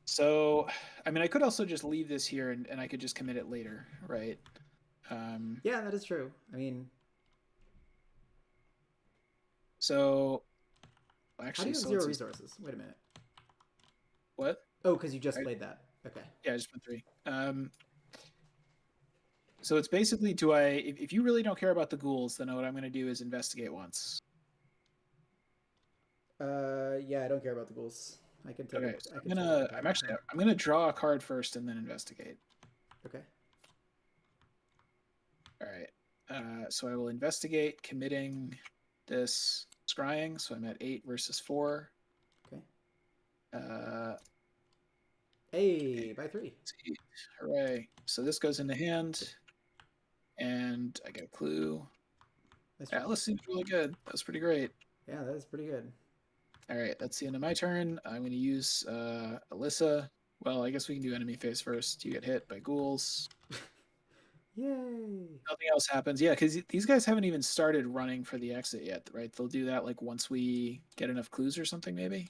So, I mean, I could also just leave this here and I could just commit it later, right? Yeah, that is true. I mean, so how do actually, you have so zero let's see. resources? Wait a minute. What? Oh, because you just I, played that. Okay. yeah, I just put 3. So it's basically, do I? If you really don't care about the ghouls, then what I'm going to do is investigate once. Yeah, I don't care about the ghouls. I can take Okay, them. so I can take them time. I'm gonna draw a card first and then investigate. Okay. All right. So I will investigate committing this scrying. So I'm at 8 versus 4. Okay. Uh, Hey, by 3. Hooray! So this goes into hand, and I get a clue. Nice job. Atlas seems really good. That was pretty great. Yeah, that is pretty good. All right, that's the end of my turn. I'm going to use Alyssa. Well, I guess we can do enemy phase first. You get hit by ghouls. Yay! Nothing else happens. Yeah, because these guys haven't even started running for the exit yet, right? They'll do that like once we get enough clues or something, maybe.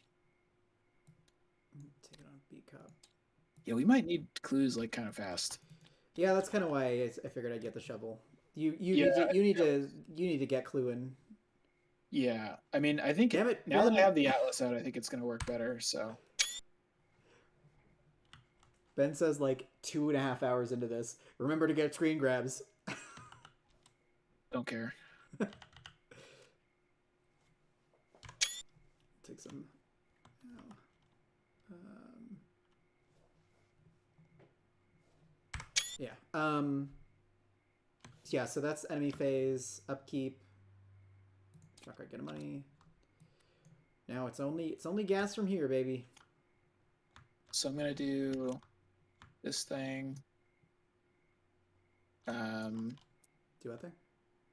Take it on B cup. Yeah, we might need clues like kind of fast. Yeah, that's kind of why I figured I'd get the shovel. You Yeah, need to get clue in. yeah. I mean, I think Damn it, now that I Ben! have the Atlas out, I think it's going to work better. So Ben says like 2.5 hours into this. Remember to get screen grabs. don't care. Take some. Yeah. Yeah. So that's enemy phase upkeep. Not quite get money. Now it's only gas from here, baby. So I'm going to do this thing. Do what there?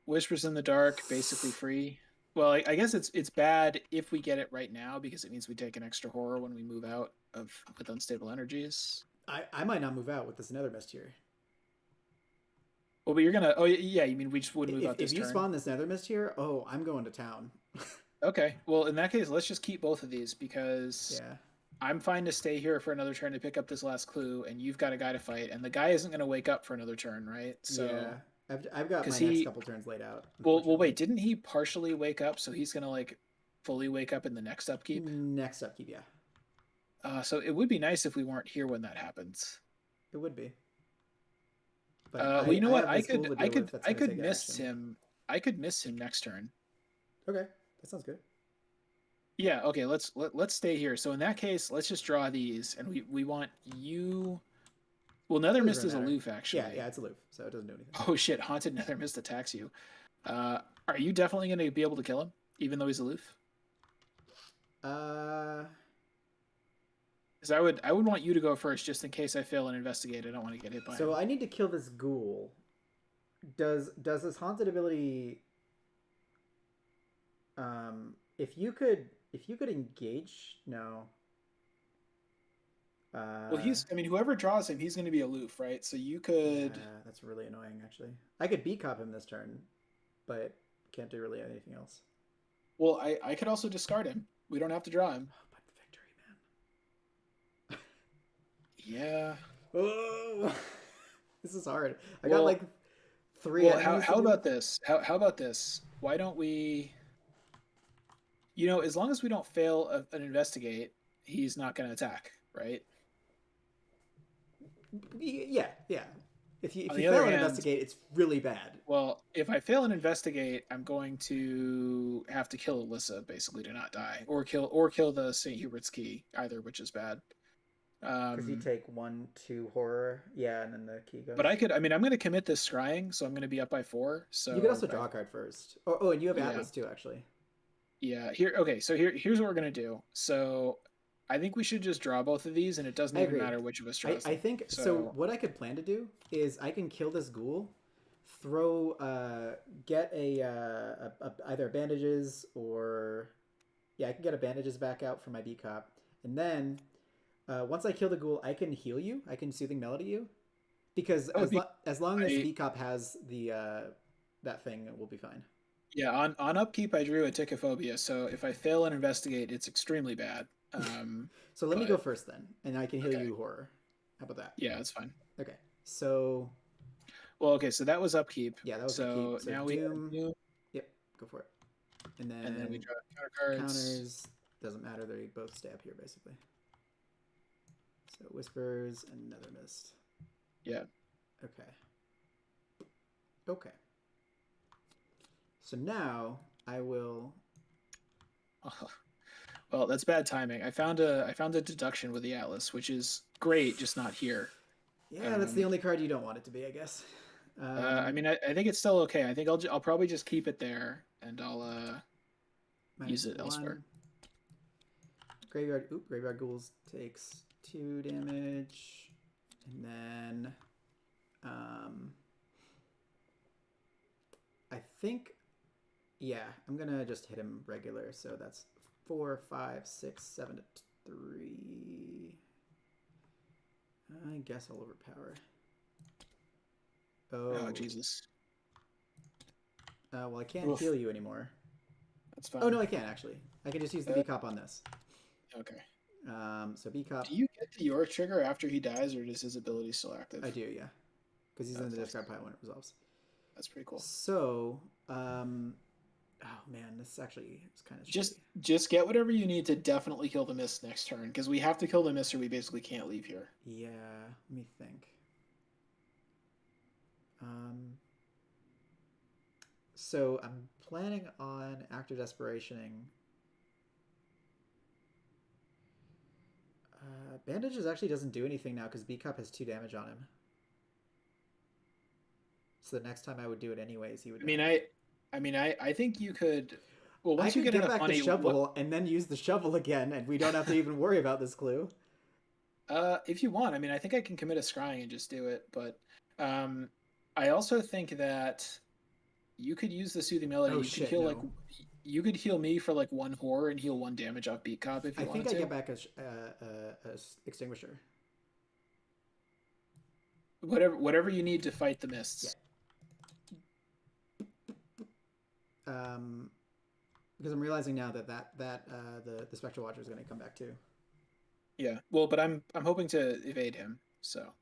Whispers in the Dark, basically free. Well, I guess it's bad if we get it right now because it means we take an extra horror when we move out of with unstable energies. I might not move out with this nether mist here. Well, but you're gonna. Oh yeah, you mean we just would move out this If you turn? spawn this nether mist here, oh, I'm going to town. Okay. Well, in that case, let's just keep both of these because Yeah. I'm fine to stay here for another turn to pick up this last clue, and you've got a guy to fight, and the guy isn't going to wake up for another turn, right? So Yeah. I've got my he next couple turns laid out. well wait, didn't he partially wake up? So he's going to like fully wake up in the next upkeep. Next upkeep, yeah. So it would be nice if we weren't here when that happens. It would be. But well, you know what? I could miss action. him. I could miss him next turn. Okay, that sounds good. Yeah. Okay. Let's stay here. So in that case, let's just draw these, and we want you. Well, Nether Mist is aloof, actually. Yeah, it's aloof, so it doesn't do anything. Oh shit! Haunted Nether Mist attacks you. Are you definitely going to be able to kill him, even though he's aloof? Because I would want you to go first, just in case I fail and investigate. I don't want to get hit by him. So I need to kill this ghoul. Does this haunted ability? If you could engage, no. Well, I mean, whoever draws him, he's going to be aloof, right? So you could. Yeah, that's really annoying, actually. I could B-cop him this turn, but can't do really anything else. Well, I could also discard him. We don't have to draw him. Oh, but victory, man. Yeah. Oh, this is hard. I got like 3. Well, how about this? How about this? Why don't we? You know, as long as we don't fail an investigate, he's not going to attack, right? Yeah. If you fail an investigate, it's really bad. Well, if I fail an investigate, I'm going to have to kill Alyssa basically to not die, or kill the St. Hubert's key, either, which is bad. Because you take 1, 2 horror, yeah, and then the key goes. But I'm going to commit this scrying, so I'm going to be up by 4. So you could also draw a card first. Oh, and you have Atlas too, actually. Yeah. Here's what we're gonna do. So I think we should just draw both of these, and it doesn't even matter which of us draws. I think so. What I could plan to do is I can kill this ghoul, throw get either bandages or I can get a bandages back out for my B cop, and then once I kill the ghoul, I can heal you. I can soothing melody you, because as long as B cop has the that thing, it will be fine. Yeah, on upkeep, I drew a Tichophobia, so if I fail and investigate, it's extremely bad. So let me go first then, and I can heal you horror. How about that? Yeah, that's fine. Okay, so. Well, okay, so that was upkeep. Yeah, that was upkeep. So now Doom. we have Yep, go for it. And then we draw counter cards. Counters. Doesn't matter. They both stay up here, basically. So Whispers and Nether Mist. Yeah. Okay. Okay. So now I will. Oh, well, that's bad timing. I found a deduction with the Atlas, which is great, just not here. Yeah, that's the only card you don't want it to be, I guess. I mean, I think it's still okay. I think I'll probably just keep it there, and I'll use it elsewhere. Graveyard Ghouls takes 2 damage, and then I think, yeah, I'm gonna just hit him regular. So that's 4, 5, 6, 7 to 3. I guess I'll overpower. Oh Jesus. Well, I can't heal you anymore. That's fine. Oh no, I can actually. I can just use the B cop on this. Okay. So B cop. Do you get the Yorick trigger after he dies, or is his ability still active? I do, yeah, because he's in the discard pile when it resolves. That's pretty cool. So, oh man, this actually is kind of just get whatever you need to definitely kill the mist next turn, because we have to kill the mist or we basically can't leave here. Yeah, let me think. So I'm planning on Actor Desperationing. Bandages actually doesn't do anything now because B Cup has 2 damage on him. So the next time I would do it anyways, he would. I think you could. Well, once I you get back money, the shovel and then use the shovel again, and we don't have to even worry about this clue. If you want, I mean, I think I can commit a scrying and just do it, but I also think that you could use the soothing melody. You could heal me for like 1 horror and heal 1 damage off Beat Cop if you wanted to. I think I get back a extinguisher. Whatever you need to fight the mists. Yeah. Because I'm realizing now that the Spectral Watcher is going to come back too. Yeah. Well, but I'm hoping to evade him. So.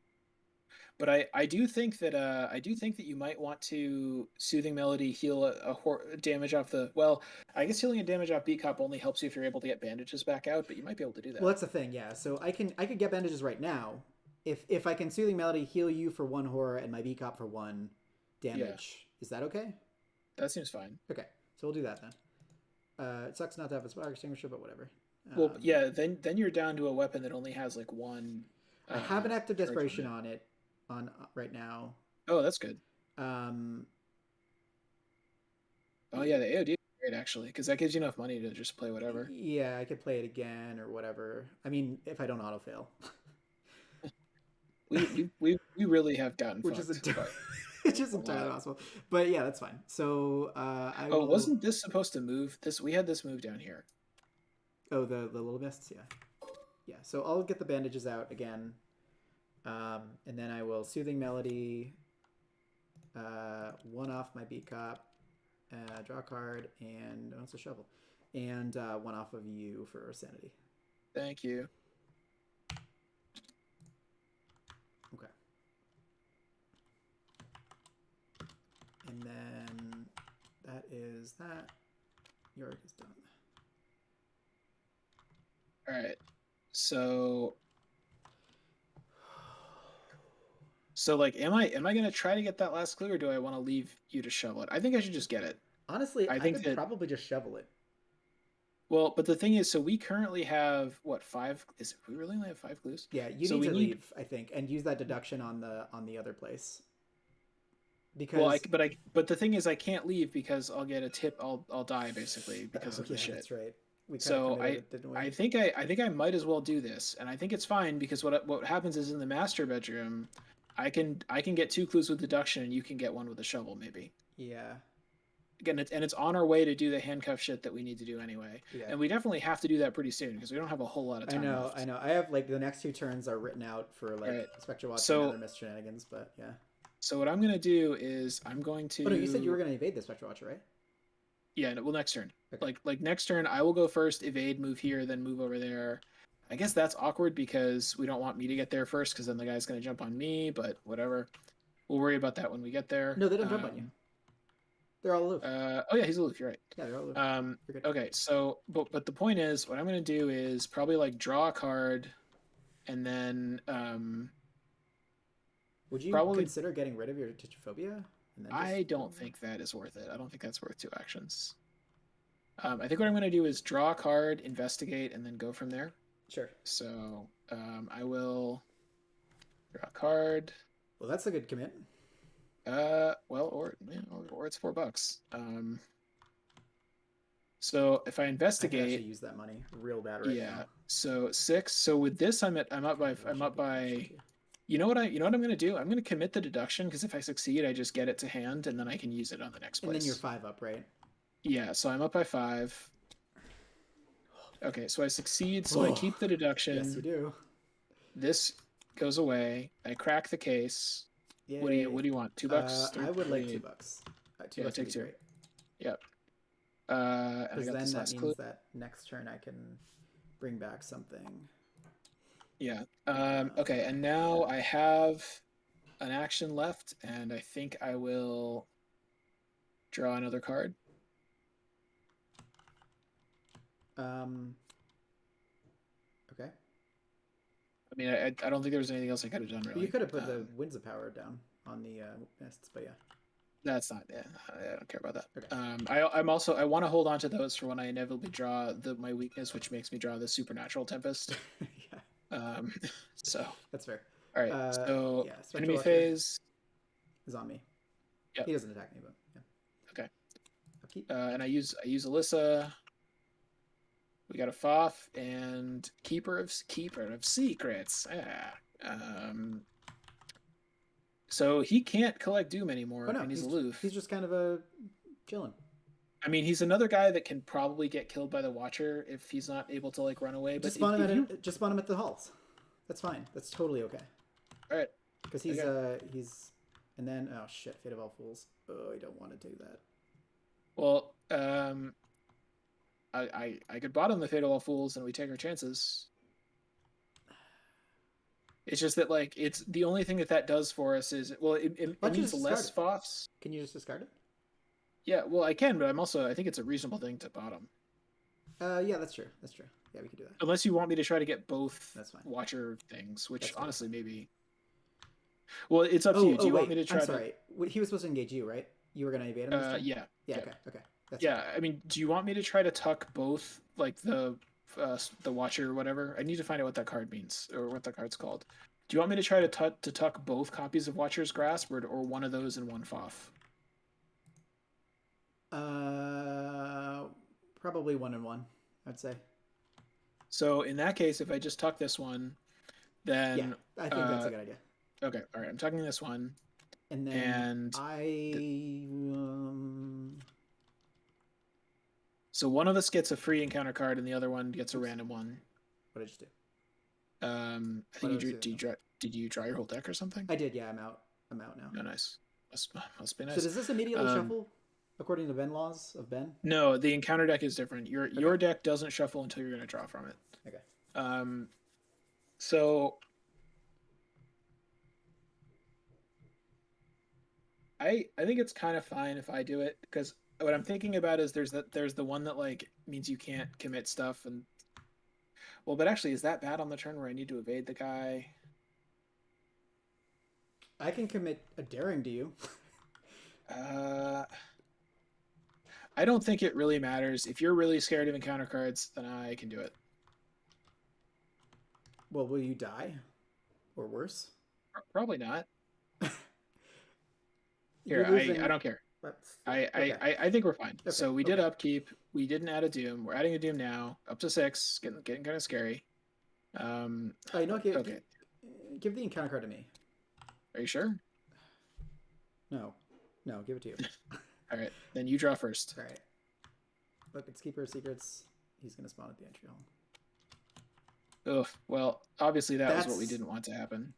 But I do think that you might want to Soothing Melody heal a damage off the. Well, I guess healing a damage off B Cop only helps you if you're able to get bandages back out, but you might be able to do that. Well, that's the thing, yeah. So I could get bandages right now. If I can Soothing Melody heal you for 1 horror and my B Cop for 1 damage, Is that okay? That seems fine. Okay, so we'll do that then. It sucks not to have a Spark Extinguisher, but whatever. Well, yeah. Then you're down to a weapon that only has like 1. I have an Active Desperation on it. On right now. Oh, that's good. Oh yeah, the AOD is great actually, because that gives you enough money to just play whatever. Yeah, I could play it again or whatever. I mean, if I don't auto fail. we really have gotten which fucked, is entirely possible. But yeah, that's fine. So wasn't this supposed to move? We had this move down here. Oh, the little mists, yeah. So I'll get the bandages out again. And then I will Soothing Melody, 1 off my Beat Cop, draw a card, and it's a shovel, and 1 off of you for Sanity. Thank you. Okay. And then that is that. Yorick is done. All right. So like, am I gonna try to get that last clue, or do I want to leave you to shovel it? I think I should just get it. Honestly, I think probably just shovel it. Well, but the thing is, so we currently have what, 5? We really only have 5 clues? Yeah, you need to leave, I think, and use that deduction on the other place. Because but the thing is, I can't leave because I'll get a tip. I'll die basically because of the shit. That's right. I think I might as well do this, and I think it's fine because what happens is in the master bedroom, I can get 2 clues with deduction, and you can get 1 with a shovel, maybe. Yeah. Again, it's on our way to do the handcuff shit that we need to do anyway, Yeah. and we definitely have to do that pretty soon because we don't have a whole lot of time left. I know. I have like the next 2 turns are written out for like Right. Spectre Watch So- and other missed shenanigans, but yeah. So what I'm gonna do is I'm going to. Oh no, you said you were gonna evade the Spectre Watcher, right? Yeah, well, next turn. Okay. Like next turn, I will go first, evade, move here, then move over there. I guess that's awkward because we don't want me to get there first because then the guy's gonna jump on me. But whatever, we'll worry about that when we get there. No, they don't jump on you. They're all aloof. Oh yeah, he's aloof. You're right. Yeah, they're all aloof. You're good. Okay, so but the point is, what I'm gonna do is probably like draw a card, and then Would you probably- consider getting rid of your Tichophobia? And then I don't think that is worth it. I don't think that's worth 2 actions. I think what I'm going to do is draw a card, investigate, and then go from there. Sure. So I will draw a card. Well, that's a good commit. Or it's $4. So if I I investigate, can actually use that money real bad right now. So 6. So with this, I'm up by. You know what I'm going to do? I'm going to commit the deduction because if I succeed, I just get it to hand and then I can use it on the next place. And then you're 5 up, right? Yeah, so I'm up by 5. Okay, so I succeed, so I keep the deduction. Yes, you do. This goes away. I crack the case. Yay. What do you want? $2? I would like $2. $2 Yeah, would take be 2. great. Yep. And I Because got then this that last means clue. that next turn I can bring back something. Yeah. Okay, and now I have an action left, and I think I will draw another card. Okay. I mean, I don't think there was anything else I could have done, really. You could have put the Winds of Power down on the mists, but yeah. That's not. Yeah, I don't care about that. Okay. I want to hold on to those for when I inevitably draw my weakness, which makes me draw the Supernatural Tempest. Yeah. So that's fair. all right. So yeah, enemy phase is on me. Yeah. He doesn't attack me, but yeah. Okay. Upkeep. And I use Alyssa. We got a Foth and Keeper of Secrets. So he can't collect Doom anymore, and he's aloof. He's just kind of a chilling. I mean, he's another guy that can probably get killed by the Watcher if he's not able to like run away. But just spawn him at the halls. That's fine. That's totally okay. All right. Because he's and then oh shit, Fate of All Fools. Oh, I don't want to do that. Well, I could bottom the Fate of All Fools and we take our chances. It's just that like it's the only thing that does for us is it means less Foths. Can you just discard it? Yeah, well I can, but I think it's a reasonable thing to bottom. Yeah, that's true. That's true. Yeah, we could do that. Unless you want me to try to get both That's fine. Watcher things, which That's honestly maybe. Well, it's up to you. Do you want me to try? I'm sorry. He was supposed to engage you, right? You were gonna evade him. Yeah. Yeah. Okay. That's yeah. fine. I mean, do you want me to try to tuck both, like the Watcher or whatever? I need to find out what that card means or what that card's called. Do you want me to try to tuck both copies of Watcher's Grasp or one of those in one Foth? Probably 1 and 1. I'd say. So in that case, if I just tuck this one, then yeah, I think that's a good idea. Okay, all right, I'm tucking this one, and then so one of us gets a free encounter card, and the other one gets a random one. What did you do? I think did you draw your whole deck or something? I did. Yeah, I'm out now. Oh, nice. Must be nice. So does this immediately shuffle according to Ben laws of Ben? No, the encounter deck is different. Your deck doesn't shuffle until you're going to draw from it. Okay. So I think it's kind of fine if I do it because what I'm thinking about is there's the one that like means you can't commit stuff and but actually is that bad on the turn where I need to evade the guy? I can commit a daring to you. I don't think it really matters. If you're really scared of encounter cards, then I can do it. Well, will you die? Or worse? Probably not. Here, I don't care. I think we're fine. Okay, so we did upkeep. We didn't add a Doom. We're adding a Doom now. Up to 6. Getting kind of scary. Give the encounter card to me. Are you sure? No, give it to you. All right, then you draw first. All right. Look, it's Keeper of Secrets. He's gonna spawn at the entry hall. Oh, well, obviously that was what we didn't want to happen.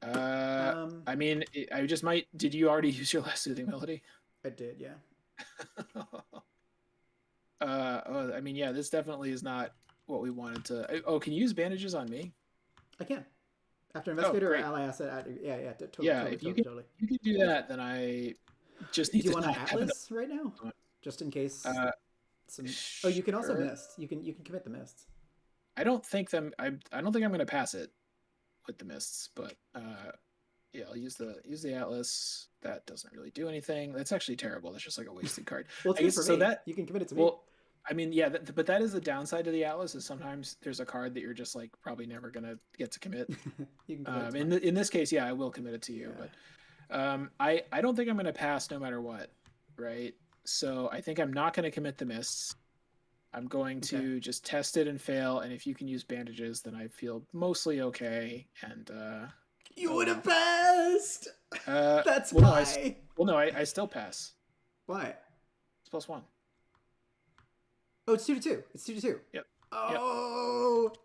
I mean, I just might. Did you already use your last soothing melody? I did, yeah. I mean, yeah, this definitely is not what we wanted to. Oh, can you use bandages on me? I can. After investigator or ally asset, yeah, totally. Yeah, if you can do that, then I just need to. Do you want an Atlas right now, just in case? Oh, you can also mist. You can commit the mists. I don't think I don't think I'm going to pass it with the mists, but yeah, I'll use the Atlas. That doesn't really do anything. That's actually terrible. That's just like a wasted card. Well, it's good for me. That you can commit it to me. Well, I mean, yeah, but that is the downside to the Atlas. Is sometimes there's a card that you're just like probably never gonna get to commit. You can commit in this case, yeah, I will commit it to you. Yeah. But I don't think I'm gonna pass no matter what, right? So I think I'm not gonna commit the mists. I'm going to just test it and fail, and if you can use bandages, then I feel mostly okay. And you would have passed. That's why. I still pass. Why? It's +1. Oh, it's 2-2. It's 2-2. Yep. Oh. Yep.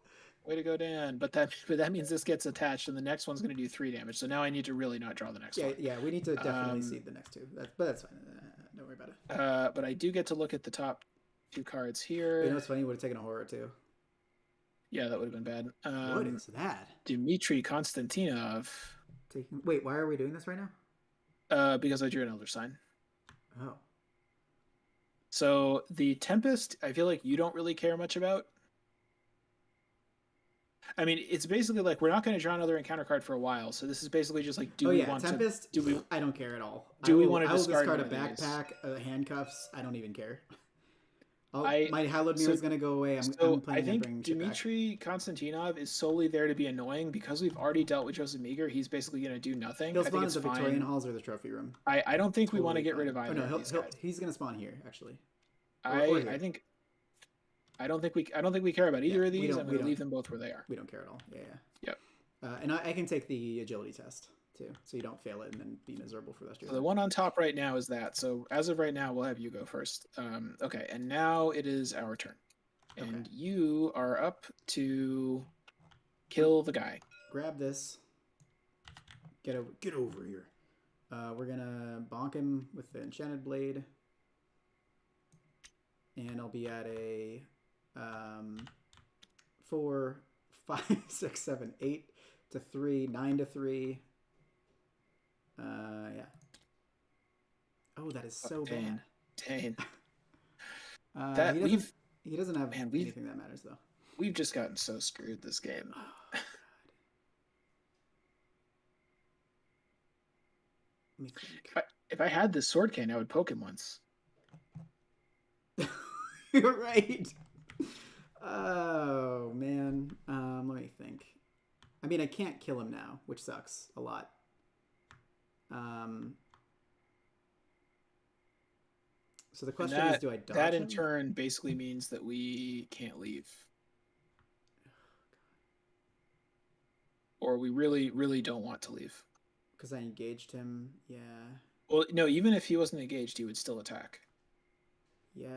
Way to go, Dan. But that means this gets attached, and the next one's going to do 3 damage. So now I need to really not draw the next one. Yeah, we need to definitely seed the next 2. But that's fine. Don't worry about it. But I do get to look at the top 2 cards here. You know what's funny? You would have taken a horror too. Yeah, that would have been bad. What is that? Dmitry Konstantinov. Wait, why are we doing this right now? Because I drew an Elder Sign. Oh. So the Tempest, I feel like you don't really care much about. I mean, it's basically like we're not going to draw another encounter card for a while. So this is basically just like, we want Tempest? I don't care at all. Do we want to discard a backpack, handcuffs? I don't even care. My Hallowed Mirror is going to go away. I think Dmitry Konstantinov is solely there to be annoying because we've already dealt with Joseph Meager. He's basically going to do nothing. He'll spawn in the Victorian halls or the trophy room. I don't think we want to get rid of either. Oh, no, he's going to spawn here actually. I don't think we care about either of these. I'm going to leave them both where they are. We don't care at all. Yeah. Yep. And I can take the agility test too, so you don't fail it and then be miserable for the rest of your life. The one on top right now is that. So as of right now, we'll have you go first. Okay, and now it is our turn, and you are up to kill the guy. Grab this. Get over here. We're gonna bonk him with the enchanted blade, and I'll be at a 4, 5, 6, 7, 8 to 3, 9 to 3. Yeah. Oh, that is so bad. Dane. He doesn't have anything that matters though. We've just gotten so screwed this game. Oh, God. Let me think. If I had this sword cane, I would poke him once. You're right. Oh man. Let me think. I mean, I can't kill him now, which sucks a lot. So the question is, do I dodge that in him? turn basically means that we can't leave. Or we really, really don't want to leave. Because I engaged him, yeah. Well, no, even if he wasn't engaged, he would still attack. Yeah.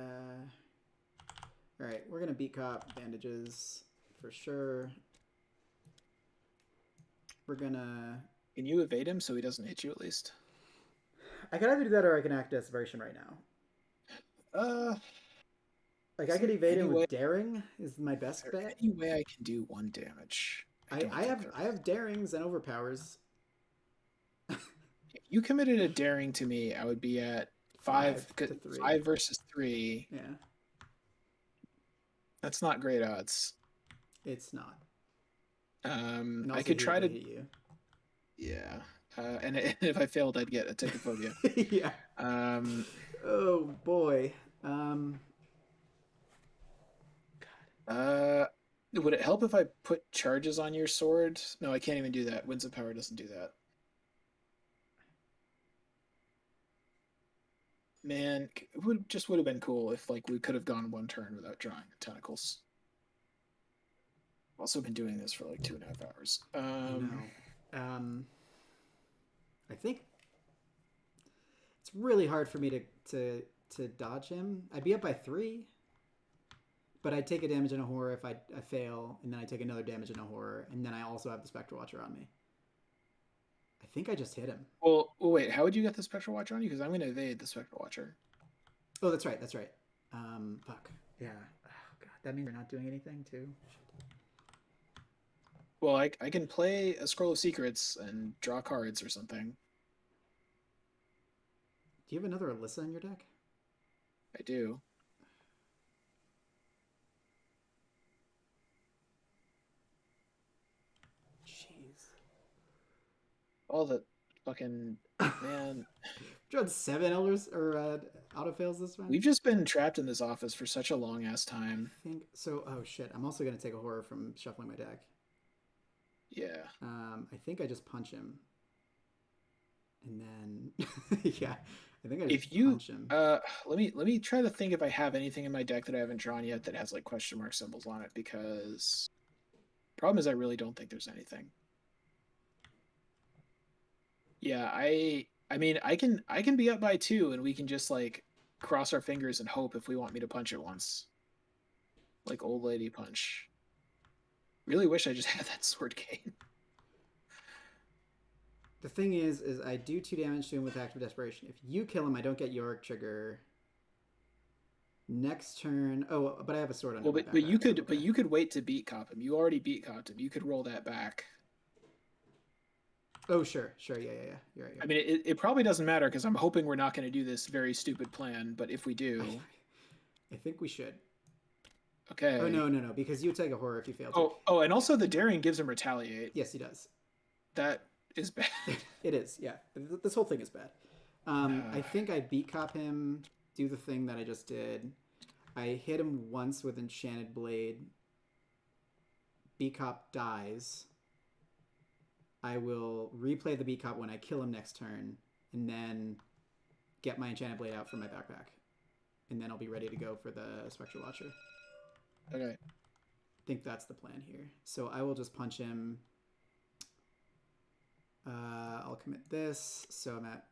Alright, we're gonna beat cop bandages for sure. We're gonna... Can you evade him so he doesn't hit you at least? I can either do that or I can act Desperation right now. Like I could evade him with Daring is my best bet. Any way I can do 1 damage? I have Darings and Overpowers. If you committed a Daring to me, I would be at 5 versus 3. Yeah. That's not great odds. It's not. I could try to hit you. Yeah. And if I failed, I'd get a Tichophobia. Yeah. Oh boy. Would it help if I put charges on your sword? No, I can't even do that. Winds of Power doesn't do that. Man, it would have been cool if like we could have gone 1 turn without drawing tentacles. Also been doing this for like 2.5 hours. I know. I think it's really hard for me to dodge him. I'd be up by 3, but I take a damage in a horror if I fail, and then I take another damage in a horror, and then I also have the Spectral Watcher on me. I think I just hit him. Well, wait. How would you get the Spectral Watcher on you? Because I'm going to evade the Spectral Watcher. Oh, that's right. That's right. Fuck. Yeah. Oh, God. That means we're not doing anything, too. Well, I can play a Scroll of Secrets and draw cards or something. Do you have another Alyssa in your deck? I do. Jeez. All the fucking man. Drawn 7 elders or autofails this round. We've just been trapped in this office for such a long ass time. I think so. Oh shit! I'm also gonna take a horror from shuffling my deck. Yeah. I think I just punch him, and then yeah, I think I just punch him. Let me try to think if I have anything in my deck that I haven't drawn yet that has like question mark symbols on it, because problem is I really don't think there's anything. Yeah, I mean I can be up by 2 and we can just like cross our fingers and hope if we want me to punch it once. Like old lady punch. Really wish I just had that sword cane. The thing is I do 2 damage to him with Active Desperation. If you kill him, I don't get Yorick trigger. Next turn, oh, but I have a sword on. Well, but you could wait to beat cop him. You already beat cop him. You could roll that back. Oh sure, yeah. You're right. I mean, it probably doesn't matter because I'm hoping we're not going to do this very stupid plan. But if we do, I think we should. Okay. Oh no, because you take a horror if you fail to. Oh, and also the daring gives him retaliate. Yes, he does. That is bad. It is, yeah. This whole thing is bad. I think I beat cop him, do the thing that I just did. I hit him once with Enchanted Blade. Beat cop dies. I will replay the beat cop when I kill him next turn, and then get my Enchanted Blade out from my backpack. And then I'll be ready to go for the Spectral Watcher. Okay. I think that's the plan here. So I will just punch him. I'll commit this. So I'm at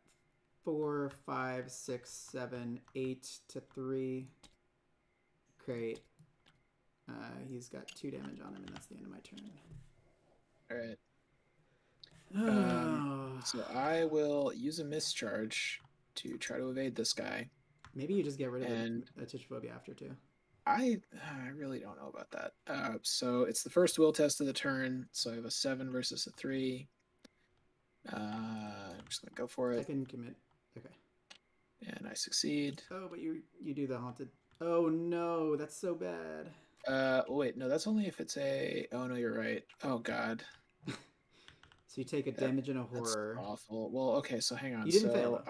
4, 5, 6, 7, 8 to 3. Great. He's got 2 damage on him, and that's the end of my turn. All right. So I will use a mischarge to try to evade this guy. Maybe you just get rid of the Titchophobia after too. I really don't know about that. So it's the first will test of the turn. So I have a 7 versus a 3. I'm just gonna go for it. I can commit. Okay. And I succeed. Oh, but you do the haunted. Oh no, that's so bad. Wait, no, that's only if it's a. Oh no, you're right. Oh god. So you take a damage and a horror. That's awful. Well, okay, so hang on. You didn't fail.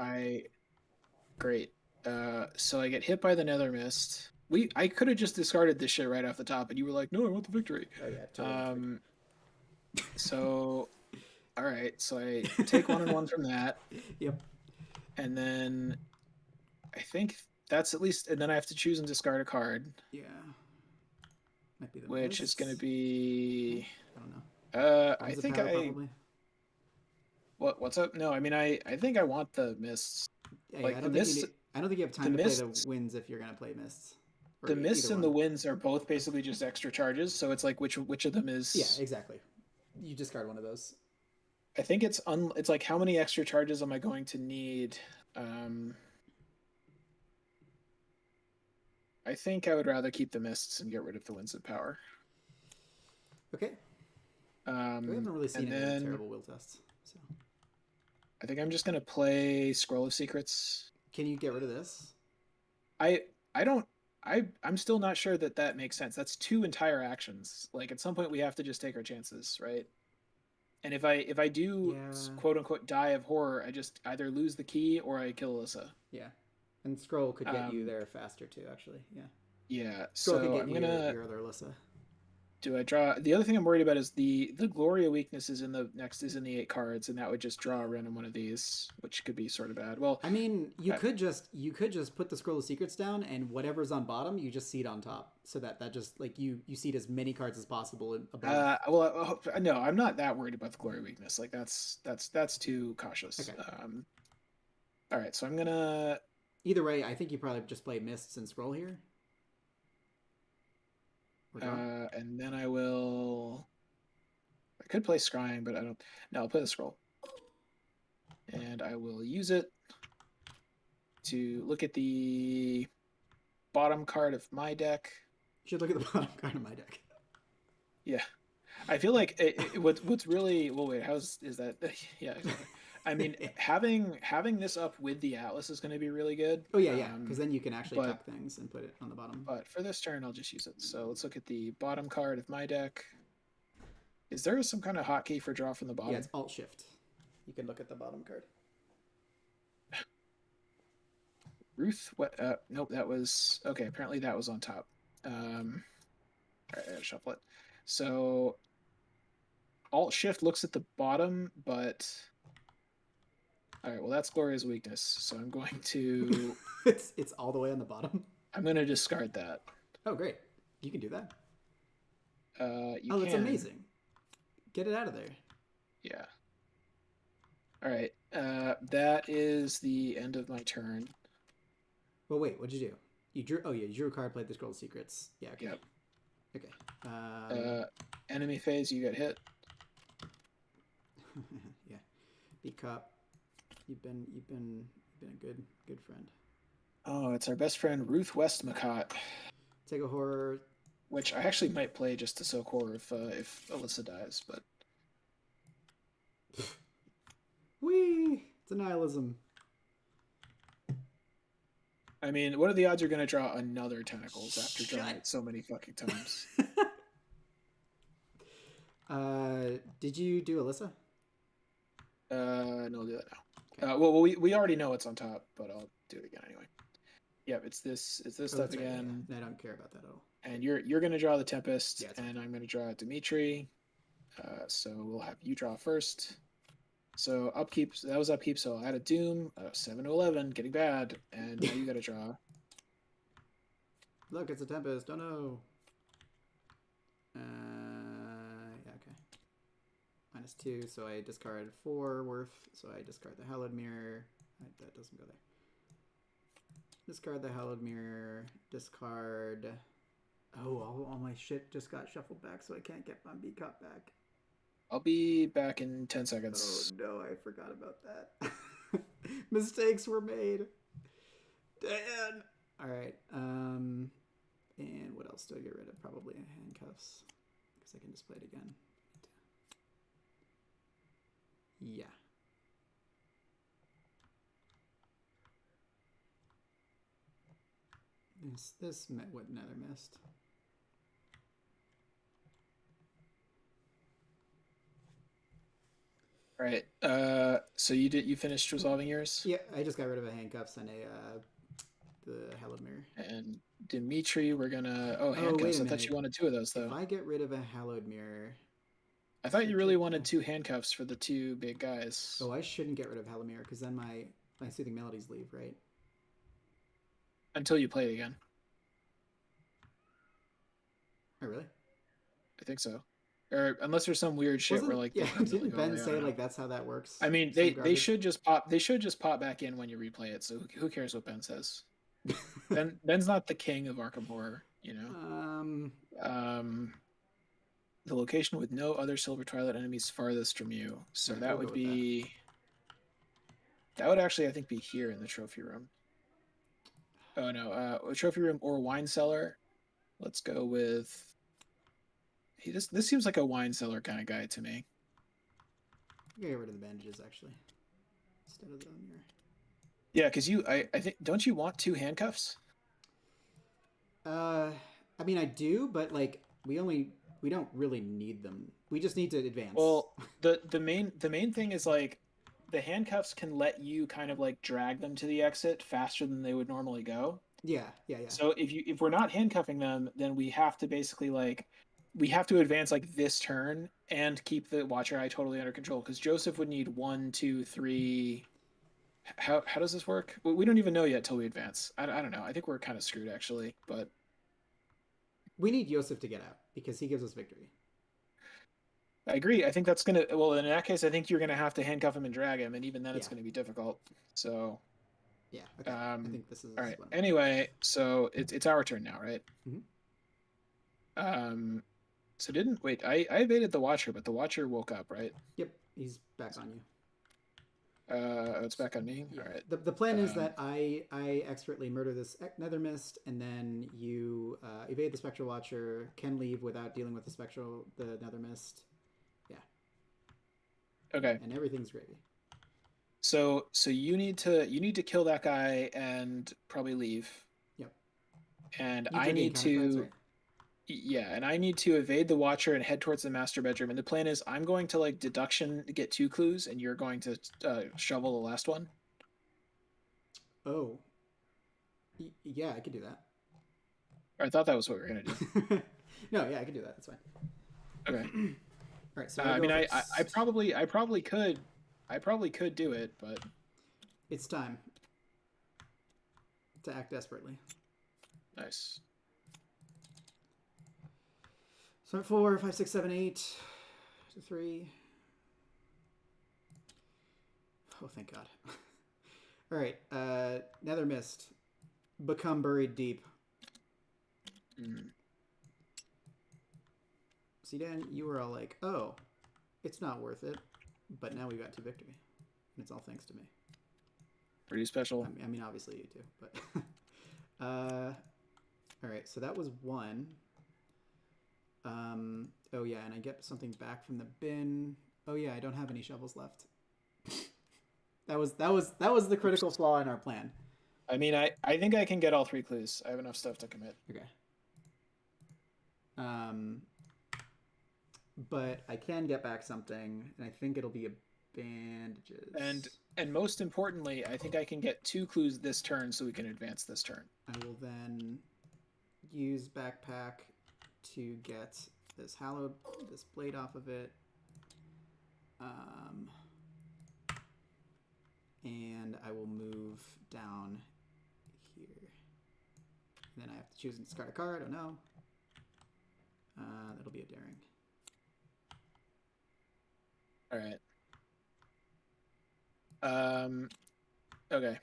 Great. So I get hit by the Nether Mist. I could have just discarded this shit right off the top, and you were like, "No, I want the victory." Oh yeah, totally. So, all right. So I take 1 and 1 from that. Yep. And then I think that's at least, and then I have to choose and discard a card. Yeah. Might be the which is going to be. I don't know. I think probably. What's up? No, I mean I think I want the mists. Yeah, like I don't think you have time to play the winds if you're gonna play mists. The mists and the winds are both basically just extra charges, so it's like which of them is. Yeah, exactly. You discard one of those. I think it's like how many extra charges am I going to need? I think I would rather keep the mists and get rid of the winds of power. Okay. We haven't really seen any terrible will tests. So I think I'm just gonna play Scroll of Secrets. Can you get rid of this? I'm still not sure that makes sense. That's 2 entire actions. Like at some point we have to just take our chances, right? And if I do quote unquote die of horror, I just either lose the key or I kill Alyssa. Yeah, and Scroll could get you there faster too. Actually, yeah. Yeah. Scroll so could get I'm gonna your other Alyssa. do I draw? The other thing I'm worried about is the Gloria weakness is in the 8 cards, and that would just draw a random one of these, which could be sort of bad. Well, I mean, you could just put the scroll of secrets down, and whatever's on bottom, you just seed on top, so that just like you seed as many cards as possible above. well, no, I'm not that worried about the Gloria weakness. Like that's too cautious. Okay. All right, so I'm gonna. Either way, I think you probably just play mists and scroll here. And then I will. I could play scrying, but I don't. No, I'll play the scroll. And I will use it to look at the bottom card of my deck. You should look at the bottom card of my deck. Yeah, I feel like what's really wait, is that? Yeah, exactly. I mean, having this up with the Atlas is going to be really good. Oh yeah, because then you can actually tuck things and put it on the bottom. But for this turn, I'll just use it. So let's look at the bottom card of my deck. Is there some kind of hotkey for draw from the bottom? Yeah, it's Alt Shift. You can look at the bottom card. Ruth, what? Nope, that was okay. Apparently that was on top. All right, I gotta shuffle it. So Alt Shift looks at the bottom, but all right. Well, that's Gloria's weakness. So I'm going to. it's all the way on the bottom. I'm going to discard that. Oh, great! You can do that. That's amazing. Get it out of there. Yeah. All right. That is the end of my turn. Well, wait. What'd you do? You drew. Oh yeah, you drew a card. Played the Scroll of Secrets. Yeah. Okay. Yep. Okay. Enemy phase. You get hit. Yeah. B Cup. You've been a good friend. Oh, it's our best friend Ruth Westmacott. Take a horror. Which I actually might play just to soak horror if Alyssa dies, but. Whee! It's a nihilism. I mean, what are the odds you're going to draw another Tentacles after drawing it so many fucking times? Did you do Alyssa? No, I'll do that now. Okay. Well, we already know it's on top, but I'll do it again anyway. Yep, it's this stuff again. Right, yeah. I don't care about that at all. And you're going to draw the Tempest, and I'm going to draw Dimitri. So we'll have you draw first. So upkeep, that was upkeep, so I'll add a Doom, 7 to 11, getting bad, and now you got to draw. Look, it's a Tempest. Oh no. Yeah, okay. -2, so I discard 4 worth, so I discard the Hallowed Mirror. That doesn't go there. Discard the Hallowed Mirror, discard... Oh, all my shit just got shuffled back, so I can't get my B Cup back. I'll be back in 10 seconds. Oh no, I forgot about that. Mistakes were made. Dan! Alright, and what else do I get rid of? Probably handcuffs, because I can display it again. Yeah. This what Nether missed. All right. So you finished resolving yours? Yeah, I just got rid of a handcuffs and the Hallowed Mirror. And Dimitri, we're gonna handcuffs. I thought you wanted 2 of those though. If I get rid of a Hallowed Mirror, I thought you really wanted 2 handcuffs for the 2 big guys. Oh, I shouldn't get rid of Hallowed Mirror because then my Soothing Melodies leave, right? Until you play it again. Oh, really? I think so. Or unless there's some weird shit where like didn't Ben say like that's how that works? I mean, they should just pop back in when you replay it. So who cares what Ben says? Ben's not the king of Arkham Horror, you know. The location with no other Silver Twilight enemies farthest from you. So that would be that would actually I think be here in the trophy room. Oh no, a trophy room or wine cellar. Let's go with. This seems like a wine cellar kind of guy to me. I'm gonna get rid of the bandages actually, instead of the mirror. Yeah, because I think don't you want 2 handcuffs? I mean I do, but like we don't really need them. We just need to advance. Well, the main thing is like the handcuffs can let you kind of like drag them to the exit faster than they would normally go. Yeah. So if we're not handcuffing them, then we have to basically like we have to advance like this turn and keep the Watcher Eye totally under control because Joseph would need 1, 2, 3. How does this work? We don't even know yet till we advance. I don't know. I think we're kind of screwed actually, but We need Yosef to get out because he gives us victory. I agree. I think that's gonna. Well, in that case, I think you're gonna have to handcuff him and drag him, and even then, it's gonna be difficult. So, yeah, okay. I think this is all right. Anyway, so it's our turn now, right? Mm-hmm. So didn't wait. I evaded the Watcher, but the Watcher woke up, right? Yep, he's back on you. It's back on me. Yeah. All right. The plan is that I expertly murder this Nether Mist, and then you evade the Spectral Watcher, can leave without dealing with the Nether Mist. Yeah. Okay. And everything's gravy. So you need to kill that guy and probably leave. Yep. And I need to. Right? Yeah, and I need to evade the Watcher and head towards the master bedroom. And the plan is I'm going to like deduction to get 2 clues, and you're going to shovel the last one. Oh. Yeah, I could do that. I thought that was what we were gonna do. No, yeah, I could do that. That's fine. Okay. All right. So I mean, I probably could do it, but it's time to act desperately. Nice. So 4, 5, 6, 7, 8, 3. Oh, thank God. All right. Nether Mist. Become buried deep. See, Dan, you were all like, oh, it's not worth it. But now we've got 2 victory. And it's all thanks to me. Pretty special. I mean, obviously you too. But all right, so that was 1. Oh yeah, and I get something back from the bin. Oh yeah, I don't have any shovels left. that was the critical flaw in our plan. I mean, I think I can get all 3 clues. I have enough stuff to commit. Okay. But I can get back something, and I think it'll be bandages. And most importantly, I think I can get 2 clues this turn, so we can advance this turn. I will then use backpack to get this blade off of it. And I will move down here. And then I have to choose and discard a card. Oh no. That'll be a daring. All right. Okay.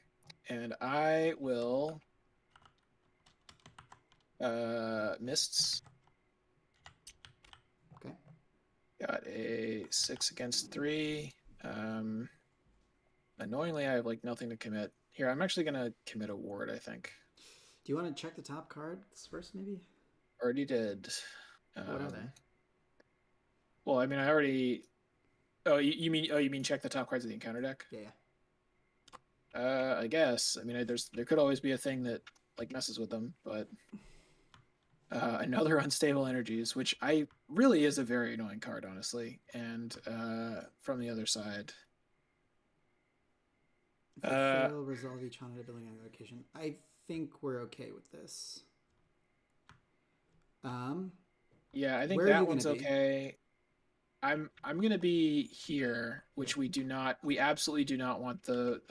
And I will mists. Okay. Got a 6 against 3. Annoyingly, I have like nothing to commit. Here, I'm actually gonna commit a ward, I think. Do you want to check the top cards first, maybe? Already did. What are they? Well, I mean, I already. Oh, you mean check the top cards of the encounter deck? Yeah. I guess. I mean, there could always be a thing that like messes with them, but another unstable energies, which really is a very annoying card, honestly. And from the other side, if you fail, resolve each haunted ability on the location. I think we're okay with this. Yeah, I think that one's okay. I'm gonna be here, which we absolutely do not want the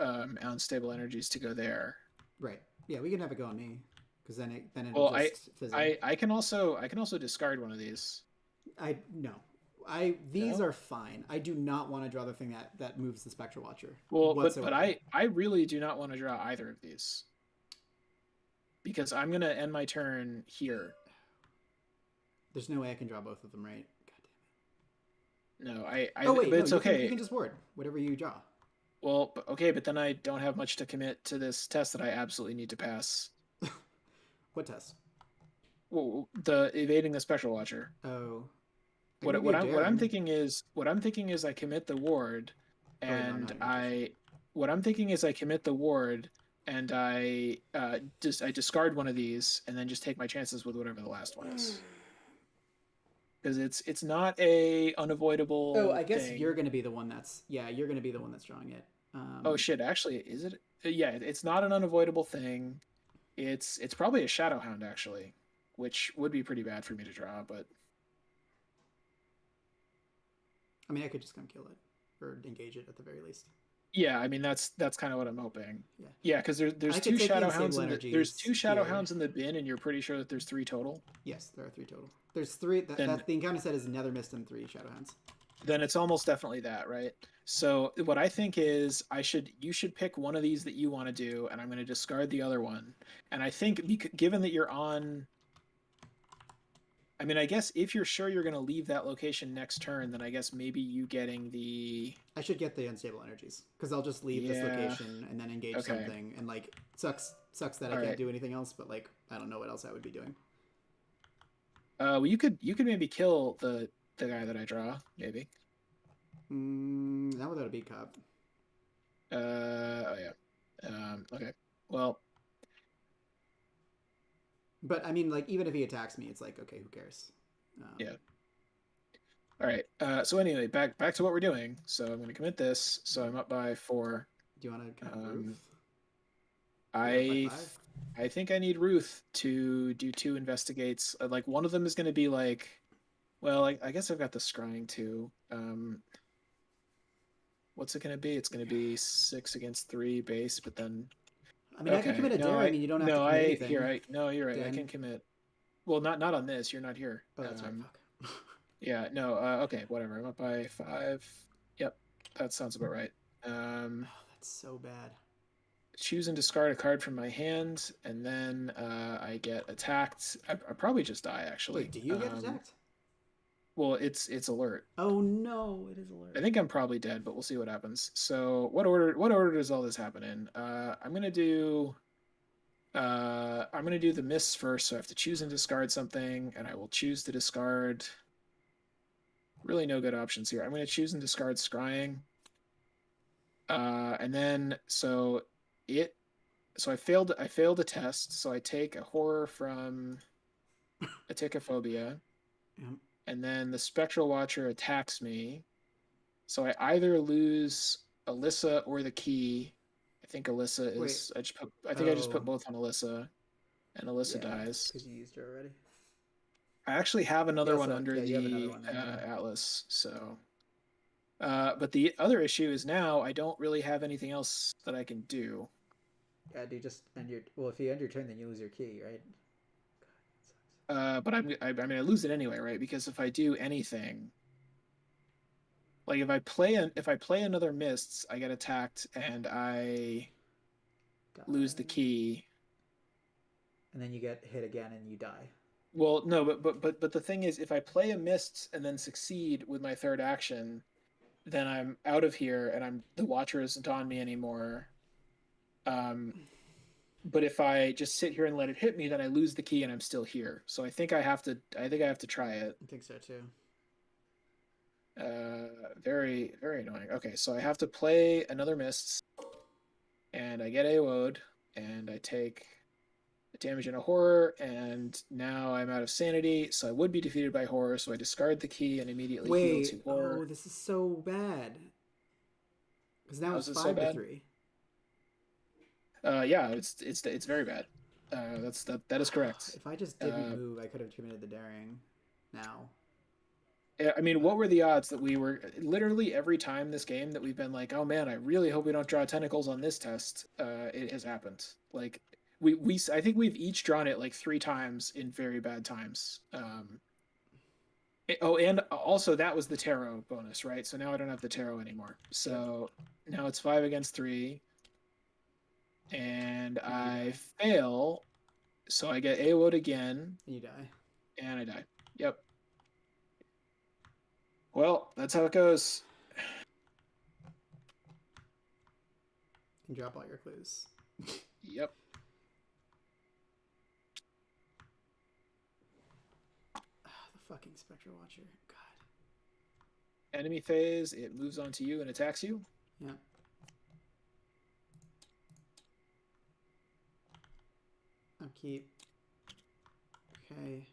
unstable energies to go there. Right. Yeah, we can have it go on me, because then it well, just fizzle. I can also discard one of these. These are fine. I do not want to draw the thing that moves the Spectral Watcher. Well, but I really do not want to draw either of these, because I'm gonna end my turn here. There's no way I can draw both of them, right? God damn it. No, but it's okay. You can just ward whatever you draw. Well, okay, but then I don't have much to commit to this test that I absolutely need to pass. What test? Well, the evading the Spectral Watcher. Oh. What I'm thinking is I commit the ward, and I discard one of these and then just take my chances with whatever the last one is. Because it's not a unavoidable. Oh, I guess you're gonna be the one that's drawing it. Oh shit! Actually, is it? Yeah, it's not an unavoidable thing. It's probably a Shadowhound actually, which would be pretty bad for me to draw, but I mean, I could just come kill it or engage it at the very least. Yeah, I mean that's kind of what I'm hoping. Yeah. Yeah, because there's I could two take the shadow unstable hounds in there's energies two shadow here. hounds in the bin, and you're pretty sure that there's 3 total. Yes, there are 3 total. There's 3. Then That the encounter set is Nether Mist and 3 shadow hounds. then it's almost definitely that, right? So what I think is you should pick one of these that you want to do, and I'm going to discard the other one. And I think given that you're on, I mean, I guess if you're sure you're going to leave that location next turn, then I guess maybe you getting the. I should get the unstable energies because I'll just leave this location and then engage something. And like sucks that I can't do anything else, but like I don't know what else I would be doing. Well, you could maybe kill the guy that I draw, maybe. Not without a beat cop. Oh yeah. Okay. Well. But I mean, like, even if he attacks me, it's like, okay, who cares? Yeah. All right. So anyway, back to what we're doing. So I'm going to commit this. So I'm up by 4. Do you want to commit Ruth? I think I need Ruth to do 2 investigates. Like one of them is going to be like, well, I guess I've got the scrying too. What's it going to be? It's going to be 6 against 3 base, but then. I mean, I can commit a daring, and you don't have to commit anything. No, you're right. Dan. I can commit. Well, not on this. You're not here. Oh, that's right. Fuck. Yeah. No. Okay. Whatever. I'm up by 5. Yep. That sounds about right. Oh, that's so bad. Choose and discard a card from my hand, and then I get attacked. I probably just die, actually. Wait, do you get attacked? Well, it's alert. Oh no, it is alert. I think I'm probably dead, but we'll see what happens. So what order does all this happen in? I'm gonna do the mists first, so I have to choose and discard something, and I will choose to discard. Really no good options here. I'm gonna choose and discard scrying. And then I failed a test, so I take a horror from Aticophobia. Yep. And then the Spectral Watcher attacks me. So I either lose Alyssa or the key. I think Alyssa is. Wait. I just put both on Alyssa, and Alyssa dies. Because you used her already. I actually have another one under the Atlas. So, but the other issue is now I don't really have anything else that I can do. Yeah, do you just end your? Well, if you end your turn, then you lose your key, right? But I mean, I lose it anyway, right? Because if I do anything, like if I play another mists, I get attacked and I lose the key. And then you get hit again and you die. Well, no, but the thing is, if I play a mists and then succeed with my 3rd action, then I'm out of here and the Watcher isn't on me anymore. But if I just sit here and let it hit me, then I lose the key and I'm still here. So I think I have to try it. I think so too. Very, very annoying. Okay, so I have to play another mists, and I get AO'd, and I take a damage and a horror, and now I'm out of sanity, so I would be defeated by horror, so I discard the key and immediately heal 2 horror. Oh, this is so bad. Because now it's 5 to 3. Yeah, it's very bad. That is correct. If I just didn't move, I could have committed the daring now. I mean, what were the odds that we were literally every time this game that we've been like, oh man, I really hope we don't draw tentacles on this test. It has happened. Like I think we've each drawn it like 3 times in very bad times. And also that was the tarot bonus, right? So now I don't have the tarot anymore. So now it's 5 against 3. And I fail, so I get AO'd again. And you die. And I die. Yep. Well, that's how it goes. You can drop all your clues. Yep. The fucking Spectral Watcher. God. Enemy phase, it moves on to you and attacks you. Yeah. Upkeep. Okay.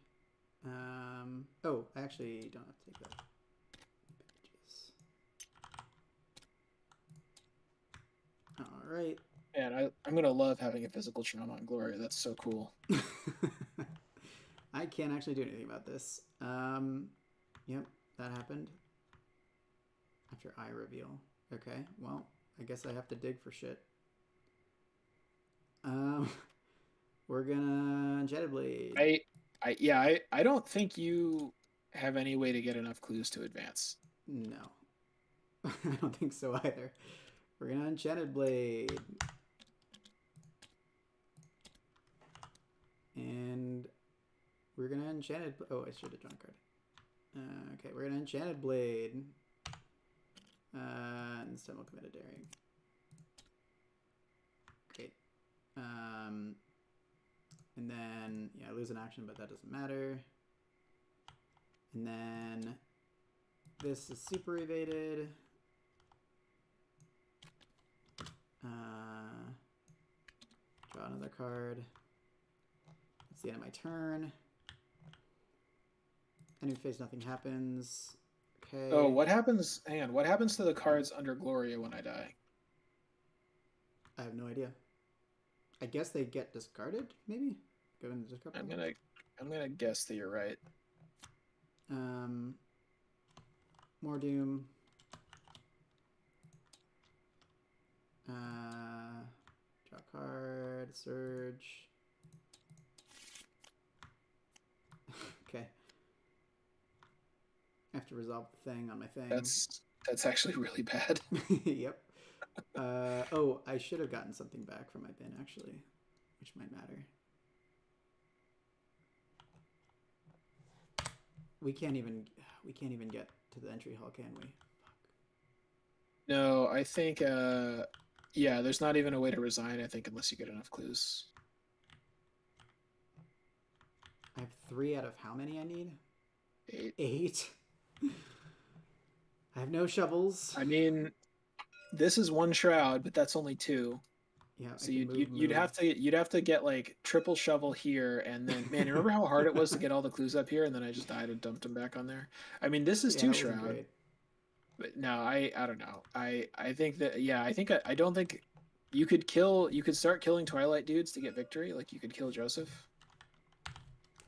Oh, I actually don't have to take that. All right. Man, I'm gonna love having a physical trauma on Gloria. That's so cool. I can't actually do anything about this. Yep, that happened. After eye reveal. Okay, well, I guess I have to dig for shit. We're gonna Enchanted Blade. I don't think you have any way to get enough clues to advance. No. I don't think so either. We're gonna Enchanted Blade. And we're gonna Enchanted... Oh, I should have drawn a card. Okay, we're gonna Enchanted Blade. And this time we'll commit a daring. Great. And then, yeah, I lose an action, but that doesn't matter. And then this is super evaded. Draw another card. That's the end of my turn. Enemy phase, nothing happens. Okay. Oh, what happens? Hang on. What happens to the cards under Gloria when I die? I have no idea. I guess they get discarded, maybe? Go in the discard pile? I'm gonna guess that you're right. More Doom. Draw a card. Surge. Okay. I have to resolve the thing on my thing. That's actually really bad. Yep. Oh, I should have gotten something back from my bin, actually, which might matter. We can't even get to the entry hall, can we? Fuck. No, I think yeah, there's not even a way to resign, I think, unless you get enough clues. I have 3 out of how many I need? 8. 8. I have no shovels. I mean, this is 1 shroud, but that's only 2. Yeah, so you'd have to get like triple shovel here, and then man, you remember how hard it was to get all the clues up here, and then I just died and dumped them back on there. I mean, this is 2 shroud, but no, I don't know. I think that I don't think you could start killing Twilight dudes to get victory. Like you could kill Joseph.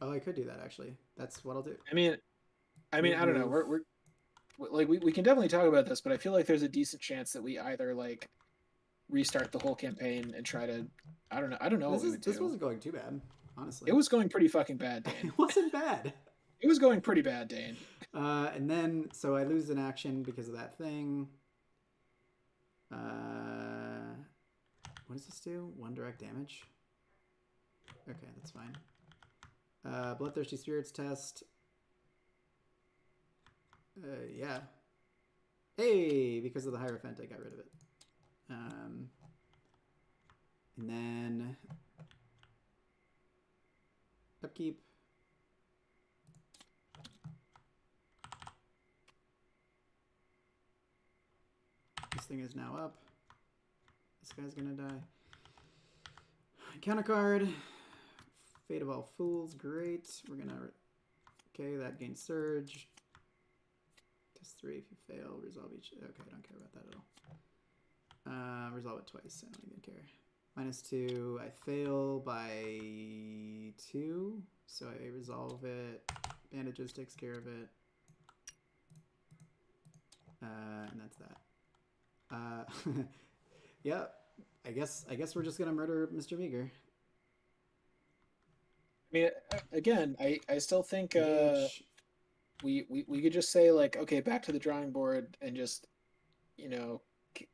Oh, I could do that actually. That's what I'll do. I mean, I don't know. We're like we can definitely talk about this, but I feel like there's a decent chance that we either like restart the whole campaign and try to I don't know. This wasn't going too bad, honestly. It was going pretty fucking bad, Dane. It wasn't bad. It was going pretty bad, Dane. And then so I lose an action because of that thing. What does this do? 1 direct damage. Okay, that's fine. Bloodthirsty Spirits test. Yeah. Hey, because of the Hierophant, I got rid of it. And then upkeep. This thing is now up. This guy's gonna die. Counter card. Fate of All Fools, great. We're gonna... Okay, that gains Surge. Test 3 if you fail. Resolve each... Okay, I don't care about that at all. Resolve it twice. I don't even care. -2. I fail by 2. So I resolve it. Bandages takes care of it. And that's that. Yeah. I guess we're just gonna murder Mr. Meager. I mean, again, I still think we could just say like, okay, back to the drawing board and just, you know,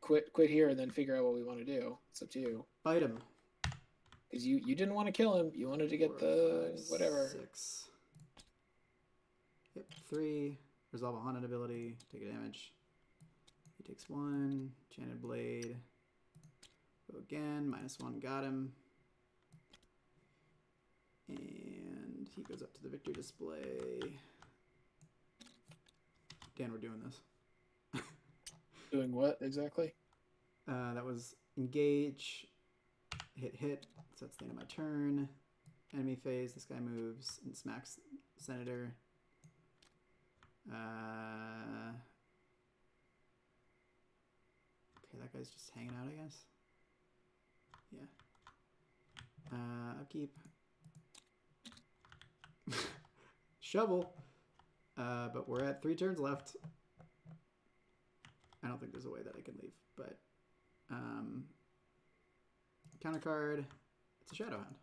quit here and then figure out what we want to do. It's up to you. Fight him. Because you didn't want to kill him. You wanted to get 4, the 5, whatever. 6. Yep, 3. Resolve a haunted ability. Take a damage. He takes 1. Enchanted Blade. Go again. -1. Got him. And he goes up to the victory display. Dan, we're doing this. Doing what exactly? That was engage, hit. So that's the end of my turn. Enemy phase. This guy moves and smacks Senator. Okay, that guy's just hanging out, I guess. Yeah. Upkeep. Shovel. But we're at 3 turns left. I don't think there's a way that I can leave, but counter card. It's a Shadowhound.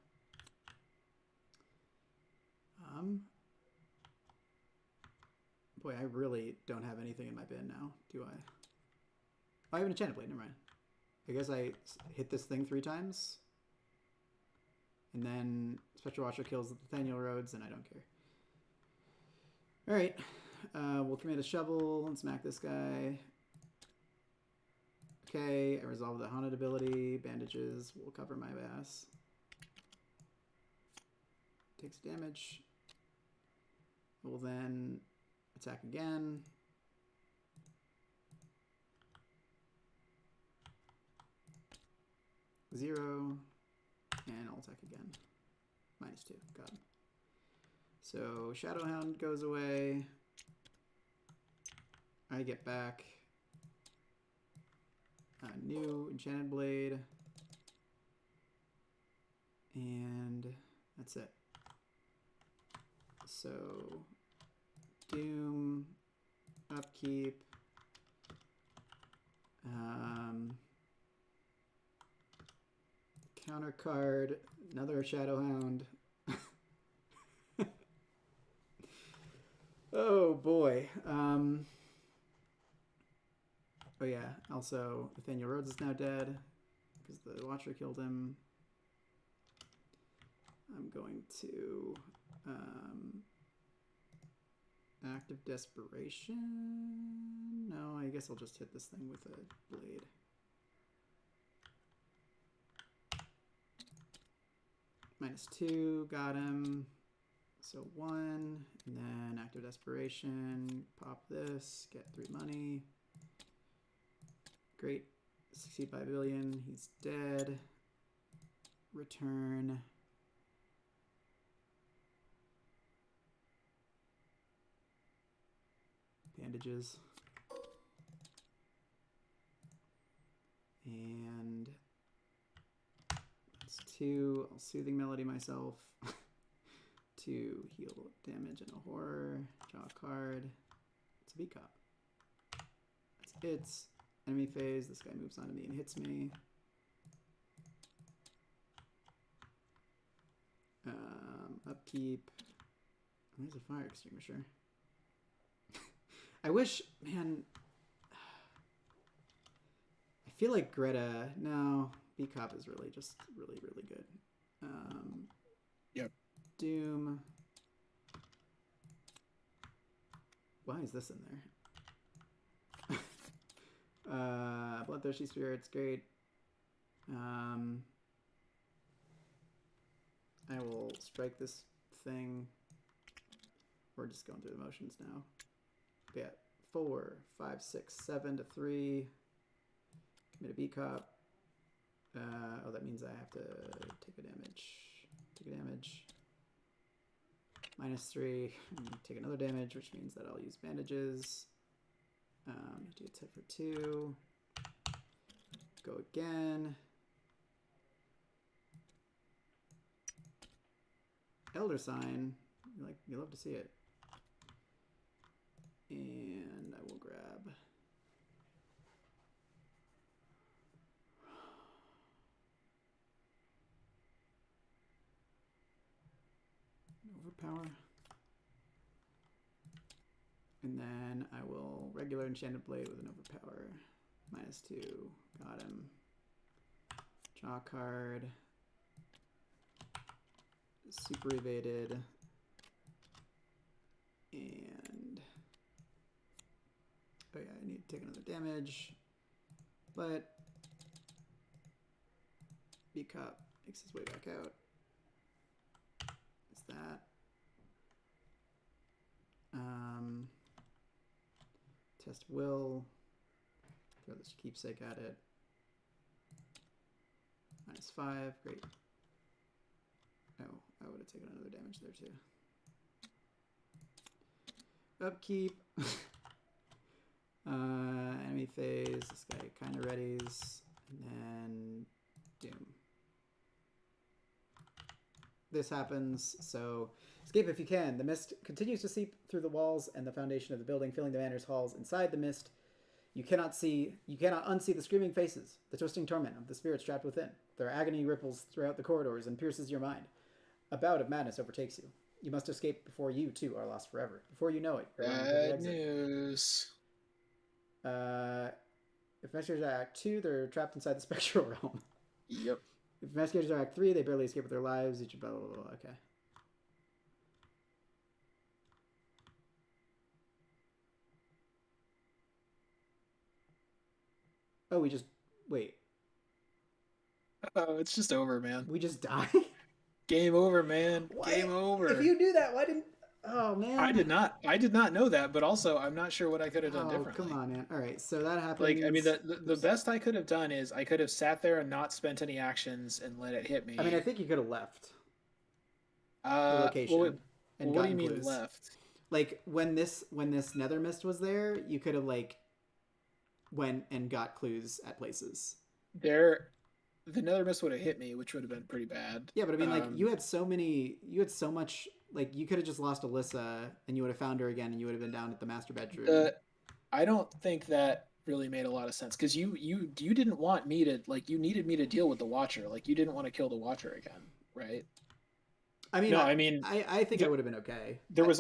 Boy, I really don't have anything in my bin now, do I? Oh, I have an Enchanted Blade, never mind. I guess I hit this thing 3 times. And then Spectral Watcher kills Nathaniel Rhodes, and I don't care. Alright. We'll command a shovel and smack this guy. Okay, I resolve the Haunted ability. Bandages will cover my ass. Takes damage. We'll then attack again. Zero. And I'll attack again. -2. God. So Shadowhound goes away. I get back a new Enchanted Blade. And that's it. So Doom, upkeep, counter card, another Shadowhound. Oh boy. Oh yeah, also Nathaniel Rhodes is now dead because the Watcher killed him. I'm going to Act of Desperation. No, I guess I'll just hit this thing with a blade. -2, got him. So 1, and then Act of Desperation, pop this, get 3 money. Great, succeed by a billion, he's dead. Return. Bandages. And that's 2. I'll Soothing Melody myself. 2 heal damage and a horror. Draw a card. It's a V-Cop. That's it. Enemy phase. This guy moves on to me and hits me. Upkeep. There's a fire extinguisher. I wish, man. I feel like Greta. No, V-Cop is really just really good. Yep. Doom. Why is this in there? Bloodthirsty Spirit's great. I will strike this thing. We're just going through the motions now. Yeah, 4, 5, 6, 7 to 3. Commit a B-Cop. Oh, that means I have to take a damage. Take a damage. -3. Take another damage, which means that I'll use bandages. Do a tip for 2. Go again. Elder Sign. You love to see it. And I will grab Overpower. And then I will regular Enchanted Blade with an Overpower. -2. Got him. Draw a card. Super evaded. And oh yeah, I need to take another damage. But B-Cop makes his way back out. It's that. Test will. Throw this keepsake at it. -5, great. Oh, I would have taken another damage there too. Upkeep. Enemy phase. This guy kind of readies. And then Doom. This happens, so escape if you can. The mist continues to seep through the walls and the foundation of the building, filling the manor's halls. Inside the mist, You cannot unsee the screaming faces, the twisting torment of the spirits trapped within. Their agony ripples throughout the corridors and pierces your mind. A bout of madness overtakes you. You must escape before you, too, are lost forever. Before you know it, you're running for the Bad exit. news. If investigators are Act 2, they're trapped inside the spectral realm. Yep. If investigators are Act 3, they barely escape with their lives. Each blah, blah, blah, blah. Okay. Oh, we just... Wait. Oh, it's just over, man. We just die? Game over, man. Why? Game over. If you knew that, why didn't... Oh, man. I did not know that, but also I'm not sure what I could have done differently. Come on, man. All right, so that happens. Like, I mean, the best I could have done is I could have sat there and not spent any actions and let it hit me. I mean, I think you could have left the location. Well, what do you mean clues. Left? Like when this nether mist was there, you could have like went and got clues at places. The nether mist would have hit me, which would have been pretty bad. Yeah, but I mean, like you had so much. Like you could have just lost Alyssa, and you would have found her again, and you would have been down at the master bedroom. I don't think that really made a lot of sense because you didn't want me to you needed me to deal with the Watcher. Like you didn't want to kill the Watcher again, right? I mean, I think I would have been okay. There was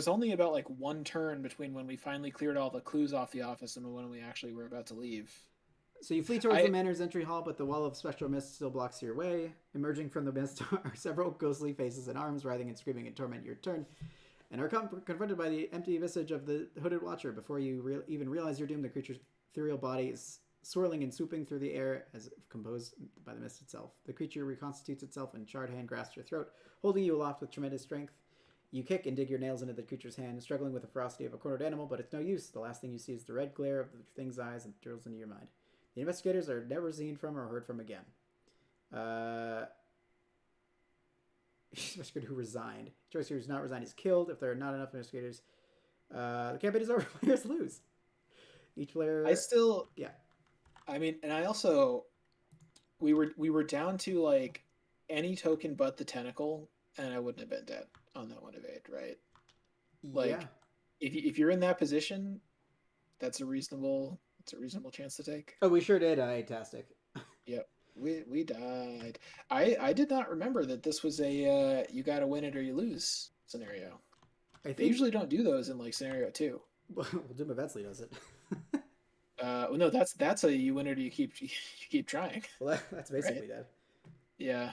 only about like one turn between when we finally cleared all the clues off the office and when we actually were about to leave. So you flee towards the manor's entry hall, but the wall of spectral mist still blocks your way. Emerging from the mist are several ghostly faces and arms writhing and screaming in torment. Your turn, and are confronted by the empty visage of the hooded Watcher. Before you even realize you're doomed, the creature's ethereal body is swirling and swooping through the air as if composed by the mist itself. The creature reconstitutes itself and charred hand grasps your throat, holding you aloft with tremendous strength. You kick and dig your nails into the creature's hand, struggling with the ferocity of a cornered animal, but it's no use. The last thing you see is the red glare of the thing's eyes and drills into your mind. The investigators are never seen from or heard from again. Investigator who resigned. Investigator who's not resigned is killed. If there are not enough investigators, the campaign is over. Players lose. Each player. Yeah. I mean, and I also, we were down to like any token but the tentacle, and I wouldn't have been dead on that one evade, right? Like, yeah. If you're in that position, that's a reasonable chance to take. Oh, we sure did, Tastic. Yep, we died. I did not remember that this was a you gotta win it or you lose scenario. They usually don't do those in like scenario 2. Well, Doom Eventually does it. Well, no, that's a you win it or you keep trying. Well, that's basically that. Yeah.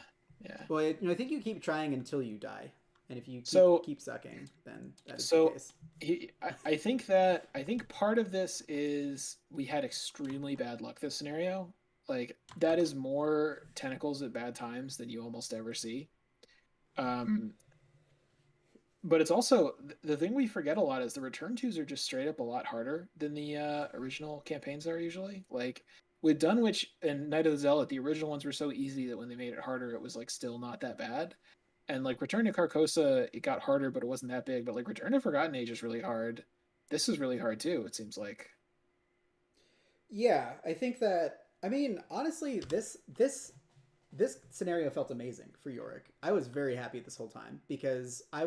Well, I think you keep trying until you die, and if you keep sucking, then that is the case. I think part of this is we had extremely bad luck this scenario. Like that is more tentacles at bad times than you almost ever see. But it's also the thing we forget a lot is the return twos are just straight up a lot harder than the original campaigns are usually. Like with Dunwich and Night of the Zealot, the original ones were so easy that when they made it harder, it was like still not that bad. And like Return to Carcosa, it got harder, but it wasn't that big. But like Return to Forgotten Age is really hard. This is really hard too, it seems like. Yeah, I think that, I mean, honestly, this scenario felt amazing for Yorick. I was very happy this whole time because I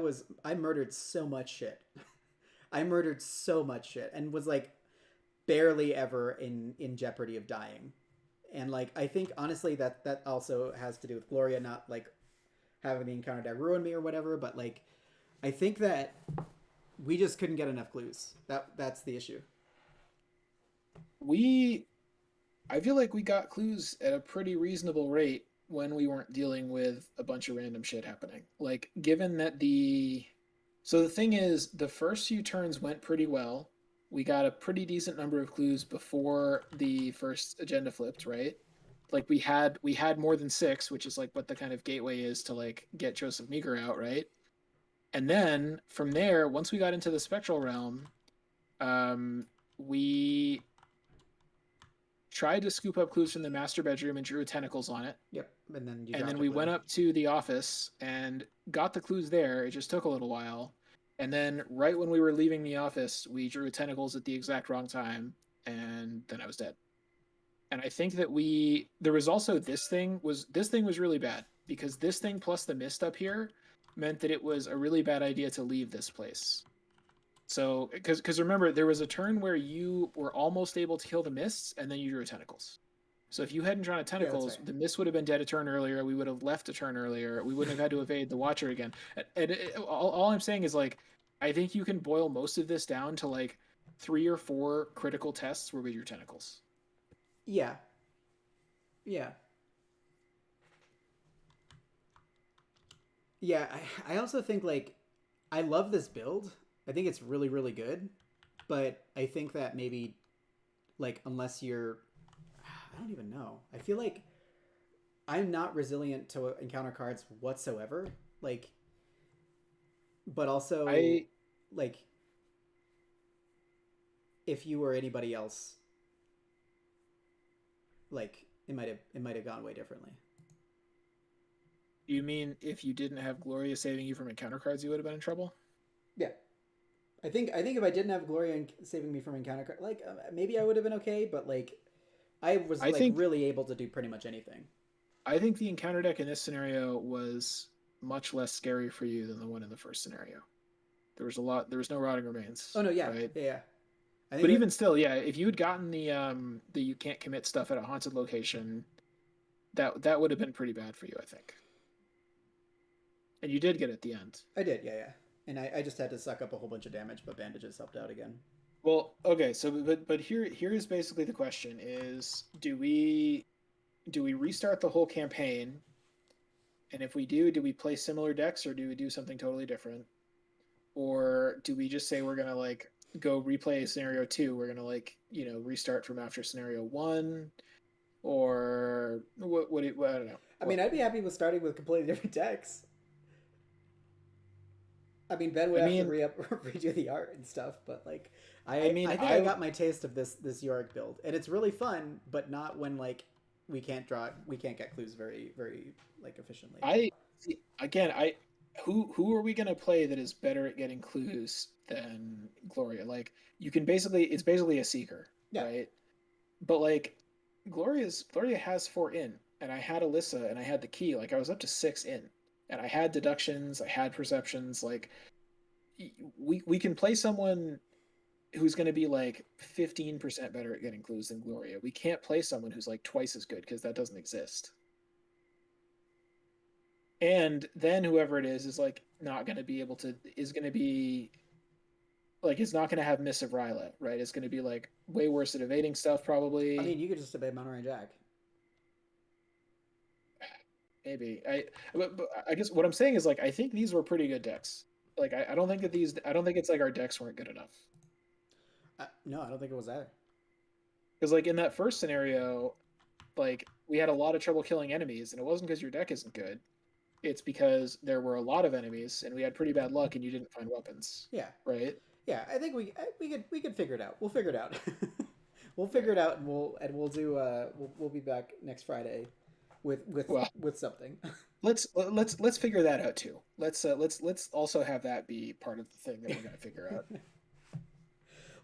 murdered so much shit. I murdered so much shit and was like barely ever in jeopardy of dying. And like, I think honestly that also has to do with Gloria not like having the encounter that ruined me or whatever. But like, I think that we just couldn't get enough clues. That's the issue. I feel like we got clues at a pretty reasonable rate when we weren't dealing with a bunch of random shit happening. Like, given that so the thing is, the first few turns went pretty well. We got a pretty decent number of clues before the first agenda flipped, right? Like we had more than 6, which is like what the kind of gateway is to like get Joseph Meager out, right? And then from there, once we got into the spectral realm, we tried to scoop up clues from the master bedroom and drew tentacles on it. Yep. And then we went up to the office and got the clues there. It just took a little while. And then right when we were leaving the office, we drew tentacles at the exact wrong time, and then I was dead. And I think that there was also this thing was really bad because this thing plus the mist up here meant that it was a really bad idea to leave this place. So, because remember, there was a turn where you were almost able to kill the mists, and then you drew tentacles. So if you hadn't drawn a Yeah, that's tentacles, right. the mist would have been dead a turn earlier. We would have left a turn earlier. We wouldn't have had to evade the Watcher again. All I'm saying is like, I think you can boil most of this down to like 3 or 4 critical tests where we drew tentacles. Yeah. Yeah. Yeah, I also think like I love this build. I think it's really really good, but I think that maybe like unless you're I don't even know. I feel like I'm not resilient to encounter cards whatsoever. Like but also I like if you or anybody else like it might have gone way differently. You mean if you didn't have Gloria saving you from encounter cards, you would have been in trouble? Yeah. I think if I didn't have Gloria saving me from encounter card, like maybe I would have been okay, but like I was I like think really able to do pretty much anything. I think the encounter deck in this scenario was much less scary for you than the one in the first scenario. There was no rotting remains, Oh no, yeah, right? yeah, yeah. I think But that even still, yeah, if you had gotten the you can't commit stuff at a haunted location, that would have been pretty bad for you, I think. And you did get it at the end. I did, yeah, yeah. And I just had to suck up a whole bunch of damage, but bandages helped out again. Well, okay, so but here is basically the question is do we restart the whole campaign? And if we do we play similar decks or do we do something totally different? Or do we just say we're gonna like go replay scenario 2? We're gonna like restart from after scenario 1, or what I don't know. I mean, What I'd be happy with starting with completely different decks. I mean, Ben would I have to mean, redo the art and stuff, but like, I I mean, I think I got my taste of this Yorick build, and it's really fun, but not when like we can't get clues very like efficiently. I see, again, who are we gonna play that is better at getting clues than Gloria? Like you can basically it's basically a seeker, Yeah, right? But like Gloria has 4 in, and I had Alyssa and I had the key. Like I was up to 6 in, and I had deductions, I had perceptions. Like we can play someone who's going to be like 15% better at getting clues than Gloria. We can't play someone who's like twice as good because that doesn't exist. And then whoever it is like not going to be able to is going to be like it's not going to have Miss of Ryla, right? It's going to be like way worse at evading stuff I probably. mean, you could just obey Monterey Jack. Maybe but I guess what I'm saying is like I think these were pretty good decks. Like I don't think that these I don't think it's like our decks weren't good enough. No, I don't think it was that. Because like in that first scenario, like we had a lot of trouble killing enemies, and it wasn't because your deck isn't good. It's because there were a lot of enemies, and we had pretty bad luck, and you didn't find weapons, Yeah, right? yeah. I think we could figure it out. We'll figure it out. We'll Yeah. figure it out, and we'll do we'll be back next Friday with Well, something. let's figure that out too. Let's also have that be part of the thing that we're gonna figure out.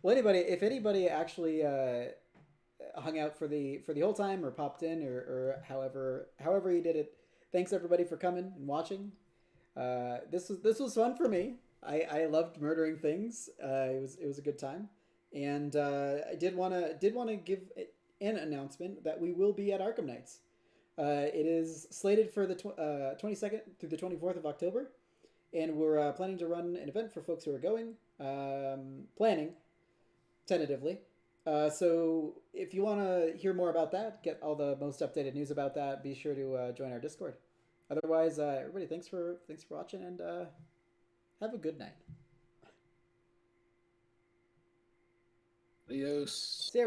Well, if anybody actually hung out for the whole time or popped in or however you did it, thanks everybody for coming and watching. This was fun for me. I loved murdering things. It was a good time, and I did want to give an announcement that we will be at Arkham Nights. It is slated for the 22nd through the 24th of October, and we're planning to run an event for folks who are going. Planning tentatively. So if you want to hear more about that, get all the most updated news about that, be sure to join our Discord. Otherwise, everybody, thanks for watching, and have a good night. Adios. See you, everybody.